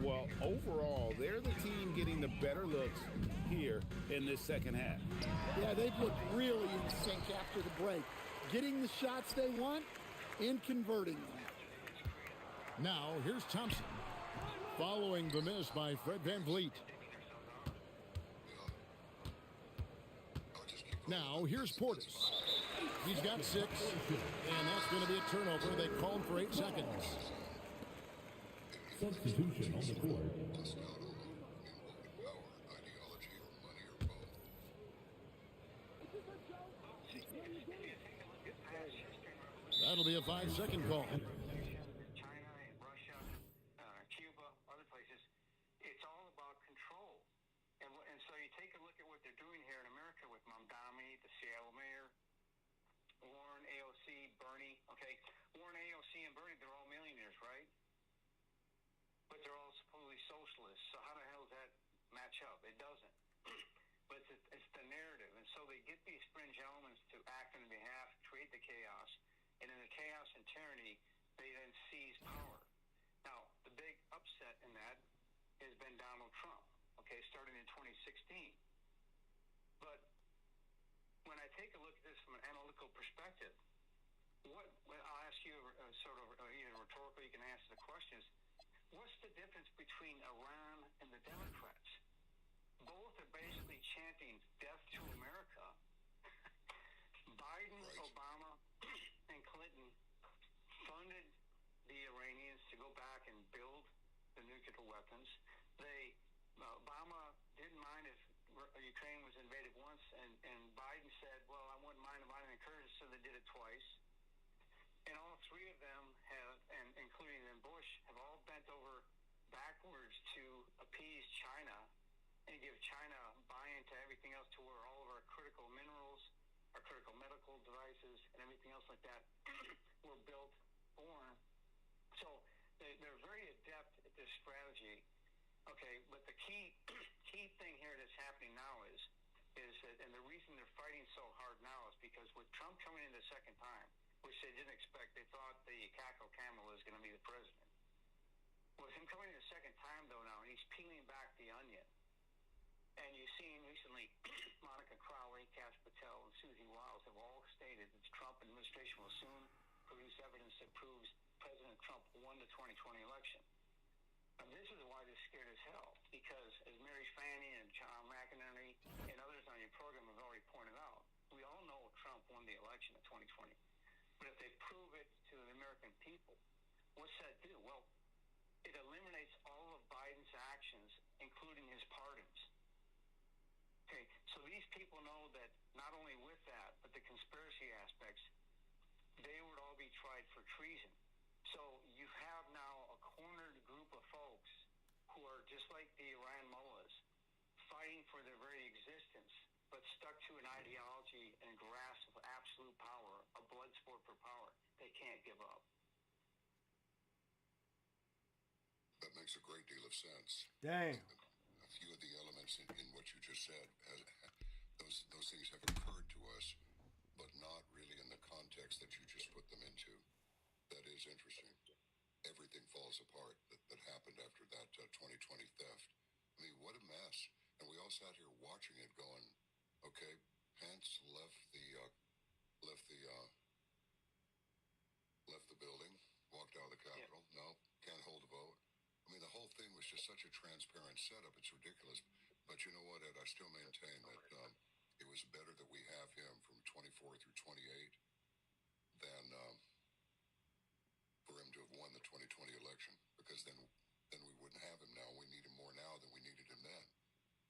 Well, overall, they're the team getting the better looks here in this second half. Yeah, they've looked really in sync after the break. Getting the shots they want and converting them. Now, here's Thompson. Following the miss by Fred Van Vliet. Now, here's Portis. He's got 6, and that's going to be a turnover. They call him for 8 seconds. Substitution on the court. That'll be a 5-second call. China and Russia, Cuba, other places, it's all about control. And so you take a look at what they're doing here in America with Mamdani, the Seattle mayor, Warren, AOC, Bernie. Okay, Warren, AOC, and Bernie, they're all millionaires, right? But they're all supposedly socialists. So how the hell does that match up? It doesn't. But it's the narrative. And so they get these fringe elements to act on behalf, create the chaos. And in the chaos and tyranny, they then seize power. Now, the big upset in that has been Donald Trump, okay, starting in 2016. But when I take a look at this from an analytical perspective, I'll ask you sort of either rhetorically, you can answer the questions. What's the difference between Iran and the Democrats? Both are basically chanting death to America. Biden, Obama, and Clinton funded the Iranians to go back and build the nuclear weapons. Obama didn't mind if Ukraine was invaded once, and Biden said, well, I wouldn't mind if I encouraged, so they did it twice. And all three of them have, and including then Bush, have all bent over backwards to appease China and give China buy-in to everything else, to where all of our critical minerals, our critical medical devices, and everything else like that were built, born. So they're very adept at this strategy. Okay, but the key thing here that's happening now is that, and the reason they're fighting so hard now is because with Trump coming in the second time, which they didn't expect, they thought the Caco Camel was going to be the president. With him coming in the second time, though, now, and he's peeling back the onion. And you've seen recently Monica Crowley, Kash Patel, and Susie Wiles have all stated that the Trump administration will soon produce evidence that proves President Trump won the 2020 election. And this is why they're scared as hell, because as Mary Fanning and John McEnany and others on your program have already pointed out, we all know Trump won the election in 2020. But if they prove it to the American people, what's that do? Well, it eliminates all of Biden's actions, including his pardons. Okay, so these people know that not only with that, but the conspiracy aspects, they would all be tried for treason. So you have now a cornered group of folks who are just like the Iran mullahs, fighting for their very existence, but stuck to an ideology and grasp of absolute power, a blood sport for power. They can't give up. That makes a great deal of sense. Dang. A few of the elements in what you just said, those things have occurred to us, but not really in the context that you just put them into. That is interesting. Everything falls apart that happened after that 2020 theft. I mean, what a mess. And we all sat here watching it going, okay, Pence left the building, walked out of the Capitol. Yeah. No, can't hold a vote. I mean, the whole thing was just such a transparent setup. It's ridiculous. But you know what, Ed? I still maintain that it was better that we have him from 24 through 28 than for him to have won the 2020 election, because then we wouldn't have him now. We need him more now than we needed him then.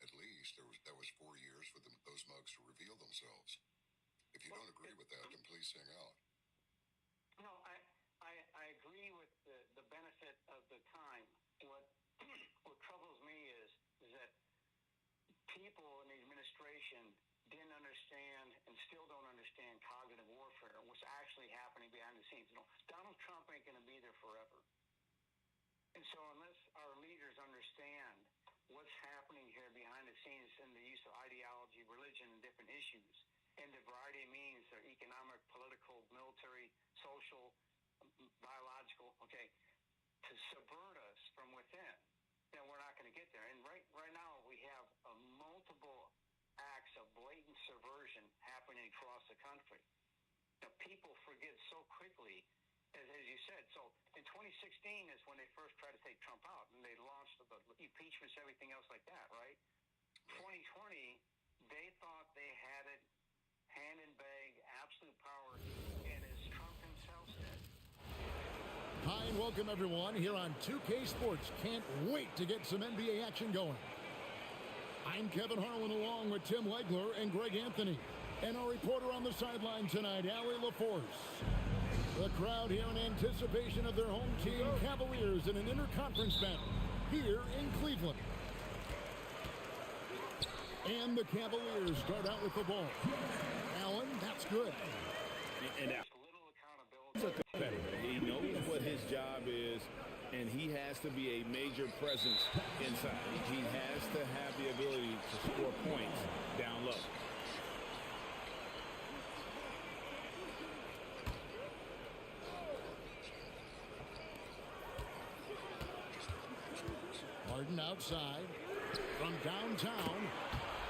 At least that was 4 years for those mugs to reveal themselves. If you don't agree with that, then please sing out. No, I agree with the benefit of the time. What troubles me is that people in the administration generation didn't understand and still don't understand cognitive warfare, what's actually happening behind the scenes. Donald Trump ain't going to be there forever. And so unless our leaders understand what's happening here behind the scenes in the use of ideology, religion, and different issues, and the variety of means, they're economic, political, military, social, biological, okay, to subvert us from within, then we're not going to get there. And right now we have multiple acts of blatant subversion happening across the country. Now, people forget so quickly, as you said. So in 2016 is when they first tried to take Trump out, and they launched the impeachments, everything else like that, right? 2020, they thought they had it hand in bag, absolute power, and as Trump himself said. Hi, and welcome everyone here on 2K Sports. Can't wait to get some NBA action going. I'm Kevin Harlan along with Tim Legler and Greg Anthony. And our reporter on the sideline tonight, Allie LaForce. The crowd here in anticipation of their home team, Cavaliers, in an interconference battle here in Cleveland. And the Cavaliers start out with the ball. Allen, that's good. And he's a competitor. He knows what his job is, and he has to be a major presence inside. He has to have the ability to score points down low. Harden outside from downtown.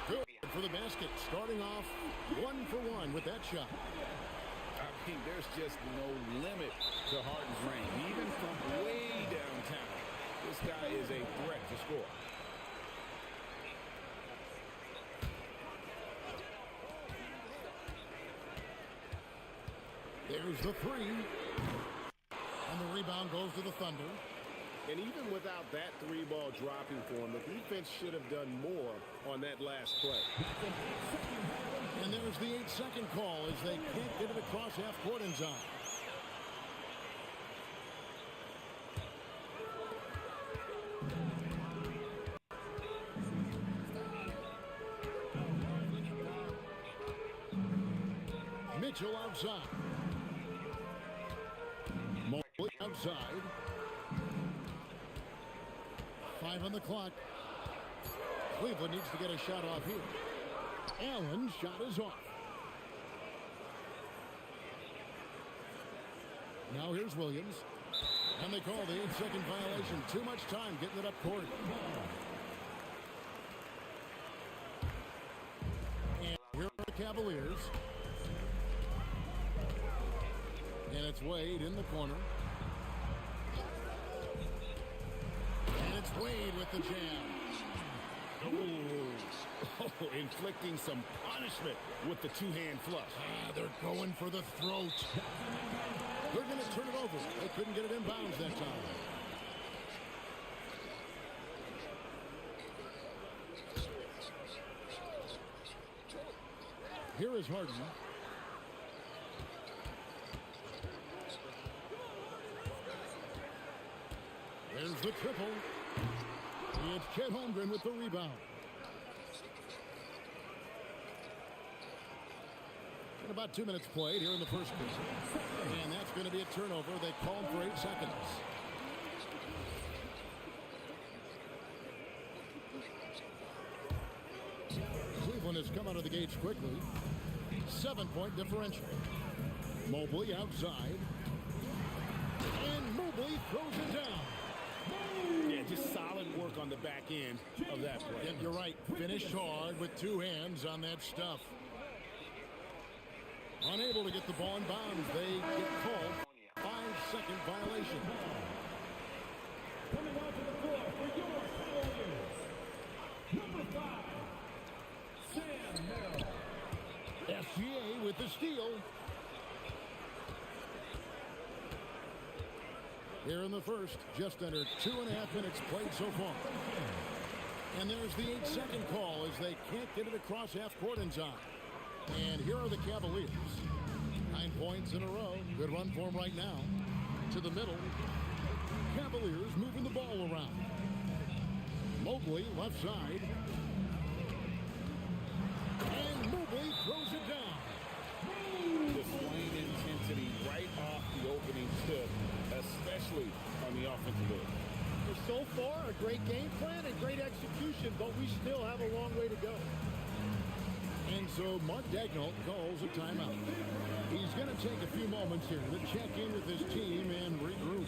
Good for the basket. Starting off 1 for 1 with that shot. I mean, there's just no limit to Harden's range. Even from way downtown, this guy is a threat to score. There's the three. And the rebound goes to the Thunder. And even without that three ball dropping for him, the defense should have done more on that last play. And there's the 8-second call as they can't get it across half court in zone. Mitchell outside. Mobley outside. 5 on the clock. Cleveland needs to get a shot off here. Allen's shot is off. Now here's Williams. And they call the 8-second violation. Too much time getting it up court. And here are the Cavaliers. And it's Wade in the corner. And it's Wade with the jam. Oh, inflicting some punishment with the two-hand flush. They're going for the throat. They're going to turn it over. They couldn't get it in bounds that time. Here is Harden. There's the triple. It's Chet Holmgren with the rebound. And about 2 minutes played here in the first quarter. And that's going to be a turnover. They called for 8 seconds. Cleveland has come out of the gates quickly. 7-point differential. Mobley outside. And Mobley throws it down. Yeah, just solid work on the back end of that play. Yeah, you're right. Finished hard with 2 hands on that stuff. Unable to get the ball in bounds. They get called. 5-second violation. Coming onto the floor for your Cavaliers, number 5, Sam Merrill. SGA with the steal. Here in the first, just under 2.5 minutes played so far. And there's the 8-second call as they can't get it across half court in zone. And here are the Cavaliers. 9 points in a row. Good run for them right now. To the middle. Cavaliers moving the ball around. Mobley left side. throws it down. Displaying intensity right off the opening tip, especially on the offensive end. So far, a great game plan and great execution, but we still have a long way to go. And so Mark Dagnall calls a timeout. He's going to take a few moments here to check in with his team and regroup.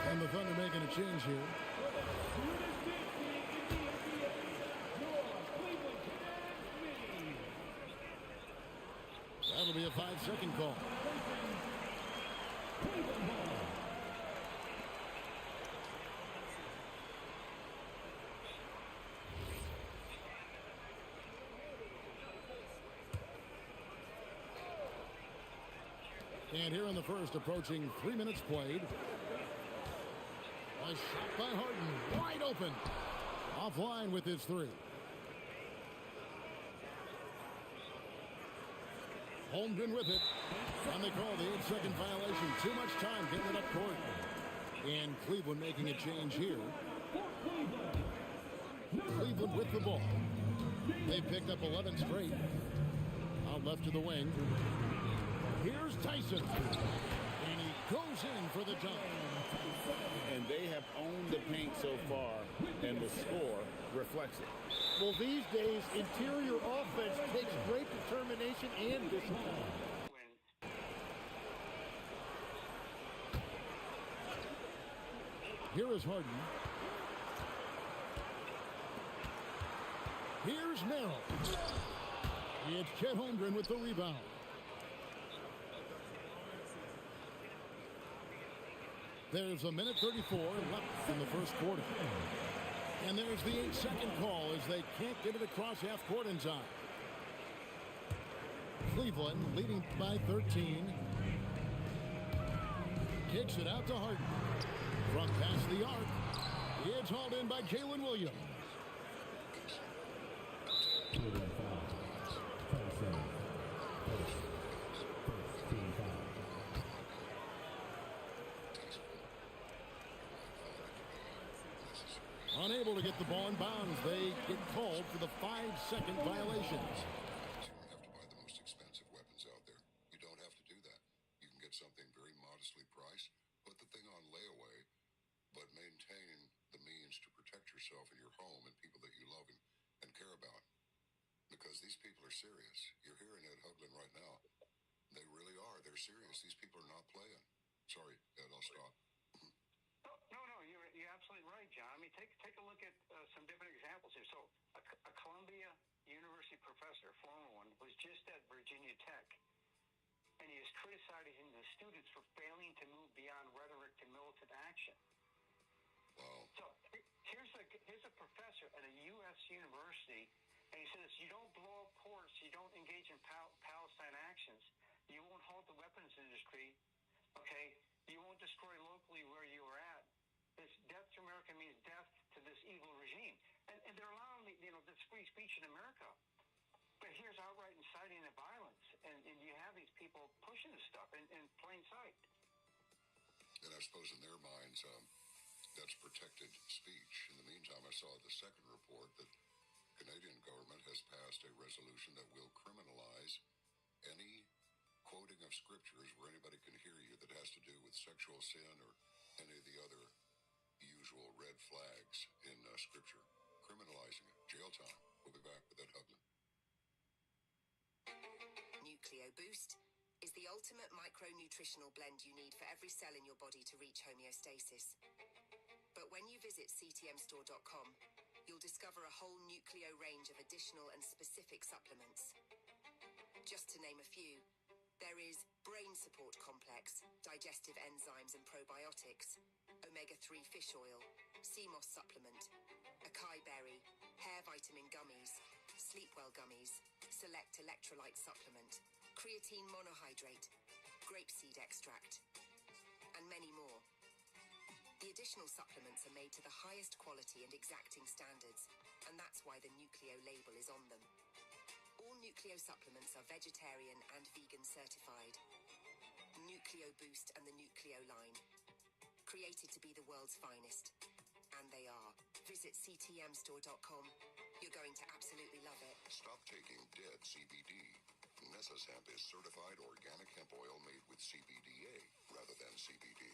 And the Thunder making a change here. That'll be a 5-second call. And here in the first, approaching 3 minutes played. A shot by Harden, wide open. Offline with his three. Holmgren with it. And they call the 8-second violation. Too much time getting it up court. And Cleveland making a change here. Cleveland with the ball. They picked up 11 straight. Out left to the wing. Here's Tyson. And he goes in for the dunk. And they have owned the paint so far, and the score reflects it. Well, these days, interior offense takes great determination and discipline. Here is Harden. Here's Merrill. It's Chet Holmgren with the rebound. There's a minute 34 left in the first quarter. And there's the 8-second call as they can't get it across half court in time. Cleveland leading by 13. Kicks it out to Harden. From past the arc. It's hauled in by Jalen Williams. Unable to get the ball in bounds. They get called for the 5-second violation. You don't have to buy the most expensive weapons out there. You don't have to do that. You can get something very modestly priced, put the thing on layaway, but maintain the means to protect yourself and your home and people that you love and care about. Because these people are serious. You're hearing Ed Hugland right now. They really are. They're serious. These people are not playing. Sorry, Ed, I'll stop. No, you're absolutely right, John. I mean, take a look at some different examples here. So, a Columbia University professor, former one, was just at Virginia Tech, and he is criticizing the students for failing to move beyond rhetoric to militant action. Wow. So, here's a professor at a U.S. university, and he says, you don't blow up courts, you don't engage in Palestine actions, you won't halt the weapons industry, okay? You won't destroy locally where you are at. This death to America means death to this evil regime. And they're allowing, this free speech in America. But here's outright inciting the violence. And you have these people pushing this stuff in plain sight. And I suppose in their minds, that's protected speech. In the meantime, I saw the second report that the Canadian government has passed a resolution that will criminalize any quoting of scriptures where anybody can hear you that has to do with sexual sin or any of the other usual red flags in scripture. Criminalizing it. Jail time. We'll be back with Ed Hugland. Nucleo Boost is the ultimate micronutritional blend you need for every cell in your body to reach homeostasis. But when you visit ctmstore.com, you'll discover a whole Nucleo range of additional and specific supplements. Just to name a few, there is Brain Support Complex, digestive enzymes and probiotics, omega-3 fish oil, sea moss supplement, acai berry, hair vitamin gummies, Sleepwell gummies, select electrolyte supplement, creatine monohydrate, grapeseed extract, and many more. The additional supplements are made to the highest quality and exacting standards, and that's why the Nucleo label is on them. All Nucleo supplements are vegetarian and vegan certified. Nucleo Boost and the Nucleo line. Created to be the world's finest. And they are. Visit ctmstore.com. You're going to absolutely love it. Stop taking dead CBD. Nessa's hemp is certified organic hemp oil made with CBDA rather than CBD.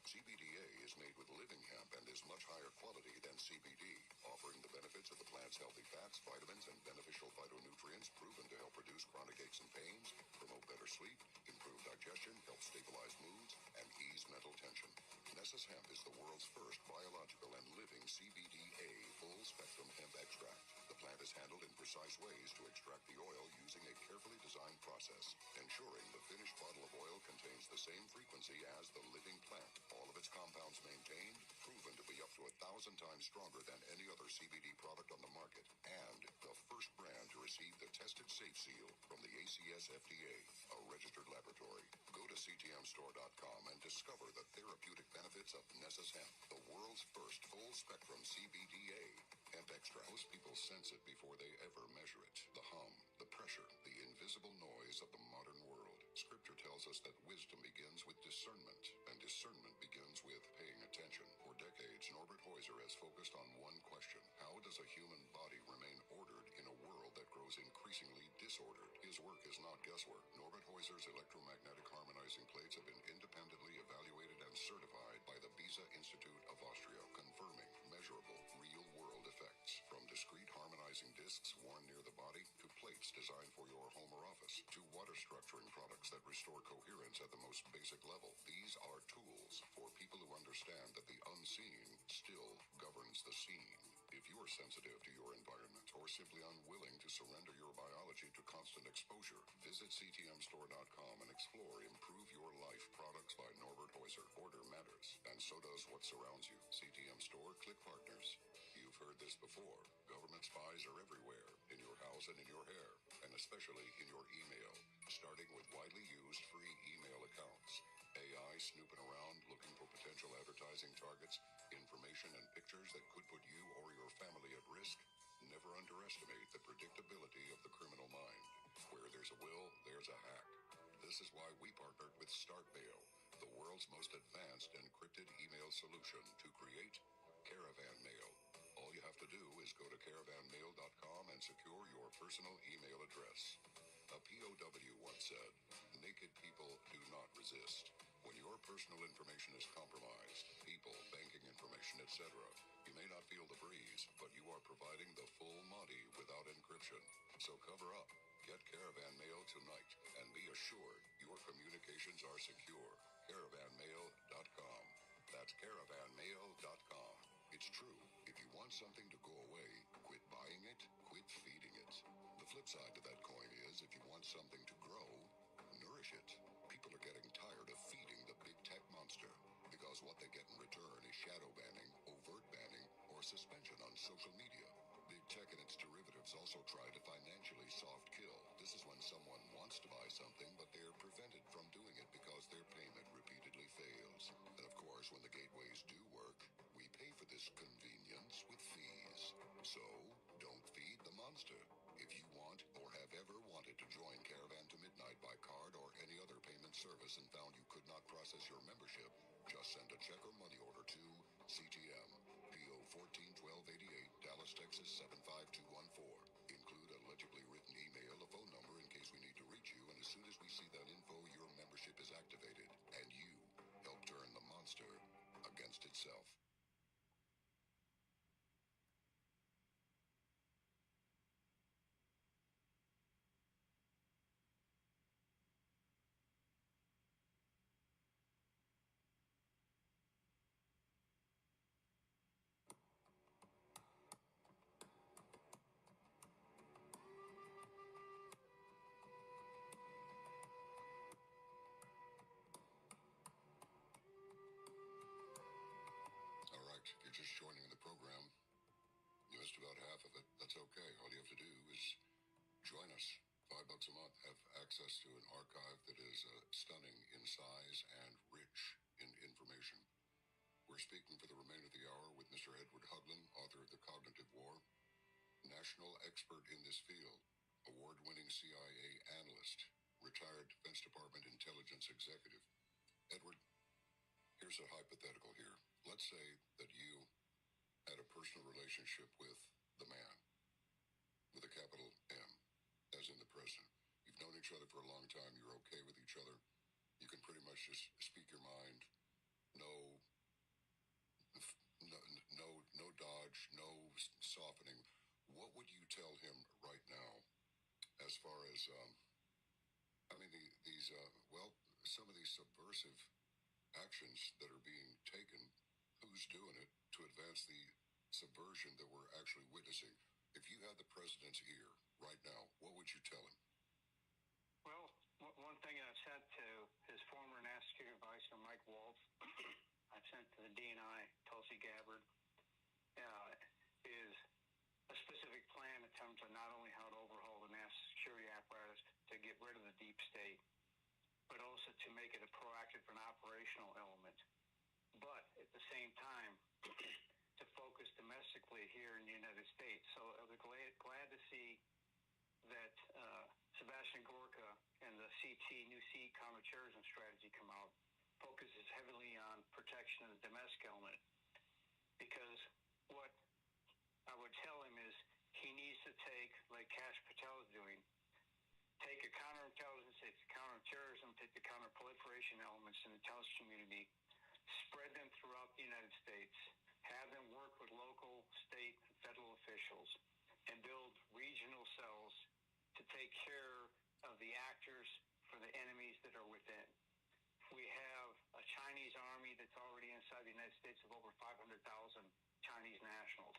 CBDA is made with living hemp and is much higher quality than CBD, offering the benefits of the plant's healthy fats, vitamins, and beneficial phytonutrients proven to help reduce chronic aches and pains, promote better sleep, improve digestion, help stabilize moods, and ease mental tension. Nessa's hemp is the world's first biological and living CBDA full-spectrum hemp extract. The plant is handled in precise ways to extract the oil using a carefully designed process, ensuring the finished bottle of oil contains the same frequency as the living plant. All of its compounds maintained, proven to be up to 1,000 times stronger than any other CBD product on the market, and the first brand to receive the Tested Safe seal from the ACS FDA, a registered laboratory. Go to ctmstore.com and discover the therapeutic benefits of Nessa's hemp, the world's first full-spectrum CBDA hemp extract. Most people sense it before they ever measure it. The hum, the pressure, the invisible noise of the modern world. Scripture tells us that wisdom begins with discernment, and discernment begins with paying attention. For decades, Norbert Heuser has focused on one question: how does a human body remain ordered in a world that grows increasingly disordered? His work is not guesswork. Norbert Heuser's electromagnetic harmonizing plates have been independently evaluated and certified by the Beza Institute of Austria, confirming measurable, real-world effects. From discrete harmonizing discs worn near the body to plates designed for your home or office to water structuring products that restore coherence at the most basic level. These are tools for people who understand that the unseen still governs the scene. If you are sensitive to your environment or simply unwilling to surrender your biology to constant exposure, visit ctmstore.com and explore Improve Your Life products by Norbert Heuser. Order matters, and so does what surrounds you. CTM Store, click partners. You've heard this before. Government spies are everywhere, in your house and in your hair, and especially in your email, starting with widely used free email accounts. AI snooping around looking for potential advertising targets, information and pictures that could put you or your family at risk. Never underestimate the predictability of the criminal mind. Where there's a will, there's a hack. This is why we partnered with StartMail, the world's most advanced encrypted email solution to create Caravan Mail. All you have to do is go to caravanmail.com and secure your personal email address. A POW once said, "Naked people do not resist." When your personal information is compromised, people, banking information, etc., you may not feel the breeze, but you are providing the full Monty without encryption. So cover up, get Caravan Mail tonight, and be assured your communications are secure. Caravanmail.com. That's caravanmail.com. It's true. If you want something to go away, quit buying it, quit feeding it. The flip side to that coin is, if you want something to grow, nourish it. People are getting tired of feeding the big tech monster, because what they get in return is shadow banning, overt banning, or suspension on social media. Big tech and its derivatives also try to financially soft kill. This is when someone wants to buy something, but they're prevented from doing it because their payment repeatedly fails. And of course, when the gateways do work, we pay for this convenience with fees. So, don't feed the monster. If you want or have ever wanted to join Caravan to Midnight by card or any other payment service and found you could not process your membership, just send a check or money order to CTM, PO 141288, Dallas, Texas 75214. Include a legibly written email, a phone number in case we need to reach you, and as soon as we see that info, your membership is activated, and you help turn the monster against itself. okay. All you have to do is join us. $5 a month. Have access to an archive that is stunning in size and rich in information. We're speaking for the remainder of the hour with Mr. Edward Huglin, author of The Cognitive War, national expert in this field, award-winning CIA analyst, retired Defense Department intelligence executive. Edward, here's a hypothetical here. Let's say that you had a personal relationship with the man, with a capital M, as in the president. You've known each other for a long time. You're okay with each other. You can pretty much just speak your mind. No dodge, no softening. What would you tell him right now as far as, some of these subversive actions that are being taken, who's doing it to advance the subversion that we're actually witnessing? If you had the president's ear right now, what would you tell him? Well, one thing I've said to his former National Security Advisor, Mike Waltz, I've sent to the DNI, Tulsi Gabbard, is a specific plan in terms of not only how to overhaul the national security apparatus to get rid of the deep state, but also to make it a proactive and operational element. But at the same time, to focus domestically here in the United States. So I was glad to see that Sebastian Gorka and the new C counterterrorism strategy come out, focuses heavily on protection of the domestic element. Because what I would tell him is he needs to take, like Kash Patel is doing, take a counterintelligence, take the counterterrorism, take the counterproliferation elements in the intelligence community, spread them throughout the United States, have them work with local, state, and federal officials, and build regional cells to take care of the actors for the enemies that are within. We have a Chinese army that's already inside the United States of over 500,000 Chinese nationals.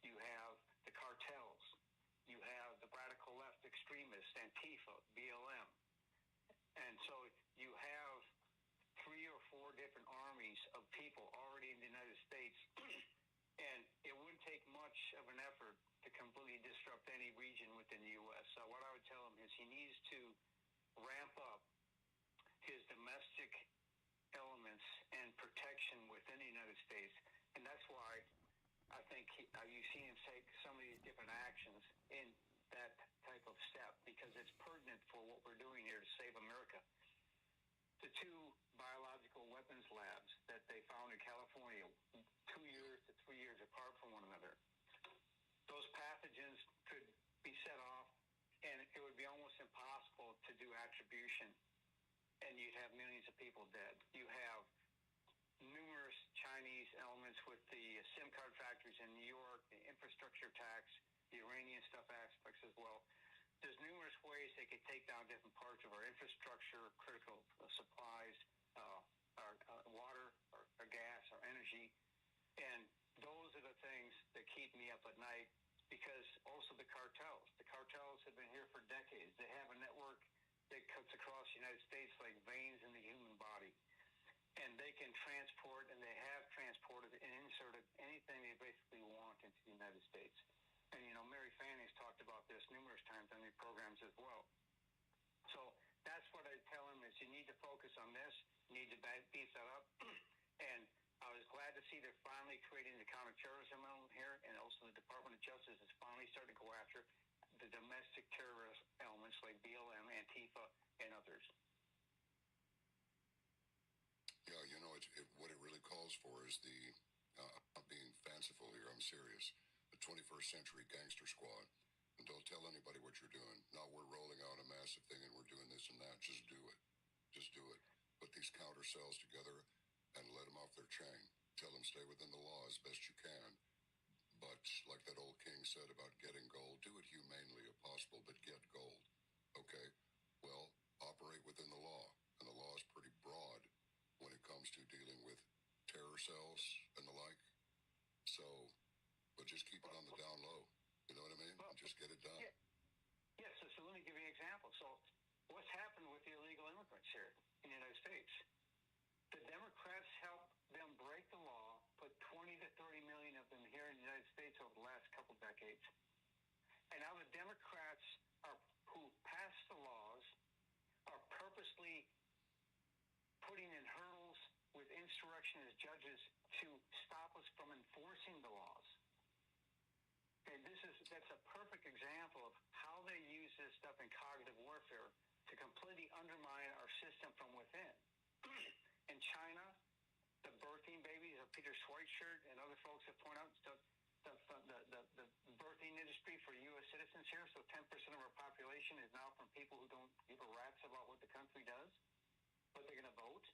You have the cartels. You have the radical left extremists, Antifa, BLM. And so you have 3 or 4 different armies of people already in the United States. And it wouldn't take much of an effort to completely disrupt any region within the U.S. So what I would tell him is he needs to ramp up his domestic elements and protection within the United States. And that's why I think you've seen him take some of these different actions in that type of step, because it's pertinent for what we're doing here to save America. The 2 biological weapons labs that they found in California, 2 years to 3 years apart from one another, those pathogens could be set off, and it would be almost impossible to do attribution, and you'd have millions of people dead. You have numerous Chinese elements with the SIM card factories in New York, the infrastructure tax, the Iranian stuff aspects as well. There's numerous ways they could take down different parts of our infrastructure, critical supplies, our water, our gas, our energy. And those are the things that keep me up at night, because also the cartels. The cartels have been here for decades. They have a network that cuts across the United States like veins in the human body. And they can transport, and they have transported and inserted anything they basically want into the United States. And, Mary Fanning's talked about this numerous times on the programs as well. So that's what I tell him is you need to focus on this, you need to beef that up. And I was glad to see they're finally creating the counterterrorism element here, and also the Department of Justice is finally starting to go after the domestic terrorist elements like BLM, Antifa, and others. Yeah, what it really calls for is I'm being fanciful here, I'm serious, the 21st century gangster squad. And don't tell anybody what you're doing. Now we're rolling out a massive thing and we're doing this and that. Just do it. Just do it. Put these counter cells together and let them off their chain. Tell them stay within the law as best you can. But like that old king said about getting gold, do it humanely if possible, but get gold. Okay? Well, operate within the law. And the law is pretty broad when it comes to dealing with terror cells and the like. So, but just keep it on the down low. You know what I mean? Well, just get it done. Yes, so let me give you an example. So what's happened with the illegal immigrants here in the United States? The Democrats helped them break the law, put 20 to 30 million of them here in the United States over the last couple decades. And now the Democrats who pass the laws are purposely putting in hurdles with insurrectionist judges to stop us from enforcing the laws. Okay, that's a perfect example of how they use this stuff in cognitive warfare to completely undermine our system from within. In China, the birthing babies of Peter Schweitzer and other folks have pointed out the birthing industry for U.S. citizens here. So 10% of our population is now from people who don't give a rat's about what the country does, but they're going to vote.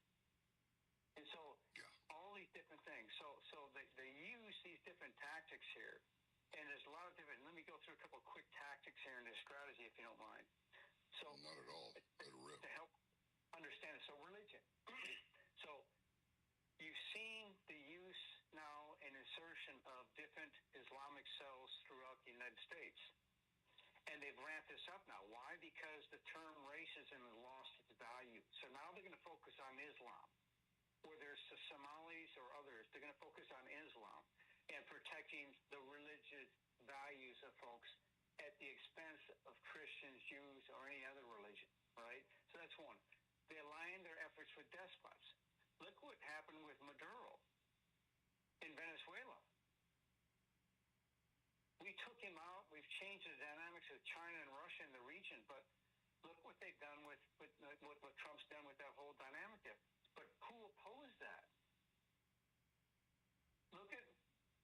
And so all these different things. So they use these different tactics here. And there's a lot of different. Let me go through a couple of quick tactics here in this strategy, if you don't mind. So not at all. To help understand it. So religion. So you've seen the use now and insertion of different Islamic cells throughout the United States. And they've ramped this up now. Why? Because the term racism has lost its value. So now they're going to focus on Islam. Whether it's the Somalis or others, they're going to focus on Islam and protecting the religious values of folks at the expense of Christians, Jews, or any other religion, right? So that's one. They align their efforts with despots. Look what happened with Maduro in Venezuela. We took him out. We've changed the dynamics of China and Russia in the region, but look what they've done with what Trump's done with that whole dynamic there. But who opposed that? Look at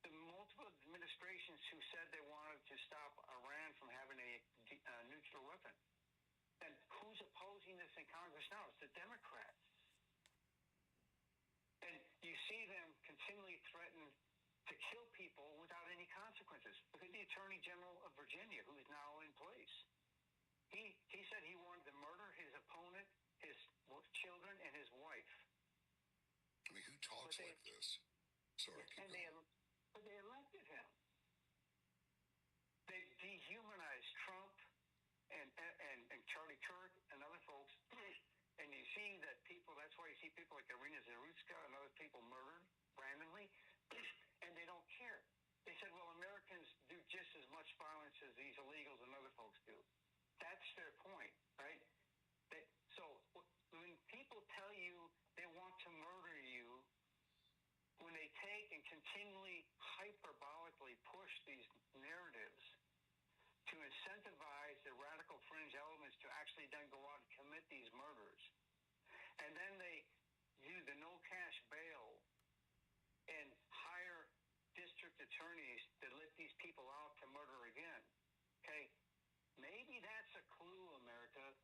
the multiple administrations who said they wanted to stop Iran from having a nuclear weapon. And who's opposing this in Congress now? It's the Democrats. And you see them continually threaten to kill people without any consequences. Look at the Attorney General of Virginia, who is now in place. He said he wanted to murder his opponent, his children, and his wife. I mean, who talks like this? Sorry, keep going. But they elected him. They dehumanized Trump and Charlie Kirk and other folks. And you see that people, that's why you see people like Irina Zarutska and other people murdered randomly, and they don't care. They said, well, Americans do just as much violence as these illegals and other folks do. That's their point, right? So when people tell you they want to murder you, when they take and continually hyperbolically push these narratives to incentivize the radical fringe elements to actually then go out and commit these murders, and then they do the no cash bail and hire district attorneys to let these people out to murder again, okay? Maybe that's a clue, America.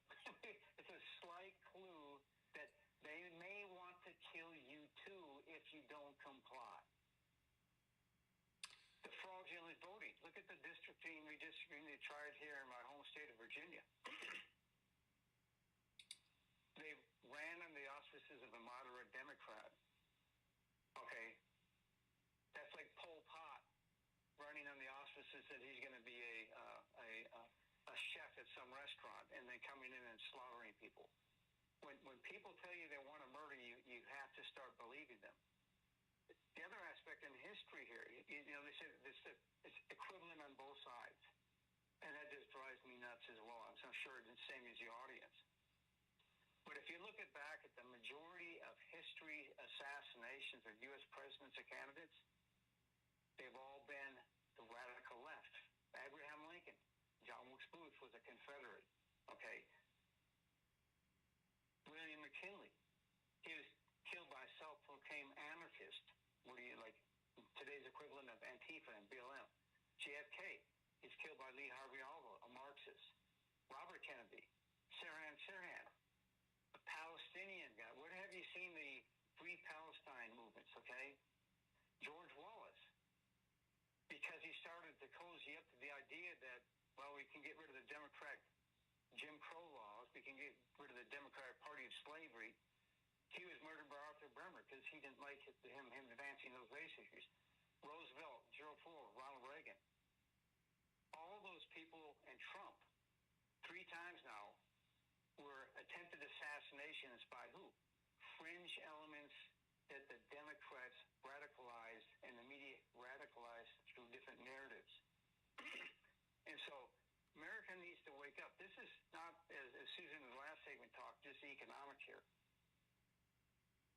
It's a slight clue that they may want to kill you too if you don't comply. The fraudulent voting. Look at the districting, redistricting they tried here in my home state of Virginia. They ran on the auspices of a moderate Democrat. Okay. That's like Pol Pot running on the auspices that he's going to be a chef at some restaurant and then coming in and slaughtering people. When people tell you they want to murder you, you have to start believing them. The other aspect in history here, they say it's equivalent on both sides. And that just drives me nuts as well. I'm sure it's the same as the audience. But if you look back at the majority of history assassinations of U.S. presidents or candidates, they've all been the radical left. Abraham Lincoln, John Wilkes Booth was a Confederate, okay? William McKinley, he was killed by a self-proclaimed anarchist. What do you like? Today's equivalent of Antifa and BLM. JFK, he's killed by Lee Harvey Oswald, a Marxist. Robert Kennedy, Sirhan, a Palestinian guy. Where have you seen the Free Palestine movements, okay? George Wallace, because he started to cozy up to the idea that, well, we can get rid of the Democrat Jim Crow laws, we can get rid of the Democratic Party of slavery. He was murdered by Arthur Bremer because he didn't like him advancing those race issues. Roosevelt, Gerald Ford, Ronald Reagan. All those people, and Trump, 3 times now, were attempted assassinations by who? Fringe elements that the Democrats radicalized and the media radicalized through different narratives. And so wake up. This is not, as Susan in the last segment talked, just economic here.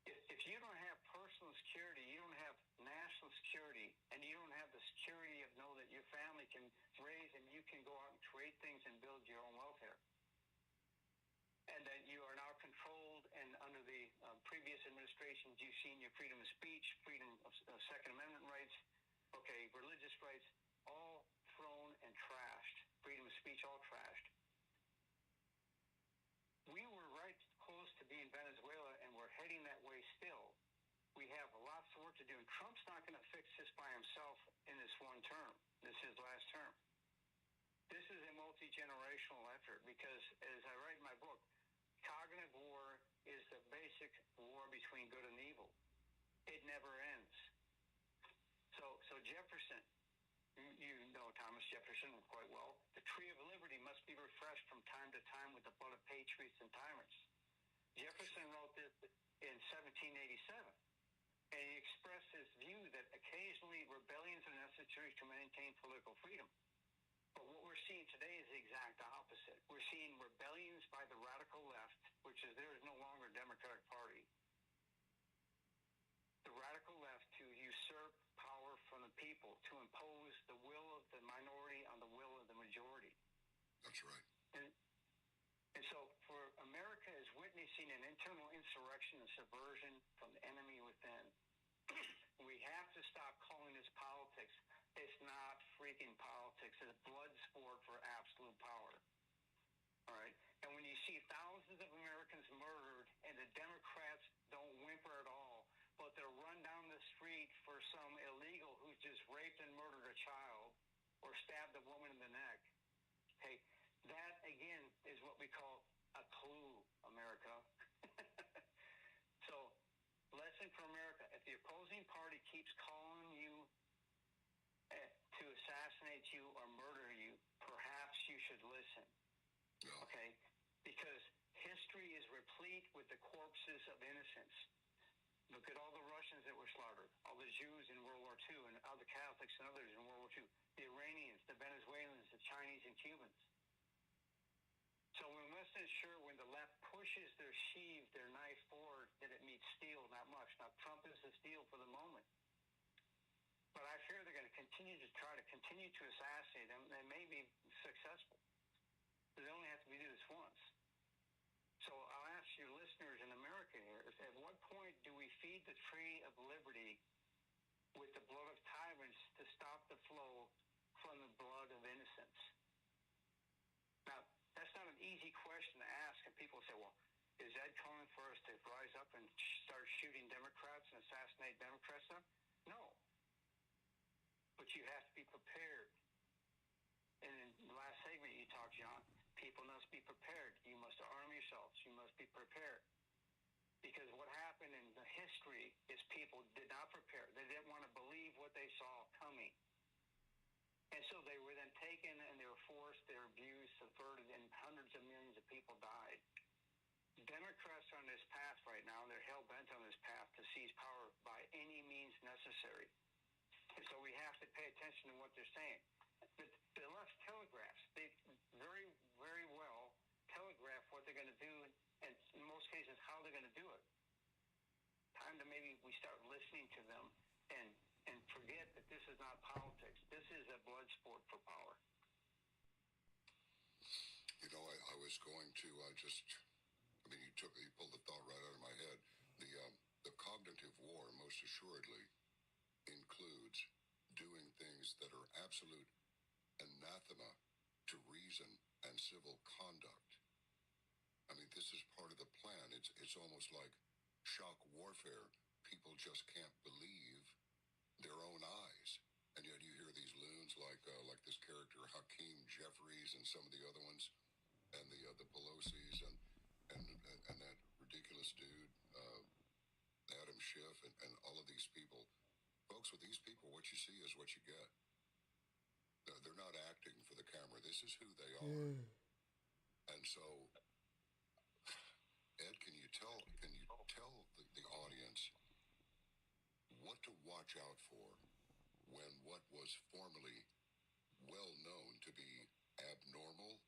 If you don't have personal security, you don't have national security, and you don't have the security of know that your family can raise and you can go out and create things and build your own welfare. And that you are now controlled, and under the previous administrations, you've seen your freedom of speech, freedom of Second Amendment rights, okay, religious rights, all thrown and trashed. Freedom of speech, all trashed. We were right close to being Venezuela, and we're heading that way still. We have lots of work to do, and Trump's not going to fix this by himself in this one term. This is his last term. This is a multi-generational effort because, as I write in my book, cognitive war is the basic war between good and evil. It never ends. So Jefferson, you know Thomas Jefferson quite well. The tree of liberty must be refreshed from time to time with the blood of patriots and tyrants. Jefferson wrote this in 1787, and he expressed his view that occasionally rebellions are necessary to maintain political freedom. But what we're seeing today is the exact opposite. We're seeing rebellions by the radical left, which is there is no longer a Democratic Party. The radical left to usurp power from the people, to impose the will of the minority on the will of the majority. That's right. And so for America is witnessing an internal insurrection and subversion from the enemy within. We have to stop calling this politics. It's not freaking politics. It's a blood sport for absolute power. All right? And when you see thousands of Americans murdered and the Democrats don't whimper at all, but they'll run down the street for some illegal who's just raped and murdered a child or stabbed a woman in the neck, okay, that, again, is what we call a clue, America. So, lesson for America, if the opposing party keeps calling you to assassinate you or murder you, perhaps you should listen. Okay? Because history is replete with the corpses of innocents. Look at all the Russians that were slaughtered, all the Jews in World War II, and all the Catholics and others in World War II, the Iranians, the Venezuelans, the Chinese, and Cubans. So we must ensure when the left pushes their sheave, their knife forward, that it meets steel, not much. Now, Trump is the steel for the moment. But I fear they're going to continue to assassinate them. They may be successful. But they only have to do this once. So I'll ask your listeners in America here, at what point do we feed the tree of liberty with the blood of tyrants to stop the flow from the blood of innocents? Now, that's not an easy question to ask, and people say, well, is Ed calling for us to rise up and start shooting Democrats and assassinate Democrats? No. But you have to be prepared. And in the last segment you talked, John, people must be prepared. You must arm yourselves. You must be prepared. Because what happened in the history is people did not prepare. They didn't want to believe what they saw coming. And so they were then taken and they were forced, they were abused, subverted, and hundreds of millions of people died. Democrats are on this path right now, and they're hell-bent on this path to seize power by any means necessary. And so we have to pay attention to what they're saying. The left telegraphs. They very, very well telegraph what they're going to do, and in most cases, how they're going to do it. Time to maybe we start listening to them and forget that this is not politics. This is a blood sport for power. You know, I was going to you pulled the thought right out of my head. The cognitive war most assuredly includes doing things that are absolute anathema to reason and civil conduct. I mean, this is part of the plan. It's almost like shock warfare. People just can't believe their own eyes. And yet you hear these loons like this character Hakeem Jeffries and some of the other ones, and the Pelosi's and that ridiculous dude Adam Schiff and all of these people. Folks, with these people, what you see is what you get. They're not acting for the camera. This is who they are. And so, Ed, can you tell the audience what to watch out for when what was formerly well known to be abnormal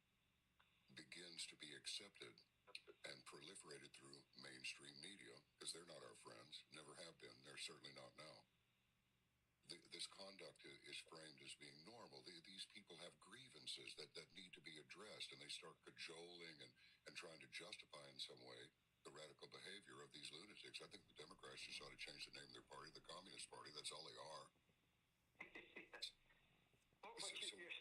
tends to be accepted and proliferated through mainstream media because they're not our friends, never have been, they're certainly not now. This conduct is framed as being normal. These people have grievances that need to be addressed, and they start cajoling and trying to justify in some way the radical behavior of these lunatics. I think the Democrats just ought to change the name of their party, the Communist Party. That's all they are. But you're